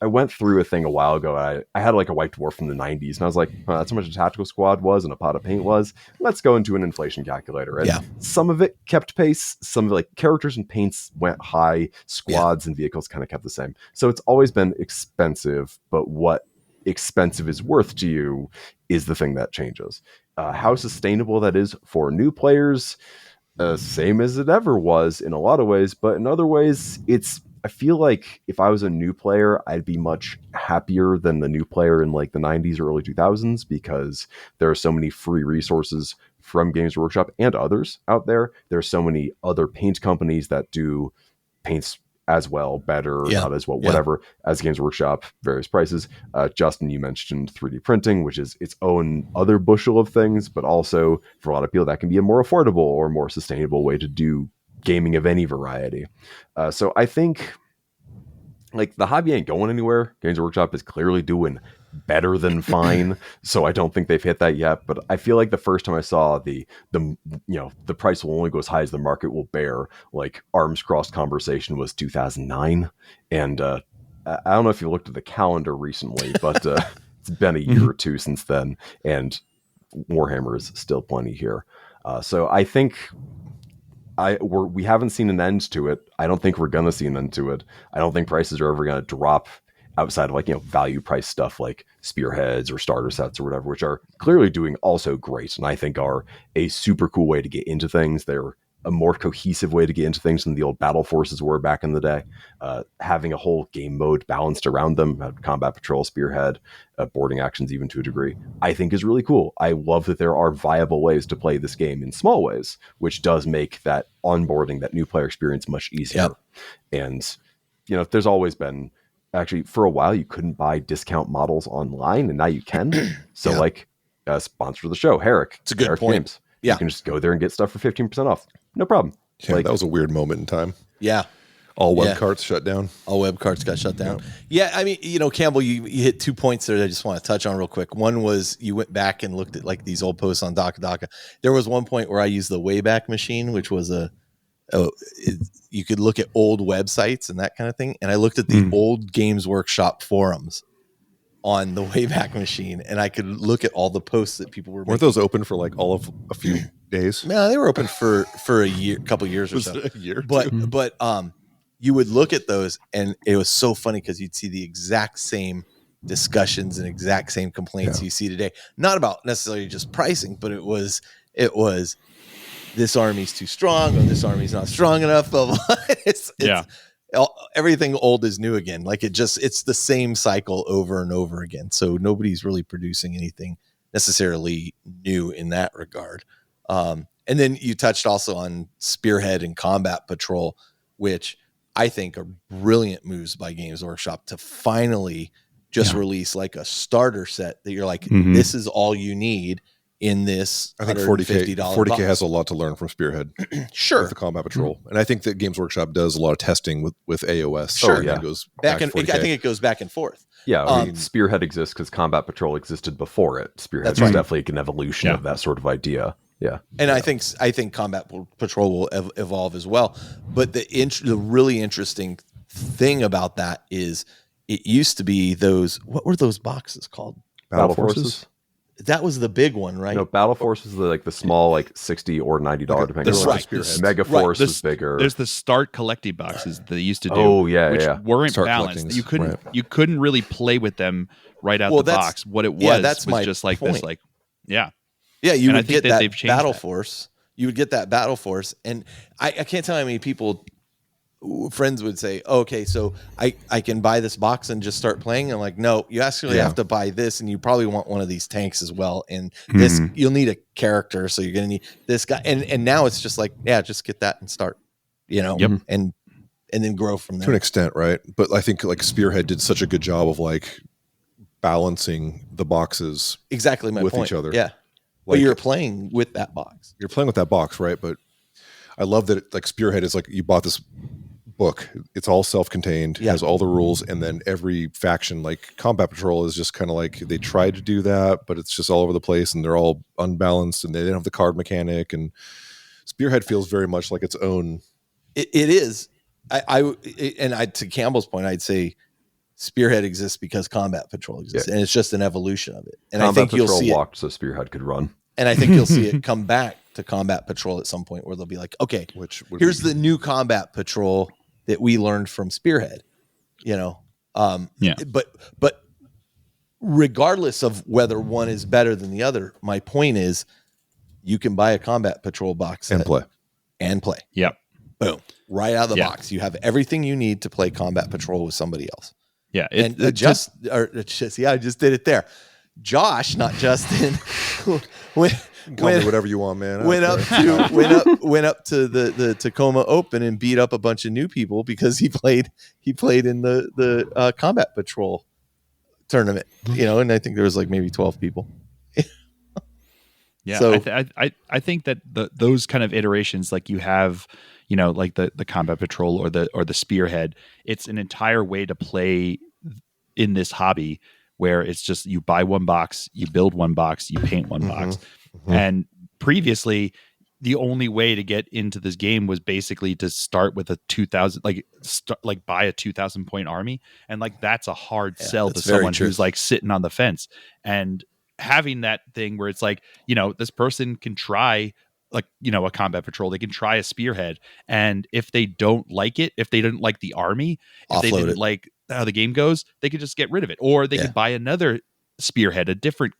I went through a thing a while ago. I had a White Dwarf from the 90s, and I was like, that's how much a tactical squad was and a pot of paint was. Let's go into an inflation calculator. And some of it kept pace. Some of it, characters and paints went high. Squads and vehicles kind of kept the same. So it's always been expensive, but what expensive is worth to you is the thing that changes. How sustainable that is for new players, same as it ever was in a lot of ways, but in other ways, I feel like if I was a new player, I'd be much happier than the new player in the 90s or early 2000s because there are so many free resources from Games Workshop and others out there. There are so many other paint companies that do paints as well, better, not as well, whatever, as Games Workshop, various prices. Justin, you mentioned 3D printing, which is its own other bushel of things, but also for a lot of people that can be a more affordable or more sustainable way to do gaming of any variety. So I think the hobby ain't going anywhere. Games Workshop is clearly doing better than fine. So I don't think they've hit that yet, but I feel like the first time I saw the price will only go as high as the market will bear, arms crossed conversation was 2009. And I don't know if you looked at the calendar recently, but it's been a year or two since then, and Warhammer is still plenty here. So I think we haven't seen an end to it. I don't think we're going to see an end to it. I don't think prices are ever going to drop outside of value price stuff like spearheads or starter sets or whatever, which are clearly doing also great. And I think are a super cool way to get into things. They're a more cohesive way to get into things than the old battle forces were back in the day. Having a whole game mode balanced around them, combat patrol, spearhead, boarding actions even to a degree, I think is really cool. I love that there are viable ways to play this game in small ways, which does make that onboarding, that new player experience much easier. And, there's always been, actually for a while, you couldn't buy discount models online and now you can. So sponsor of the show, Herrick. It's a good Herrick point. Games. You can just go there and get stuff for 15% off. No problem. Yeah, that was a weird moment in time. Yeah. All web carts shut down. All web carts got shut down. Yeah, I mean, Campbell, you hit 2 points there that I just want to touch on real quick. One was you went back and looked at these old posts on Daka. There was one point where I used the Wayback Machine, which was you could look at old websites and that kind of thing. And I looked at the old Games Workshop forums on the Wayback Machine, and I could look at all the posts that people were making. Weren't those open for all of a few days? No, they were open for a year, couple years or so. A year, but you would look at those, and it was so funny because you'd see the exact same discussions and exact same complaints you see today. Not about necessarily just pricing, but it was this army's too strong or this army's not strong enough. everything old is new again. Like it's the same cycle over and over again. So nobody's really producing anything necessarily new in that regard. And then you touched also on Spearhead and Combat Patrol, which I think are brilliant moves by Games Workshop to finally just release like a starter set that you're like, this is all you need in this. I think $40K has a lot to learn from Spearhead. Sure. With the Combat Patrol. And I think that Games Workshop does a lot of testing with AOS. Sure. It goes back and I think it goes back and forth. Yeah, I mean, Spearhead exists because Combat Patrol existed before it. Spearhead is definitely an evolution of that sort of idea. Yeah, and I think Combat Patrol will evolve as well. But the really interesting thing about that is it used to be those. What were those boxes called? Battle Forces. That was the big one, right? No, Battle Force was the small $60 or $90 depending on Spearhead. Mega Force was bigger. There's the Start collecting boxes that they used to do. Oh yeah, which weren't Start balanced. You couldn't really play with them right out the box. What it was that's was just like point. This, Yeah, you would get that Battle Force. You would get that Battle Force, and I can't tell how many friends would say, okay, so I can buy this box and just start playing. And like, no, you actually have to buy this, and you probably want one of these tanks as well. And this, you'll need a character, so you're going to need this guy. And now it's just like, just get that and start, and then grow from there. To an extent, right? But I think like Spearhead did such a good job of like balancing the boxes exactly my with point. each other. Yeah. But you're playing with that box. You're playing with that box, right? But I love that like Spearhead is like you bought this book. It's all self-contained, has all the rules, and then every faction, like Combat Patrol, is just kind of like they try to do that, but it's just all over the place, and they're all unbalanced, and they don't have the card mechanic. And Spearhead feels very much like its own. It is. To Campbell's point, I'd say Spearhead exists because Combat Patrol exists, and it's just an evolution of it. And Combat I think Patrol you'll see walked so Spearhead could run. And I think you'll see it come back to Combat Patrol at some point where they'll be like, okay, here's the new Combat Patrol that we learned from Spearhead, But regardless of whether one is better than the other, my point is you can buy a Combat Patrol box and play. Yep. Boom. Right out of the box. You have everything you need to play Combat Patrol with somebody else. Yeah. I just did it there. Josh, not Justin, call me whatever you want, man. Went up to the Tacoma Open and beat up a bunch of new people because he played in the Combat Patrol tournament, and I think there was like maybe 12 people. Yeah, so I think that those kind of iterations, like you have, like the Combat Patrol or the Spearhead, it's an entire way to play in this hobby where it's just you buy one box, you build one box, you paint one box. And previously, the only way to get into this game was basically to start with a 2,000, buy a 2,000 point army. And like, that's a hard sell to someone who's like sitting on the fence. And having that thing where it's like, this person can try a Combat Patrol, they can try a Spearhead. And if they don't like it, if they didn't like the army, if they didn't like how the game goes, they could just get rid of it. Or they could buy another Spearhead, a different,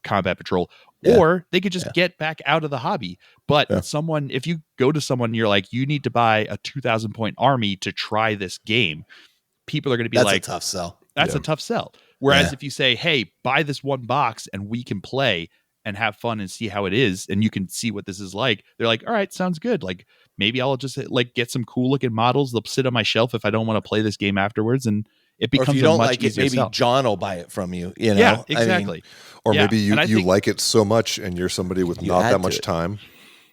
Combat Patrol, or they could just get back out of the hobby. But if you go to someone, you're like, you need to buy a 2,000 point army to try this game. People are going to be that's like, a tough sell. That's a tough sell. Whereas if you say, hey, buy this one box and we can play and have fun and see how it is, and you can see what this is like, they're like, all right, sounds good. Like, maybe I'll just like get some cool looking models. They'll sit on my shelf if I don't want to play this game afterwards. And it becomes if you don't a much like easier it, maybe sell. John will buy it from you. Yeah, exactly. Maybe you like it so much and you're somebody with not that much time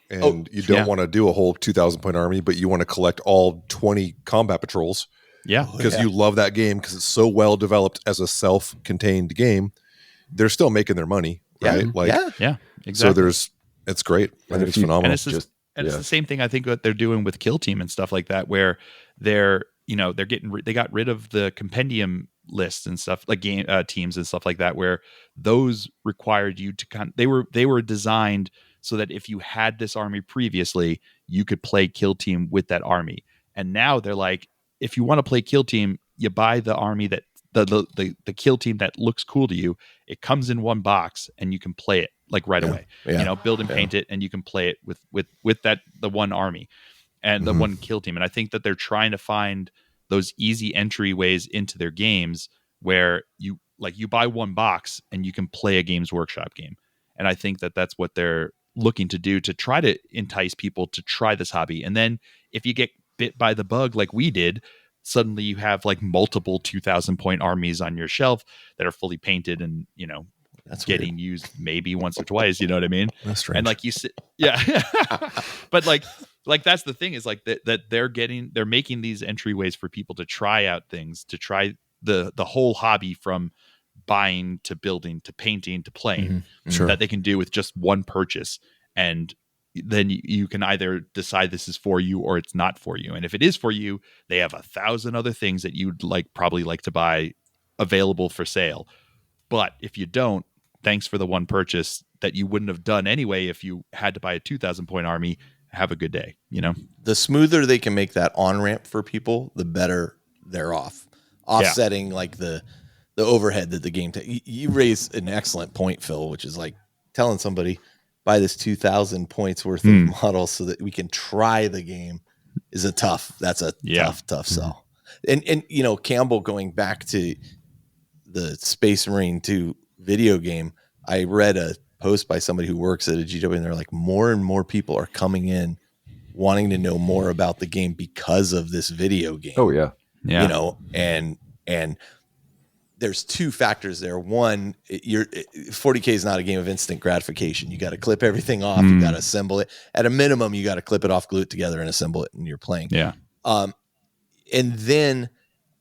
and you don't want to do a whole 2,000 point army, but you want to collect all 20 Combat Patrols. Yeah. Because you love that game because it's so well developed as a self-contained game. They're still making their money, right? Yeah, exactly. So it's great. I think it's phenomenal. And it's the same thing I think what they're doing with Kill Team and stuff like that, where they got rid of the compendium lists and stuff like game teams and stuff like that, where those required you to they were designed so that if you had this army previously, you could play Kill Team with that army. And now they're like, if you want to play Kill Team, you buy the army that the Kill Team that looks cool to you. It comes in one box and you can play it like right away. Build and paint it, and you can play it with the one army and the one Kill Team. And I think that they're trying to find those easy entryways into their games where you buy one box and you can play a Games Workshop game. And I think that that's what they're looking to do to try to entice people to try this hobby. And then if you get bit by the bug like we did, suddenly you have like multiple 2,000 point armies on your shelf that are fully painted and, that's getting used maybe once or twice. You know what I mean? That's strange. And like you said, yeah. But like that's the thing is like that they're making these entryways for people to try out things, to try the whole hobby from buying to building to painting to playing that they can do with just one purchase. And then you can either decide this is for you or it's not for you. And if it is for you, they have 1,000 other things that you'd probably like to buy available for sale. But if you don't, thanks for the one purchase that you wouldn't have done anyway if you had to buy a 2,000 point army. Have a good day. The smoother they can make that on ramp for people, the better they're offsetting like the overhead that the game you raise an excellent point, Phil, which is like telling somebody buy this 2,000 points worth of models so that we can try the game is tough sell. And Campbell, going back to the Space Marine 2 video game, I read a post by somebody who works at a GW, and they're like, more and more people are coming in wanting to know more about the game because of this video game. Oh yeah. And there's two factors there. One, 40K is not a game of instant gratification. You got to clip everything off. You got to assemble it. At a minimum, you got to clip it off, glue it together, and assemble it, and you're playing. Yeah. And then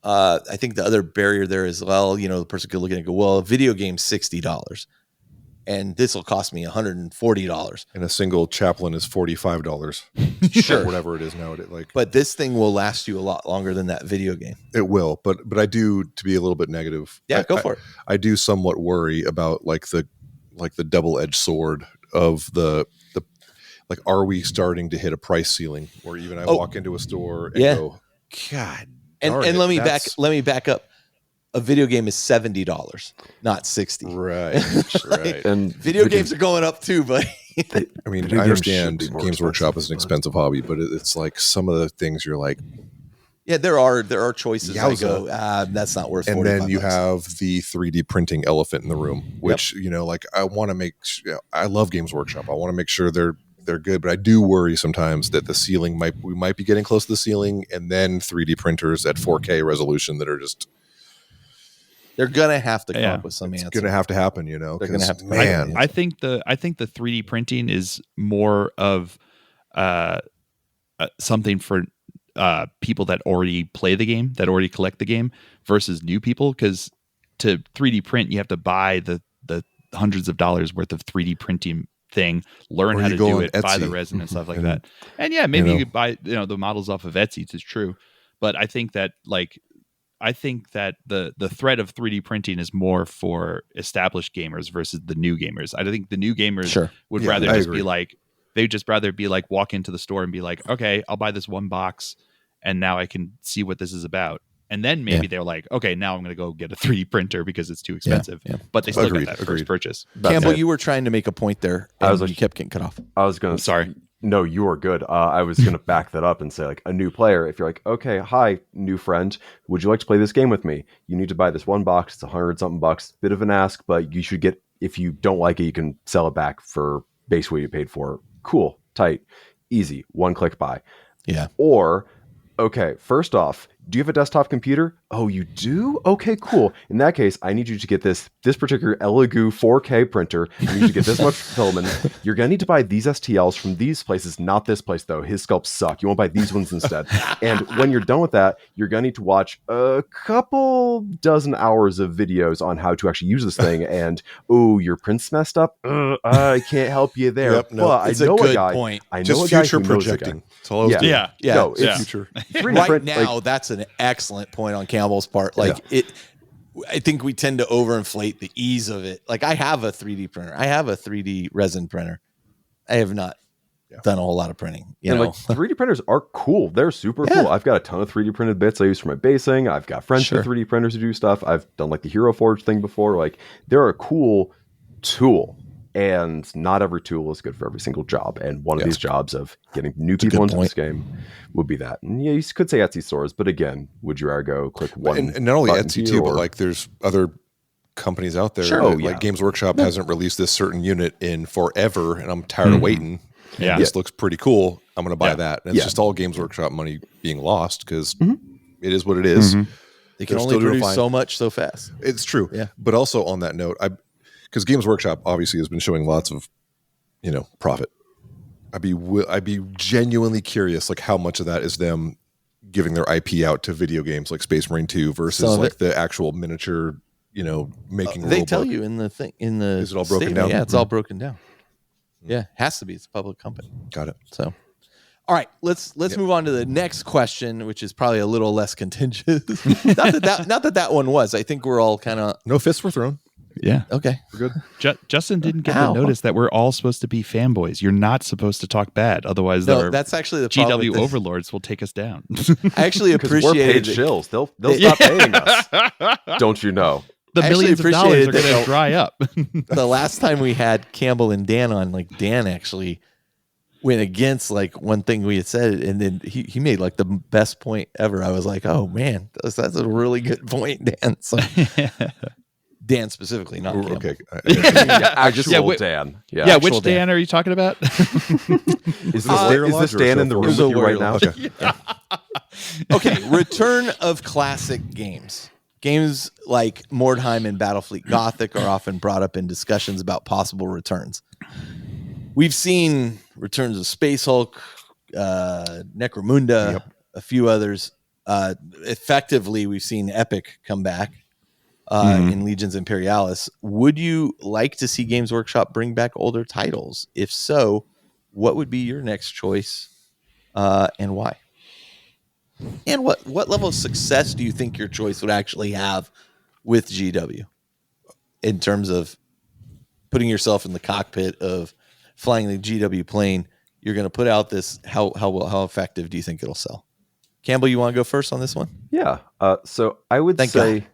I think the other barrier there is, the person could look at it and go, well, a video game's $60. And this will cost me $140. And a single chaplain is $45. Sure. Whatever it is now. But this thing will last you a lot longer than that video game. It will. But I do, to be a little bit negative. Yeah, go for it. I do somewhat worry about the double-edged sword of the are we starting to hit a price ceiling where even I walk into a store and go, God. And let me back up. A video game is $70, not $60. Right. And video games are going up too, but I understand Games Workshop is an expensive hobby, but it's like some of the things you're like, yeah, there are choices. I go, that's not worth. And then you have the 3D printing elephant in the room, which I want to make. I love Games Workshop. I want to make sure they're good, but I do worry sometimes that the ceiling we might be getting close to the ceiling, and then 3D printers at 4K resolution that are just. They're gonna have to come up with some answer. It's gonna have to happen, They're gonna have to. Man, I think the 3D printing is more of something for people that already play the game, that already collect the game, versus new people. Because to 3D print, you have to buy the hundreds of dollars worth of 3D printing thing, learn how to do it, buy the resin and stuff like that. And yeah, maybe you could buy the models off of Etsy. It's true, but I think that the threat of 3D printing is more for established gamers versus the new gamers. I think the new gamers would rather just be like, they'd just rather be like, walk into the store and be like, okay, I'll buy this one box and now I can see what this is about. And then maybe they're like, okay, now I'm going to go get a 3D printer because it's too expensive. Yeah. But they still got that first purchase. Campbell, you were trying to make a point there. And you kept getting cut off. Sorry. No, you are good. I was going to back that up and say, a new player, if you're like, okay, hi, new friend, would you like to play this game with me? You need to buy this one box. It's $100-something bucks. Bit of an ask, but you should get, if you don't like it, you can sell it back for basically what you paid for. Cool, tight, easy, one click buy. Yeah. Or, okay, first off, do you have a desktop computer? Oh, you do? Okay, cool. In that case, I need you to get this particular Elegoo 4K printer. I need you to get this much filament. You're going to need to buy these STLs from these places, not this place, though. His sculpts suck. You want to buy these ones instead. And when you're done with that, you're going to need to watch a couple dozen hours of videos on how to actually use this thing. And, your print's messed up? I can't help you there. Yep, no, but it's a good point. I know just a guy future who knows projecting. a guy. That's all I was doing. Yeah. No, it's future. Right now, that's an excellent point on Campbell's part. I think we tend to overinflate the ease of it. Like, I have a 3D printer. I have a 3D resin printer. I have not done a whole lot of printing. You know, 3D printers are cool. They're super cool. I've got a ton of 3D printed bits I use for my basing. I've got friends with 3D printers to do stuff. I've done the Hero Forge thing before. They're a cool tool. And not every tool is good for every single job. And one of these jobs of getting new people into this game would be that. And yeah, you could say Etsy stores, but again, would you rather go click one? And not only Etsy too, but like there's other companies out there. Sure. Like Games Workshop hasn't released this certain unit in forever, and I'm tired of waiting. Yeah, this looks pretty cool. I'm going to buy that. And it's just all Games Workshop money being lost because it is what it is. They can only produce so much so fast. It's true. Yeah. But also on that note, because Games Workshop obviously has been showing lots of, profit. I'd be genuinely curious, like how much of that is them giving their IP out to video games like Space Marine 2 versus like the actual miniature, making. They tell you in the thing is it all broken down? Yeah, it's all broken down. Yeah, it has to be. It's a public company. Got it. So, all right, let's move on to the next question, which is probably a little less contentious. not that one was. I think we're all kind of no fists were thrown. Yeah. Okay. We're good. Justin didn't get the notice that we're all supposed to be fanboys. You're not supposed to talk bad, otherwise, that's actually the problem. GW overlords will take us down. I actually appreciate we're paid shills. They'll stop paying us. Don't you know? The millions of dollars are going to dry up. The last time we had Campbell and Dan on, like Dan actually went against like one thing we had said, and then he made like the best point ever. I was like, oh man, that's a really good point, Dan. So Dan specifically, not Campbell. Okay. Actual Dan. Yeah, which Dan are you talking about? Is this Dan in the room with you right now? Okay, return of classic games. Games like Mordheim and Battlefleet Gothic are often brought up in discussions about possible returns. We've seen returns of Space Hulk, Necromunda, a few others. Effectively, we've seen Epic come back in Legions Imperialis. Would you like to see Games Workshop bring back older titles? If so, what would be your next choice and why? And what level of success do you think your choice would actually have with GW in terms of putting yourself in the cockpit of flying the GW plane? You're going to put out this. How effective do you think it'll sell? Campbell, you want to go first on this one? Yeah. So I would say,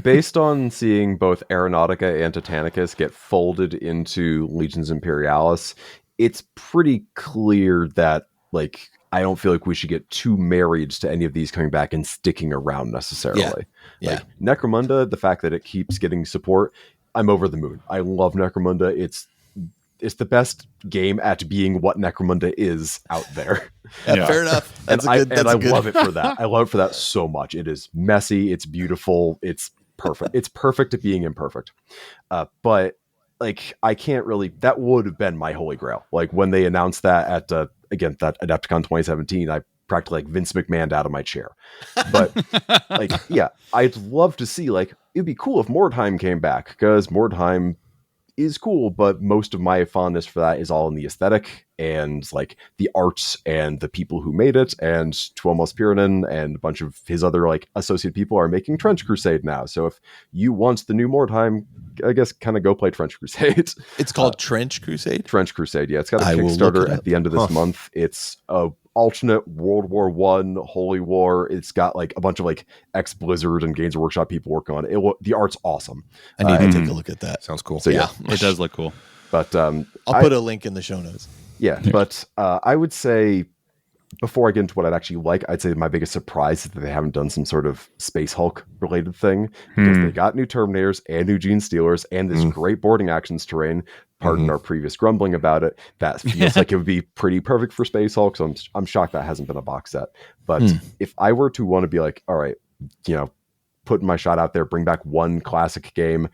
based on seeing both Aeronautica and Titanicus get folded into Legions Imperialis, it's pretty clear that like. I don't feel like we should get too married to any of these coming back and sticking around necessarily. Yeah. Like Necromunda, the fact that it keeps getting support, I'm over the moon. I love Necromunda. It's the best game at being what Necromunda is out there. Fair enough. I love it for that. I love it for that so much. It is messy. It's beautiful. It's perfect. It's perfect at being imperfect. But like, I can't really, that would have been my holy grail. Like when they announced that at, again, that Adepticon 2017, I practically like Vince McMahon out of my chair. But like, yeah, I'd love to see, like, it'd be cool if Mordheim came back, because Mordheim is cool, but most of my fondness for that is all in the aesthetic and like the arts and the people who made it. And Tuomas Pirinen and a bunch of his other like associate people are making Trench Crusade now. So if you want the new Mordheim, I guess kind of go play Trench Crusade. It's called Trench Crusade? Trench Crusade, yeah. It's got a Kickstarter at the end of this month. It's a alternate World War I, Holy War. It's got like a bunch of like ex-Blizzard and Games Workshop people working on it. The art's awesome. I need to take a look at that. Sounds cool. So yeah, it does look cool. But I'll put a link in the show notes. Yeah, but I would say, before I get into what I'd actually like, I'd say my biggest surprise is that they haven't done some sort of Space Hulk related thing, because they got new Terminators and new Gene Stealers and this great boarding actions terrain. Pardon our previous grumbling about it. That feels like it would be pretty perfect for Space Hulk. So I'm shocked that hasn't been a box set. But if I were to want to be like, all right, putting my shot out there, bring back one classic game,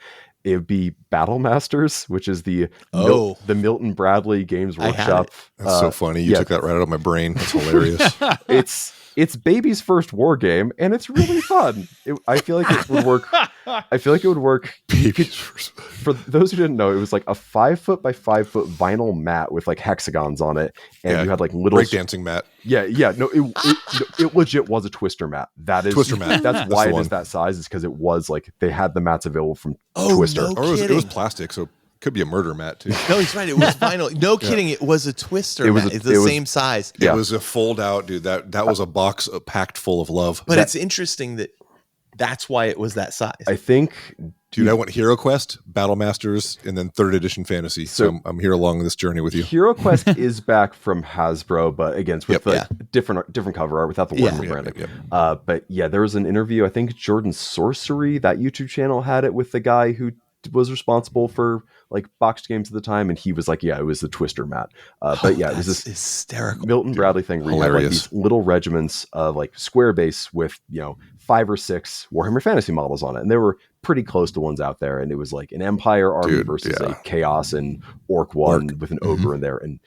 it would be Battle Masters, which is the Milton Bradley Games Workshop. That's so funny. You took that right out of my brain. That's hilarious. It's baby's first war game, and it's really fun. I feel like it would work. I feel like it would work. For those who didn't know, it was like a 5 foot by 5 foot vinyl mat with like hexagons on it, and you had like little breakdancing mat. No, it legit was a twister mat. That is Twister mat. That's why it is that size. Is because it was like they had the mats available from Twister. No, or it was plastic, so. Could be a murder mat too. No, he's right. It was vinyl. No kidding. It was a twister mat. It's the same size. It was a fold out, dude. That was a box packed full of love. But it's interesting that's why it was that size. I think Dude, I went Hero Quest, Battle Masters, and then 3rd edition Fantasy. So I'm here along this journey with you. Hero Quest is back from Hasbro, but again, it's with different cover art without the Warhammer branding. But yeah, there was an interview. I think Jordan Sorcery, that YouTube channel, had it with the guy who was responsible for like boxed games at the time, and he was like, "Yeah, it was the Twister mat." But yeah, it was this hysterical Milton Bradley thing where you had like these little regiments of like square base with 5 or 6 Warhammer Fantasy models on it, and they were pretty close to ones out there. And it was like an Empire army versus a Chaos and Orc one with an Ogre in there, and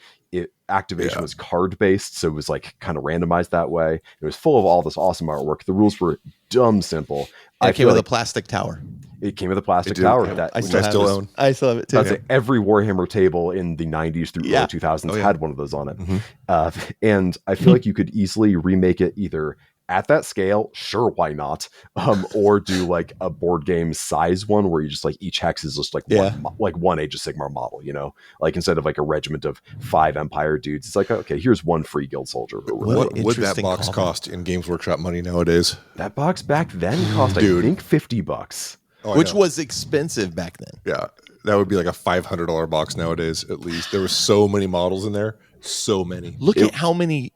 activation was card based, so it was like kind of randomized that way. It was full of all this awesome artwork. The rules were dumb simple. I came with a plastic tower. It came with a plastic tower that I still own. I still have it too. That's like every Warhammer table in the 90s through early 2000s had one of those on it. And I feel like you could easily remake it either at that scale, sure, why not? Or do like a board game size one where you just like each hex is just like one Age of Sigmar model, like instead of like a regiment of 5 Empire dudes, it's like, okay, here's one free guild soldier. What would that box cost in Games Workshop money nowadays? That box back then cost, I think, $50. Which was expensive back then. Yeah, that would be like a $500 box nowadays at least. There were so many models in there, so many. Look at how many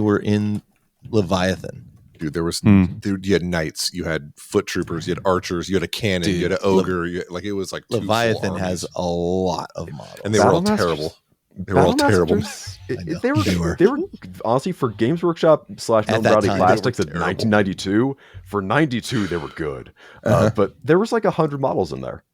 were in Leviathan. Dude, there was you had knights, you had foot troopers, you had archers, you had a cannon, you had an ogre. It was like Leviathan has a lot of models, and they were all terrible. They were all terrible. They were honestly, for Games Workshop / Milton Bradley Plastics in 1992. For 92, they were good, but there was like 100 models in there.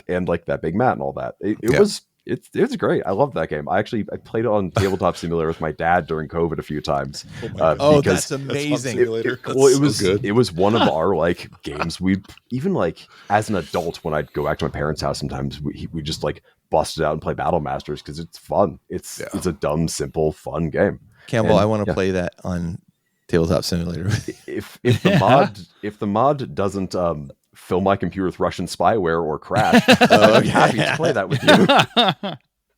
And like that big mat and all that. It was. It's great. I love that game. I played it on Tabletop Simulator with my dad during COVID a few times. Because that's amazing. It was one of our like games. We even like as an adult when I'd go back to my parents' house, sometimes we just like bust it out and play Battle Masters because it's fun. It's a dumb, simple, fun game. Campbell, I want to play that on Tabletop Simulator. if the mod doesn't fill my computer with Russian spyware or crash, I'd be happy to play that with you.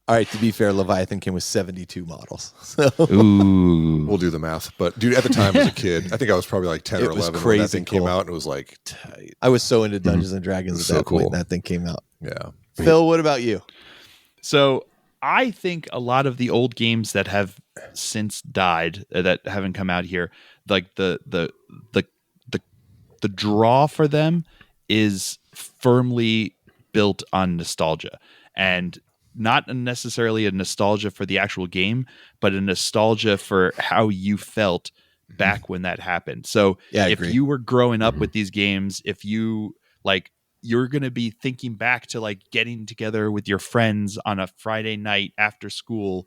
All right, to be fair, Leviathan came with 72 models. So. Ooh. We'll do the math. But dude, at the time as a kid, I think I was probably like 10 or 11 when that thing came out, and it was like tight. I was so into Dungeons and Dragons at that point that thing came out. Yeah. Phil, what about you? So I think a lot of the old games that have since died, that haven't come out here, like the draw for them is firmly built on nostalgia, and not necessarily a nostalgia for the actual game, but a nostalgia for how you felt back when that happened. So if you were growing up with these games, if you like, you're going to be thinking back to like getting together with your friends on a Friday night after school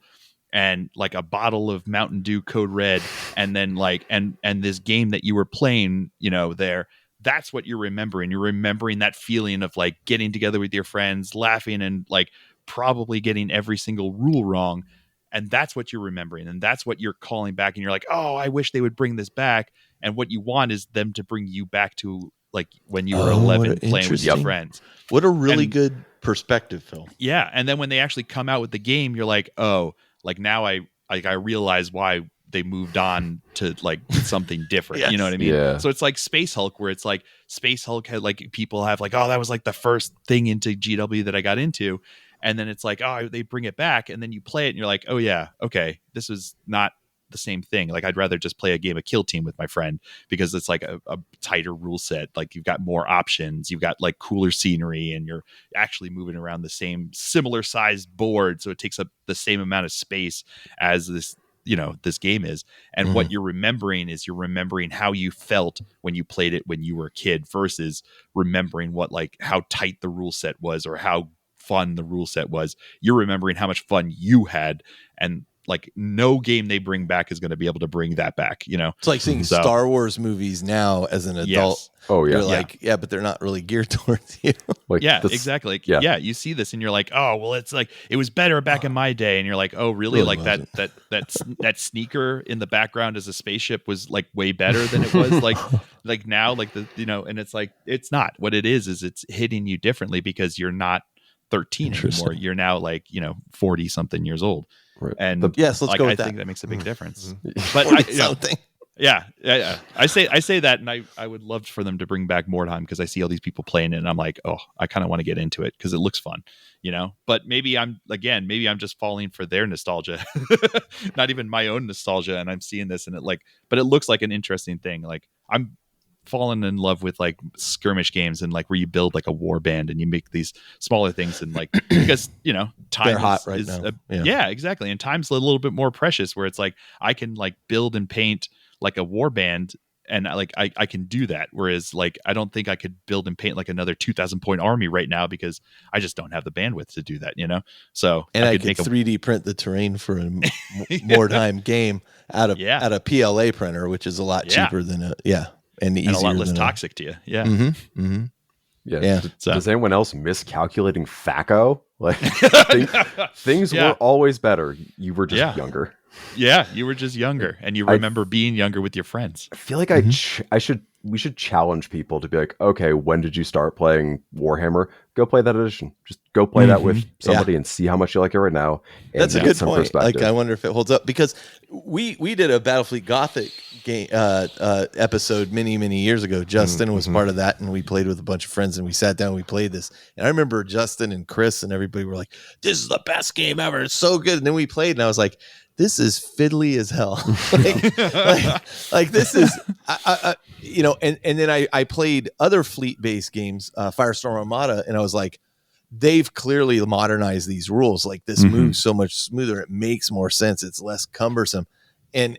and like a bottle of Mountain Dew Code Red, and then like, and this game that you were playing, there. That's what you're remembering. You're remembering that feeling of like getting together with your friends, laughing, and like probably getting every single rule wrong. And that's what you're remembering. And that's what you're calling back. And you're like, oh, I wish they would bring this back. And what you want is them to bring you back to like when you were 11 playing with your friends. What a really good perspective, Phil. Yeah. And then when they actually come out with the game, you're like, oh, like now I realize why they moved on to like something different. You know what I mean? Yeah. So it's like Space Hulk, where it's like Space Hulk had like people have like, oh, that was like the first thing into GW that I got into. And then it's like, oh, they bring it back. And then you play it and you're like, oh yeah, okay, this was not the same thing. Like I'd rather just play a game of Kill Team with my friend because it's like a tighter rule set. Like you've got more options, you've got like cooler scenery, and you're actually moving around the same similar sized board. So it takes up the same amount of space as this game is. And what you're remembering is you're remembering how you felt when you played it when you were a kid versus remembering what like how tight the rule set was or how fun the rule set was. You're remembering how much fun you had, and like no game they bring back is going to be able to bring that back. It's like seeing Star Wars movies now as an adult. Yes. Oh yeah. You're like, yeah, but they're not really geared towards you. Like, exactly. Like, yeah, you see this and you're like, oh, well, it's like it was better back in my day, and you're like, oh, really? Like that sneaker in the background as a spaceship was like way better than it was like now, like and it's like it's not. What it is it's hitting you differently because you're not 13 anymore. You're now like 40 something years old. Right. And let's go with I that. think that makes a big difference. But Yeah. I say that, and I would love for them to bring back Mordheim because I see all these people playing it, and I'm like, oh, I kind of want to get into it because it looks fun, But maybe I'm just falling for their nostalgia, not even my own nostalgia, and I'm seeing this and but it looks like an interesting thing. Like I'm fallen in love with like skirmish games and like where you build like a war band and you make these smaller things and like because time they're hot right now. Yeah, exactly. And time's a little bit more precious where it's like I can like build and paint like a war band and I can do that, whereas like I don't think I could build and paint like another 2,000 point army right now because I just don't have the bandwidth to do that, So and I could make 3D print the terrain for a Mordheim game out of a PLA printer, which is a lot cheaper than and easier and a lot less toxic to you. Yeah. Mm-hmm. Mm-hmm. Yeah. Does anyone else miscalculating FACO? Like things were always better. You were just younger. Yeah, you were just younger, and you remember being younger with your friends. I feel like we should challenge people to be like, okay, when did you start playing Warhammer? Go play that edition. Just go play that with somebody and see how much you like it right now. And that's a good point. Like, I wonder if it holds up because we did a Battlefleet Gothic game episode many years ago. Justin was part of that, and we played with a bunch of friends, and we sat down and we played this. And I remember Justin and Chris and everybody were like, "This is the best game ever. It's so good." And then we played, and I was like, this is fiddly as hell. like this is, and then I played other fleet-based games, Firestorm Armada, and I was like, they've clearly modernized these rules. Like this moves so much smoother. It makes more sense. It's less cumbersome. And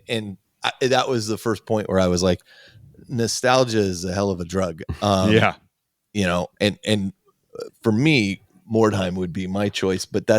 that was the first point where I was like, nostalgia is a hell of a drug. And for me, Mordheim would be my choice, but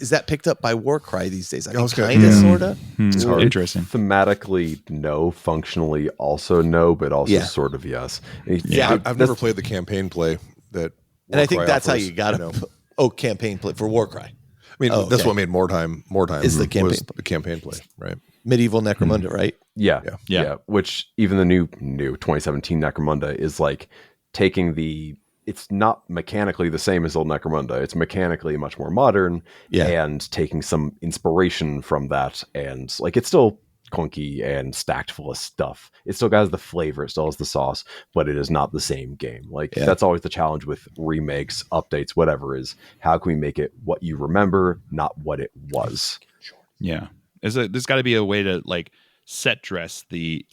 is that picked up by Warcry these days? I think kind of, sort of. It's interesting. Thematically, no. Functionally, also no, but also sort of yes. Yeah, I've never played the campaign play that. And I think that's how you got to campaign play for Warcry. I mean, that's what made Mordheim is the campaign play, right? Medieval Necromunda, right? Yeah. Which even the new 2017 Necromunda is like taking it's not mechanically the same as old Necromunda. It's mechanically much more modern and taking some inspiration from that. And like, it's still clunky and stacked full of stuff. It still has the flavor. It still has the sauce, but it is not the same game. Like that's always the challenge with remakes, updates, whatever is how can we make it what you remember, not what it was. Yeah. There's got to be a way to like set dress the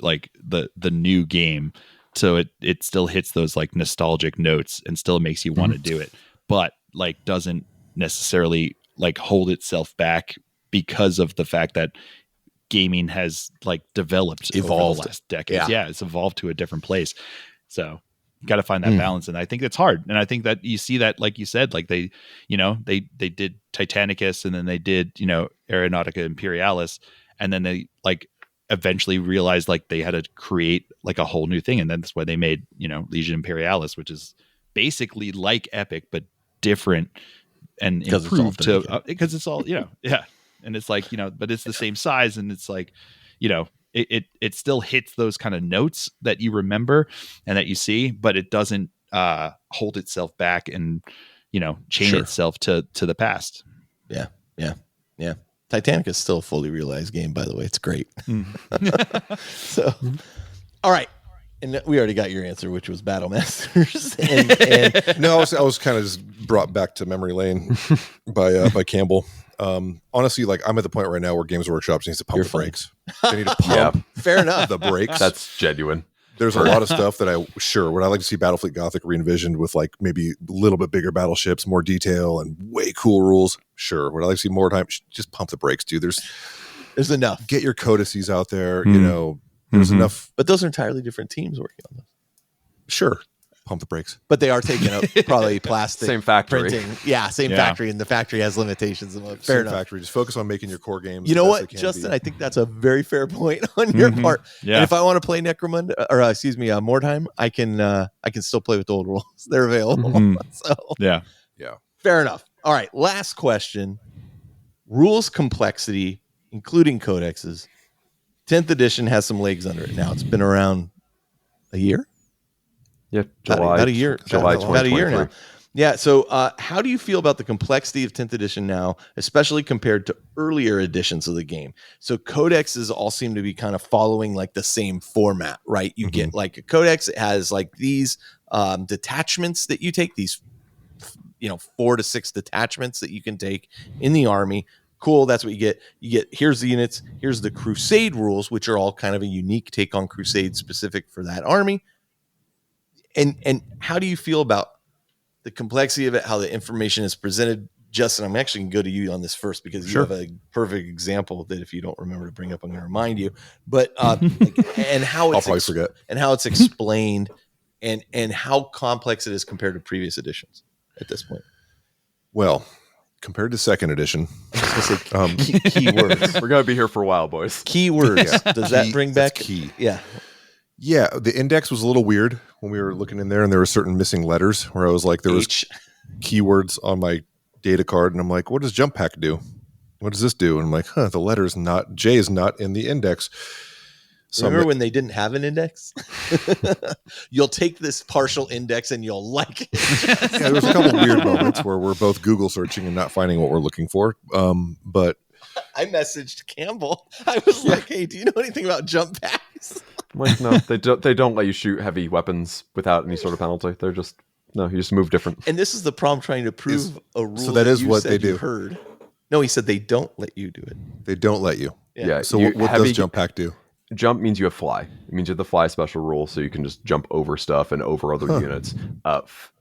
new game. So it still hits those like nostalgic notes and still makes you want to do it, but like doesn't necessarily like hold itself back because of the fact that gaming has like evolved over the last decades. Yeah, it's evolved to a different place. So you got to find that balance, and I think that's hard. And I think that you see that, like you said, like they did Titanicus, and then they did Aeronautica Imperialis, and then they like eventually realized like they had to create like a whole new thing, and that's why they made Legion Imperialis, which is basically like Epic but different and improved because it's all and it's like but it's the same size, and it's like it still hits those kind of notes that you remember and that you see, but it doesn't hold itself back and chain itself to the past. Yeah. Titanic is still a fully realized game, by the way. It's great. So, all right. And we already got your answer, which was Battle Masters. and no, I was kind of just brought back to memory lane by Campbell. Honestly, like I'm at the point right now where Games Workshop needs to pump the brakes. They need to pump fair enough the brakes. That's genuine. There's a lot of stuff that would I like to see Battlefleet Gothic re-envisioned with like maybe a little bit bigger battleships, more detail, and way cool rules. Sure. Would I like to see more time? Just pump the brakes, dude. There's enough. Get your codices out there. There's enough. But those are entirely different teams working on this. Sure. Pump the brakes. But they are taking up probably plastic. Same factory. Printing. Yeah, same factory, and the factory has limitations. Fair enough. Factory. Just focus on making your core games. You know what, Justin? I think that's a very fair point on your part. Yeah. And if I want to play Necromunda, or Mordheim, I can still play with the old rules. They're available. So yeah. Fair enough. All right. Last question. Rules complexity, including codexes. 10th edition has some legs under it now. It's been around a year. Yeah, July. About a year. July about a year now. Yeah. So, how do you feel about the complexity of 10th edition now, especially compared to earlier editions of the game? So, codexes all seem to be kind of following like the same format, right? You get like a codex. It has like these detachments that you take, these 4 to 6 detachments that you can take in the army. Cool. That's what you get. Here's the units. Here's the Crusade rules, which are all kind of a unique take on Crusade specific for that army. And how do you feel about the complexity of it, how the information is presented? Justin, I'm actually going to go to you on this first because you have a perfect example that if you don't remember to bring up, I'm going to remind you. But and how it's I'll probably forget. And how it's explained and how complex it is compared to previous editions at this point. Well, compared to second edition, keywords. We're going to be here for a while, boys. Keywords. Does that bring back key? Yeah. Yeah, the index was a little weird when we were looking in there, and there were certain missing letters where I was like, there was keywords on my data card, and I'm like, what does jump pack do? What does this do? And I'm like, the letter's not, J is not in the index. So remember when they didn't have an index? You'll take this partial index and you'll like it. Yeah, there was a couple weird moments where we're both Google searching and not finding what we're looking for. But I messaged Campbell. I was like, hey, do you know anything about jump packs? Like, no, they don't let you shoot heavy weapons without any sort of penalty. They're just, no, you just move different. And this is the problem trying to prove a rule. So that is what they do. Heard. No, he said they don't let you do it. They don't let you. Yeah. So what does jump pack do? Jump means you have fly. It means you have the fly special rule, so you can just jump over stuff and over other units.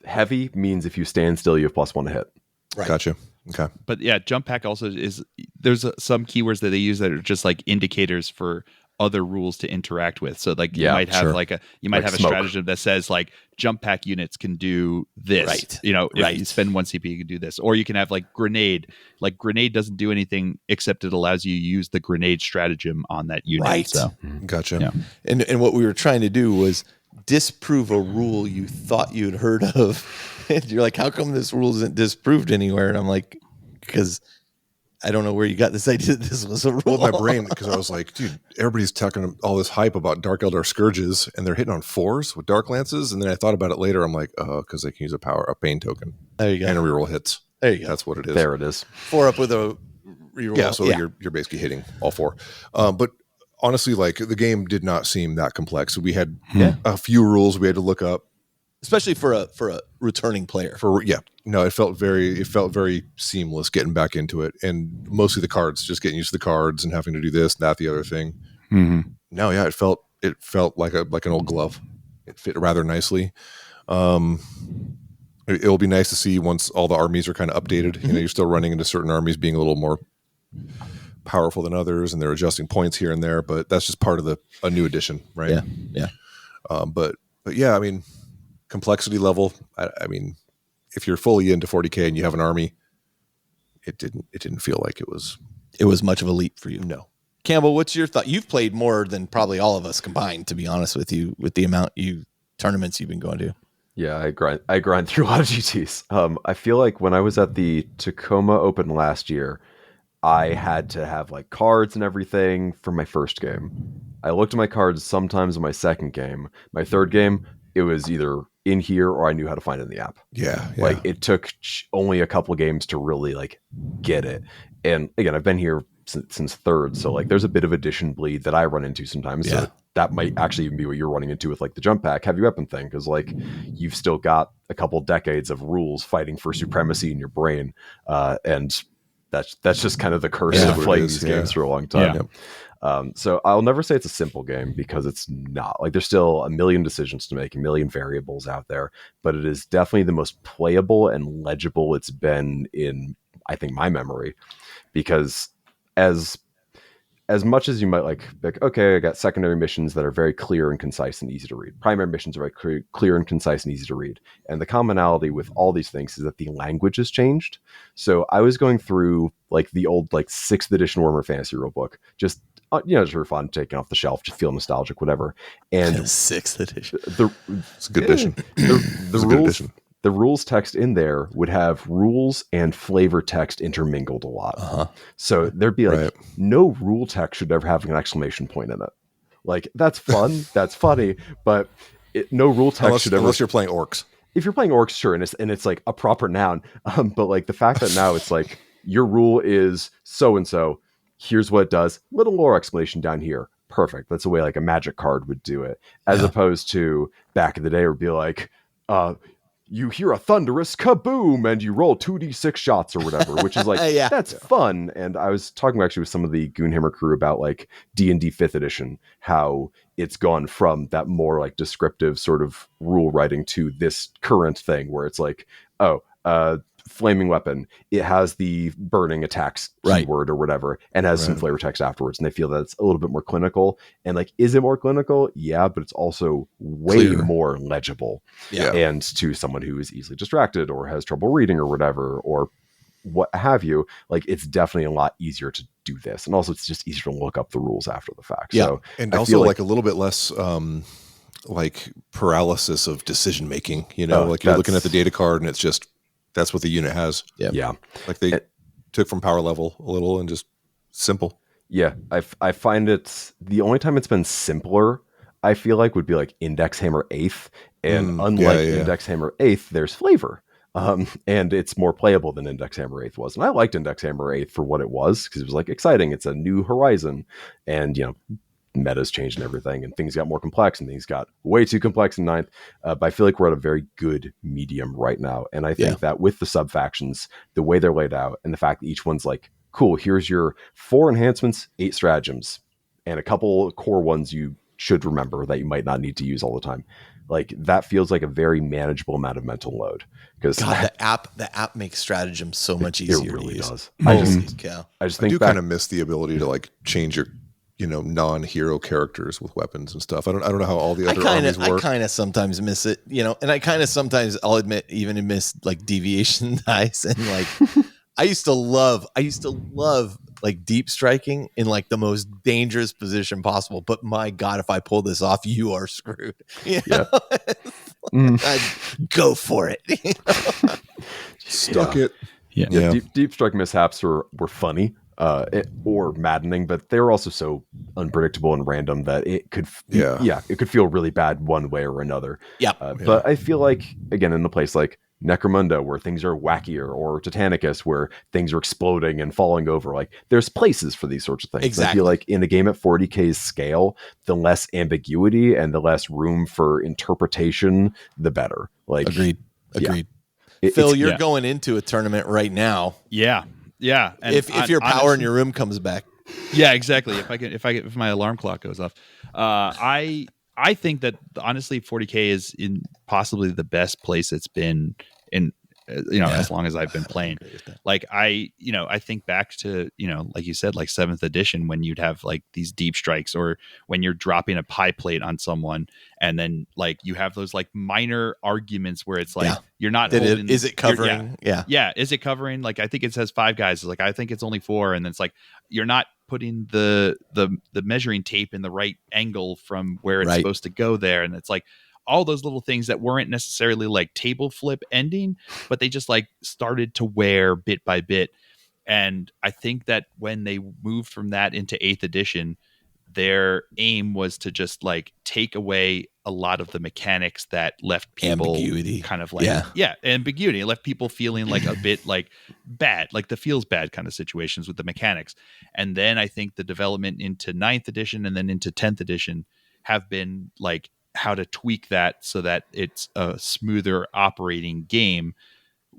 Heavy means if you stand still, you have +1 to hit. Right. Gotcha. Okay. But yeah, jump pack also there's some keywords that they use that are just like indicators for other rules to interact with. So like you might have have a stratagem that says like jump pack units can do this. Right. If you spend 1 CP, you can do this. Or you can have like grenade. Like grenade doesn't do anything except it allows you to use the grenade stratagem on that unit. Right. So Gotcha. Yeah. And what we were trying to do was disprove a rule you thought you'd heard of. And you're like, how come this rule isn't disproved anywhere? And I'm like, because I don't know where you got this idea that this was a rule. Well, my brain, because I was like, dude, everybody's talking all this hype about Dark Eldar Scourges, and they're hitting on 4s with Dark Lances. And then I thought about it later. I'm like, because they can use a pain token. There you go. And reroll hits. There you go. That's what it is. There it is. 4 up with a reroll. Yeah, so you're basically hitting all 4. But honestly, like the game did not seem that complex. We had a few rules we had to look up. Especially for a returning player. It felt very seamless getting back into it, and mostly the cards, just getting used to the cards and having to do this, that, the other thing. Mm-hmm. No, yeah, it felt like an old glove. It fit rather nicely. It'll be nice to see once all the armies are kind of updated. Mm-hmm. You're still running into certain armies being a little more powerful than others, and they're adjusting points here and there. But that's just part of a new edition, right? Yeah. But yeah, I mean. Complexity level. I mean, if you're fully into 40K and you have an army, it didn't feel like it was much of a leap for you. No. Campbell, what's your thought? You've played more than probably all of us combined, to be honest with you, with the amount tournaments you've been going to. Yeah, I grind through a lot of GTs. I feel like when I was at the Tacoma Open last year, I had to have like cards and everything for my first game. I looked at my cards sometimes in my second game. My third game, it was either in here or I knew how to find it in the app. Yeah. Like it took only a couple games to really like get it. And again, I've been here since third. So like there's a bit of edition bleed that I run into sometimes. Yeah. So that might actually even be what you're running into with like the jump pack heavy weapon thing. Cause like you've still got a couple decades of rules fighting for supremacy in your brain. And that's just kind of the curse of playing these games for a long time. Yeah. So I'll never say it's a simple game because it's not. Like there's still a million decisions to make, a million variables out there, but it is definitely the most playable and legible it's been in, I think, my memory. Because as much as you might like, okay, I got secondary missions that are very clear and concise and easy to read. Primary missions are very clear and concise and easy to read. And the commonality with all these things is that the language has changed. So I was going through like the old like 6th edition Warhammer Fantasy rulebook, just just for fun, taking off the shelf, just feel nostalgic, whatever. And 6th edition. It's a good edition. The rules text in there would have rules and flavor text intermingled a lot. Uh-huh. So there'd be like no rule text should ever have an exclamation point in it. Like that's fun, that's funny, but no rule text should ever. Unless you're playing orcs. if you're playing orcs, sure, and it's like a proper noun, but like the fact that now it's like your rule is so and so. Here's what it does. Little lore explanation down here. Perfect. That's the way like a magic card would do it, as opposed to back in the day, it would be like, you hear a thunderous kaboom and you roll 2d6 shots or whatever, which is like, that's fun. And I was talking actually with some of the Goonhammer crew about like D&D 5th edition, how it's gone from that more like descriptive sort of rule writing to this current thing where it's like, flaming weapon, it has the burning attacks keyword or whatever, and has some flavor text afterwards, and they feel that it's a little bit more clinical. And like, is it more clinical? Yeah, but it's also way more legible. And to someone who is easily distracted or has trouble reading or whatever, or what have you, like, it's definitely a lot easier to do this. And also it's just easier to look up the rules after the fact. So and also like a little bit less like paralysis of decision making, you know, like you're looking at the data card and it's just, that's what the unit has. Like they took from power level a little and just simple. I find it's the only time it's been simpler, I feel like, would be like Index Hammer 8th, and unlike Index Hammer 8th, there's flavor, and it's more playable than Index Hammer 8th was. And I liked Index Hammer 8th for what it was, because it was like exciting, it's a new horizon, and you know, meta's changed and everything, and things got more complex, and things got way too complex in 9th. But I feel like we're at a very good medium right now. And I think that with the sub factions, the way they're laid out, and the fact that each one's like, cool, here's your 4 enhancements, 8 stratagems, and a couple core ones you should remember that you might not need to use all the time. Like, that feels like a very manageable amount of mental load. Because the app makes stratagems so much easier. It really to use. Does. I just think kind of miss the ability to like change your, you know, non-hero characters with weapons and stuff. I don't know how all the other armies work. I kind of sometimes miss it, you know, and I kind of sometimes, I'll admit, even miss like deviation dice, and like I used to love like deep striking in like the most dangerous position possible. But my God, if I pull this off, you are screwed. You know? Go for it. You know? Stuck it. Deep strike mishaps were funny. Or maddening, but they were also so unpredictable and random that it could it could feel really bad one way or another. But I feel like, again, in a place like Necromunda, where things are wackier, or Titanicus, where things are exploding and falling over, like, there's places for these sorts of things. Exactly. I feel like in a game at 40K's scale, the less ambiguity and the less room for interpretation, the better. Like, agreed. Phil, you're going into a tournament right now. Yeah, and if your power in your room comes back. Yeah, exactly. If my alarm clock goes off, I think that honestly 40K is in possibly the best place it's been in, as long as I've been playing. Like I think back to, like you said, like 7th edition, when you'd have like these deep strikes, or when you're dropping a pie plate on someone, and then like you have those like minor arguments where it's like you're not holding, is it covering? Is it covering? Like, I think it says 5 guys. It's like, I think it's only 4, and then it's like you're not putting the measuring tape in the right angle from where it's supposed to go there, and it's like all those little things that weren't necessarily like table flip ending, but they just like started to wear bit by bit. And I think that when they moved from that into 8th edition, their aim was to just like take away a lot of the mechanics that left people ambiguity. Kind of like ambiguity. It left people feeling like a bit like bad, like the feels bad kind of situations with the mechanics. And then I think the development into 9th edition and then into 10th edition have been like how to tweak that so that it's a smoother operating game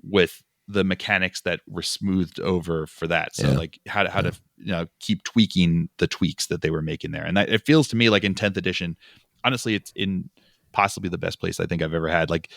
with the mechanics that were smoothed over for that. So like how to keep tweaking the tweaks that they were making there. And it feels to me like in 10th edition, honestly, it's in possibly the best place I think I've ever had. Like,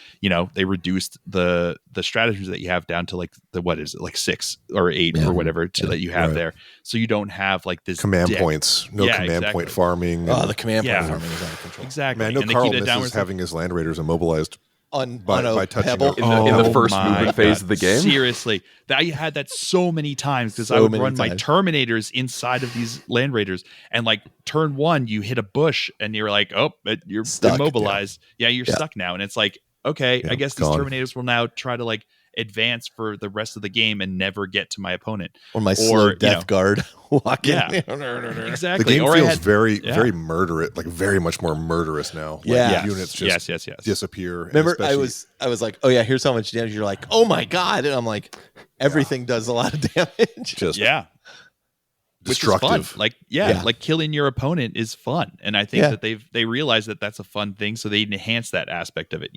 they reduced the strategies that you have down to like like 6 or 8 or whatever that you have there. So you don't have like this command points, point farming. The command point farming is out of control. Exactly. Man, I know Carl misses having his land raiders immobilized by touching in the first movement phase of the game. Seriously, I had that so many times, because I would run my Terminators inside of these land raiders, and like turn 1 you hit a bush and you're like, oh, you're stuck, immobilized. You're stuck now. And it's like, okay, I guess these Terminators will now try to like advance for the rest of the game and never get to my opponent. Or my slow death guard walking. Yeah, exactly. The game or feels very murderous, like very much more murderous now. Like yeah, units just disappear. Remember, I was like, oh yeah, here's how much damage. You're like, oh my god, and I'm like, everything does a lot of damage. Just destructive. Which is fun. Like killing your opponent is fun, and I think that they realize that that's a fun thing, so they enhance that aspect of it,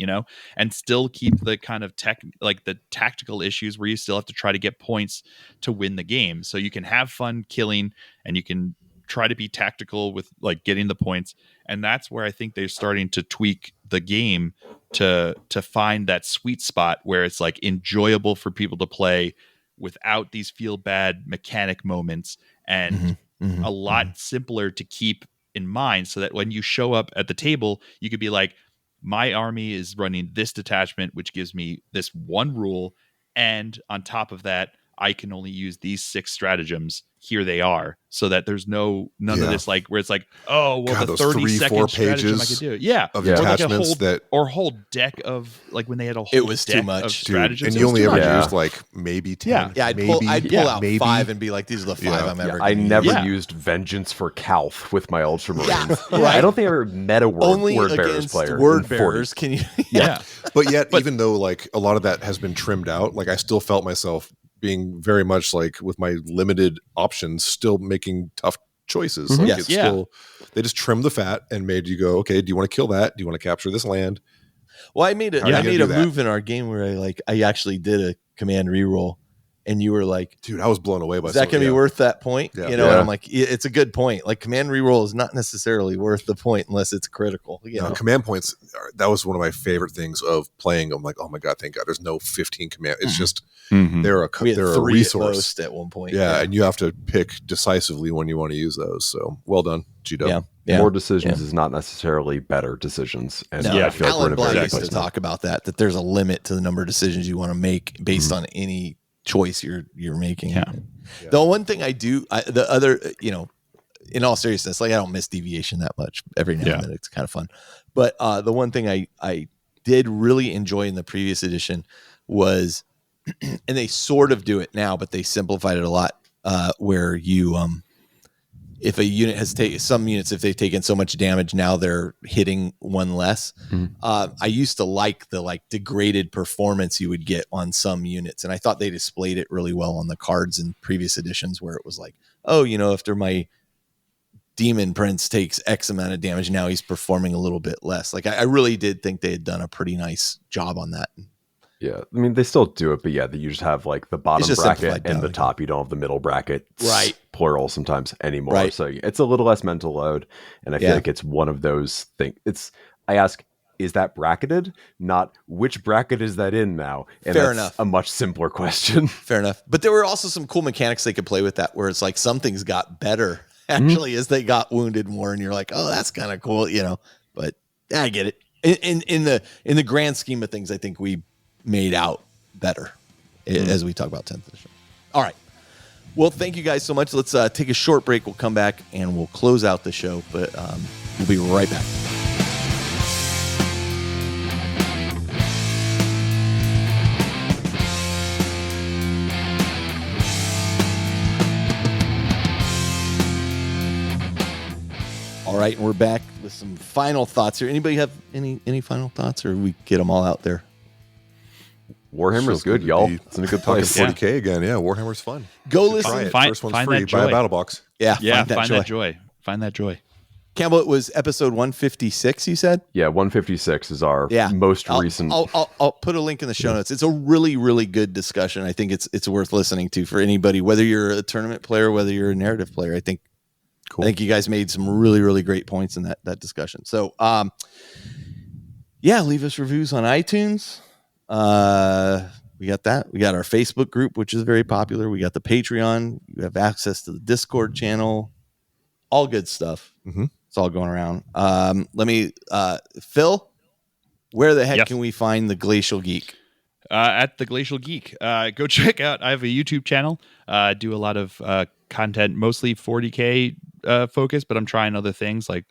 and still keep the kind of the tactical issues where you still have to try to get points to win the game. So you can have fun killing, and you can try to be tactical with like getting the points, and that's where I think they're starting to tweak the game to find that sweet spot where it's like enjoyable for people to play without these feel bad mechanic moments, and a lot simpler to keep in mind, so that when you show up at the table, you could be like, my army is running this detachment, which gives me this one rule, and on top of that, I can only use these 6 stratagems. Here they are, so that there's none of this like where it's like, oh well, the 30-second stratagem I could do, of attachments or whole deck of like when they had a whole it was deck too much of stratagems, and you only ever used like maybe 10. I'd pull out 5 and be like, these are the 5 I'm ever. I never used Vengeance for Calth with my Ultramarines. Right. I don't think I ever met a word bearers player. Word bearers, can you? But yet, even though like a lot of that has been trimmed out, like I still felt myself being very much like with my limited options, still making tough choices. Like it's still, they just trimmed the fat and made you go, okay, do you want to kill that? Do you want to capture this land? Well, I made a move in our game where I actually did a command reroll, and you were like, dude, I was blown away by is that going to be worth that point? And I'm like, it's a good point. Like command reroll is not necessarily worth the point unless it's critical. Command points, that was one of my favorite things of playing. I'm like, oh my God, thank God there's no 15 command. It's just, they're a resource at one point. And you have to pick decisively when you want to use those. So well done, GW. More decisions is not necessarily better decisions. And I feel Alan like we're in a used to talk about that there's a limit to the number of decisions you want to make based on any choice you're making. The one thing I do, the other, in all seriousness, like I don't miss deviation that much. Every now and then it's kind of fun. But the one thing I did really enjoy in the previous edition was, and they sort of do it now, but they simplified it a lot, where you if a unit has taken some units, if they've taken so much damage, now they're hitting one less. I used to like the degraded performance you would get on some units, and I thought they displayed it really well on the cards in previous editions, where it was like, oh, after my demon prince takes X amount of damage, now he's performing a little bit less. Like I really did think they had done a pretty nice job on that. Yeah, I mean, they still do it, but you just have like the bottom bracket and the top. You don't have the middle bracket, right? Plural sometimes anymore. Right. So it's a little less mental load, and I feel like it's one of those things. I ask, is that bracketed? Not which bracket is that in now? And Fair that's enough. A much simpler question. Fair enough. But there were also some cool mechanics they could play with that, where it's like some things got better actually as they got wounded more, and you're like, oh, that's kind of cool, But I get it. In the grand scheme of things, I think we made out better as we talk about 10th edition. All right. Well, thank you guys so much. Let's take a short break. We'll come back and we'll close out the show, but we'll be right back. All right, and we're back with some final thoughts here. Anybody have any final thoughts, or we get them all out there? Warhammer's good, y'all. It's in a good place. 40K again. Yeah, Warhammer's fun. Go listen. First one's free. Buy a battle box. Yeah, Find that joy. Campbell, it was episode 156, you said? Yeah, 156 is our most recent. I'll put a link in the show notes. It's a really, really good discussion. I think it's worth listening to for anybody, whether you're a tournament player, whether you're a narrative player. I think you guys made some really, really great points in that discussion. So, leave us reviews on iTunes. We got that. We got our Facebook group, which is very popular. We got the Patreon. You have access to the Discord channel. All good stuff. It's all going around. Phil, where the heck can we find the Glacial Geek? At the Glacial Geek. Go check out. I have a YouTube channel. Do a lot of content, mostly 40K focused, but I'm trying other things. Like,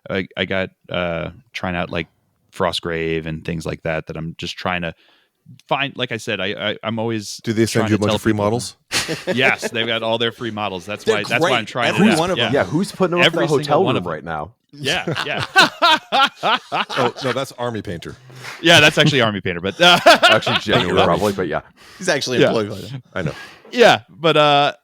I got trying out like Frostgrave and things like that I'm just trying to like I said, I'm always. Do they send you a bunch of free models? Yes, they've got all their free models. That's why I'm trying Every it one out. of them. Yeah, who's putting them up in the hotel room right now? Yeah. Oh no, that's Army Painter. Yeah, that's actually Army Painter, but actually genuine probably, but yeah, he's actually employed by them. I know. Yeah, but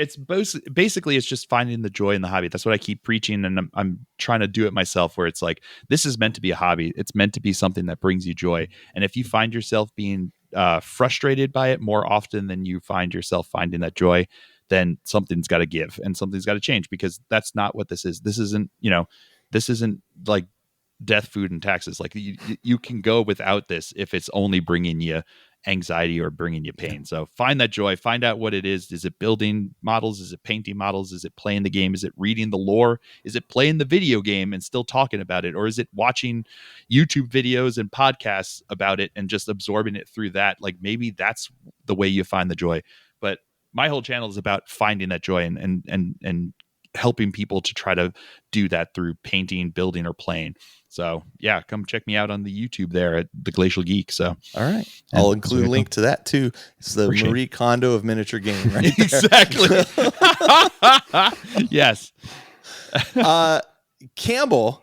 it's basically it's just finding the joy in the hobby. That's what I keep preaching, and I'm trying to do it myself. Where it's like, this is meant to be a hobby. It's meant to be something that brings you joy. And if you find yourself being frustrated by it more often than you find yourself finding that joy, then something's got to give and something's got to change, because that's not what this is. This isn't like death, food, and taxes. Like you can go without this if it's only bringing you anxiety or bringing you pain. So find that joy, find out what it is. Is it building models? Is it painting models? Is it playing the game? Is it reading the lore? Is it playing the video game and still talking about it? Or is it watching YouTube videos and podcasts about it and just absorbing it through that? Like, maybe that's the way you find the joy. But my whole channel is about finding that joy and helping people to try to do that through painting, building, or playing. So yeah, come check me out on the YouTube there at the Glacial Geek. So all right, I'll include a link to that too. It's the Marie Kondo of miniature game, right? Exactly. Yes. Campbell,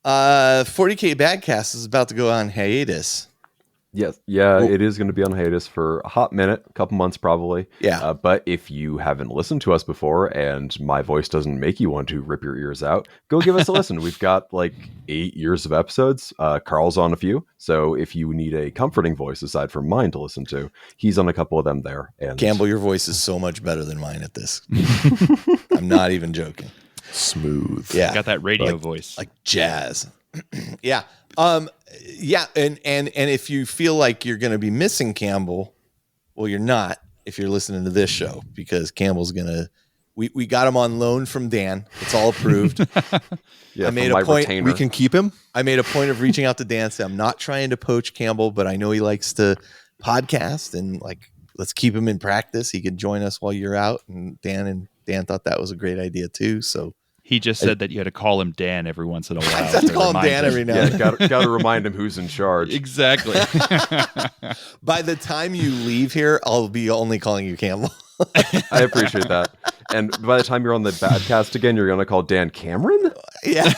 40K Badcast is about to go on hiatus. Yes, yeah, it is going to be on hiatus for a hot minute, a couple months probably. Yeah. But if you haven't listened to us before and my voice doesn't make you want to rip your ears out, go give us a listen. We've got like 8 years of episodes. Carl's on a few. So if you need a comforting voice aside from mine to listen to, he's on a couple of them there. And Campbell, your voice is so much better than mine at this. I'm not even joking. Smooth. Yeah. Got that radio voice. Like jazz. Yeah. Yeah, and if you feel like you're going to be missing Campbell, well, you're not if you're listening to this show, because Campbell's going to. We got him on loan from Dan. It's all approved. Yeah, I made a point. Retainer. We can keep him. I made a point of reaching out to Dan. Say, I'm not trying to poach Campbell, but I know he likes to podcast, and like, let's keep him in practice. He could join us while you're out. And Dan thought that was a great idea too. So. He just said that you had to call him Dan every once in a while. I have to call him Dan every now and then. Yeah, got to remind him who's in charge. Exactly. By the time you leave here, I'll be only calling you Campbell. I appreciate that. And by the time you're on the Badcast again, you're going to call Dan Cameron? Yeah.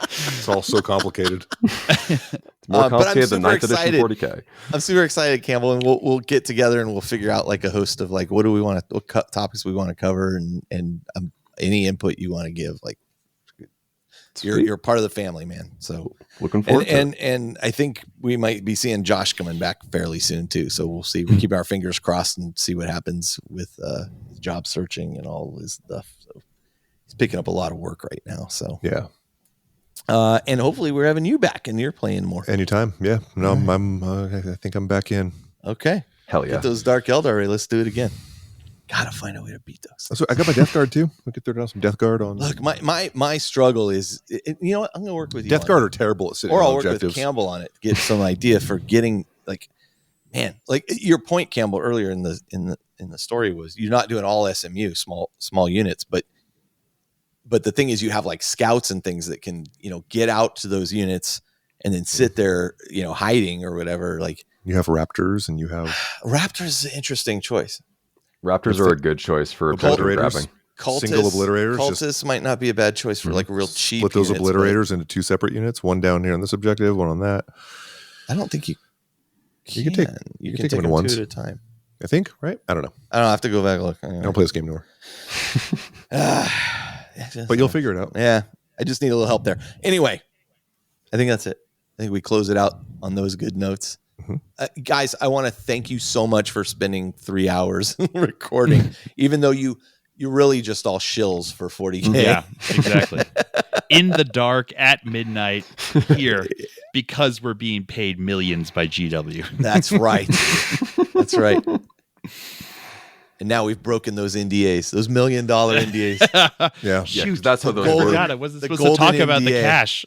It's all so complicated. It's more complicated than 9th edition 40K. I'm super excited, Campbell, and we'll get together and we'll figure out like a host of like what topics we want to cover, and any input you want to give. Like you're part of the family, man. So looking forward to it. And I think we might be seeing Josh coming back fairly soon too. So we'll see. We keep our fingers crossed and see what happens with job searching and all his stuff. So he's picking up a lot of work right now. So yeah. And hopefully we're having you back and you're playing more. Anytime. Yeah. No, I think I'm back in. Okay. Hell yeah. Get those Dark Eldar. Let's do it again. Gotta find a way to beat those. So I got my Death Guard too. We could throw down some Death Guard on. Look, my struggle is, you know what? I'm gonna work with you. Death Guard are terrible at sitting or on I'll objectives. work with Campbell on it. Get some idea for getting like, man, like your point, Campbell, earlier in the story was you're not doing all SMU small units, but the thing is you have like scouts and things that can, get out to those units and then sit there, hiding or whatever. Like you have Raptors and you have Raptors is an interesting choice. Raptors are a good choice for obliterators. Single obliterators. Cultists might not be a bad choice for like real cheap. Split those units, obliterators into 2 separate units, one down here on this objective, one on that. I don't think you can take them in ones 2 at a time. I think, right? I don't know. I don't have to go back and look. I don't play this game anymore. But you'll figure it out. Yeah. I just need a little help there. Anyway, I think that's it. I think we close it out on those good notes. Mm-hmm. Guys, I want to thank you so much for spending 3 hours recording, even though you really just all shills for 40K. Yeah, exactly. In the dark at midnight here because we're being paid millions by GW. That's right. That's right. And now we've broken those NDAs, those $1 million NDAs. Yeah. Shoot, that's how those I work. forgot. I wasn't supposed to talk about the cash.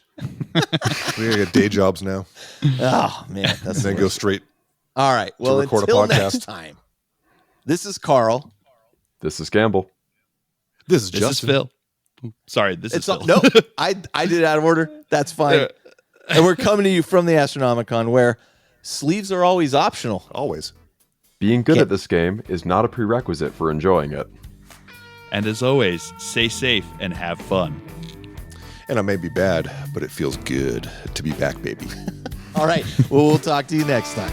We gotta get day jobs now. Oh, man. That's and then go straight. All right. Well, record until a podcast. next time, this is Carl. This is Campbell. This is This Justin. is Phil. Sorry, this is Phil. No, I did it out of order. That's fine. And we're coming to you from the Astronomicon, where sleeves are always optional. Always. Being good at this game is not a prerequisite for enjoying it. And as always, stay safe and have fun. And I may be bad, but it feels good to be back, baby. All right. Well, we'll talk to you next time.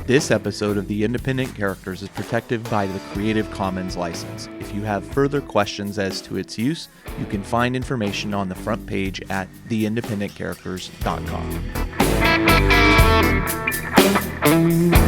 This episode of The Independent Characters is protected by the Creative Commons license. If you have further questions as to its use, you can find information on the front page at theindependentcharacters.com.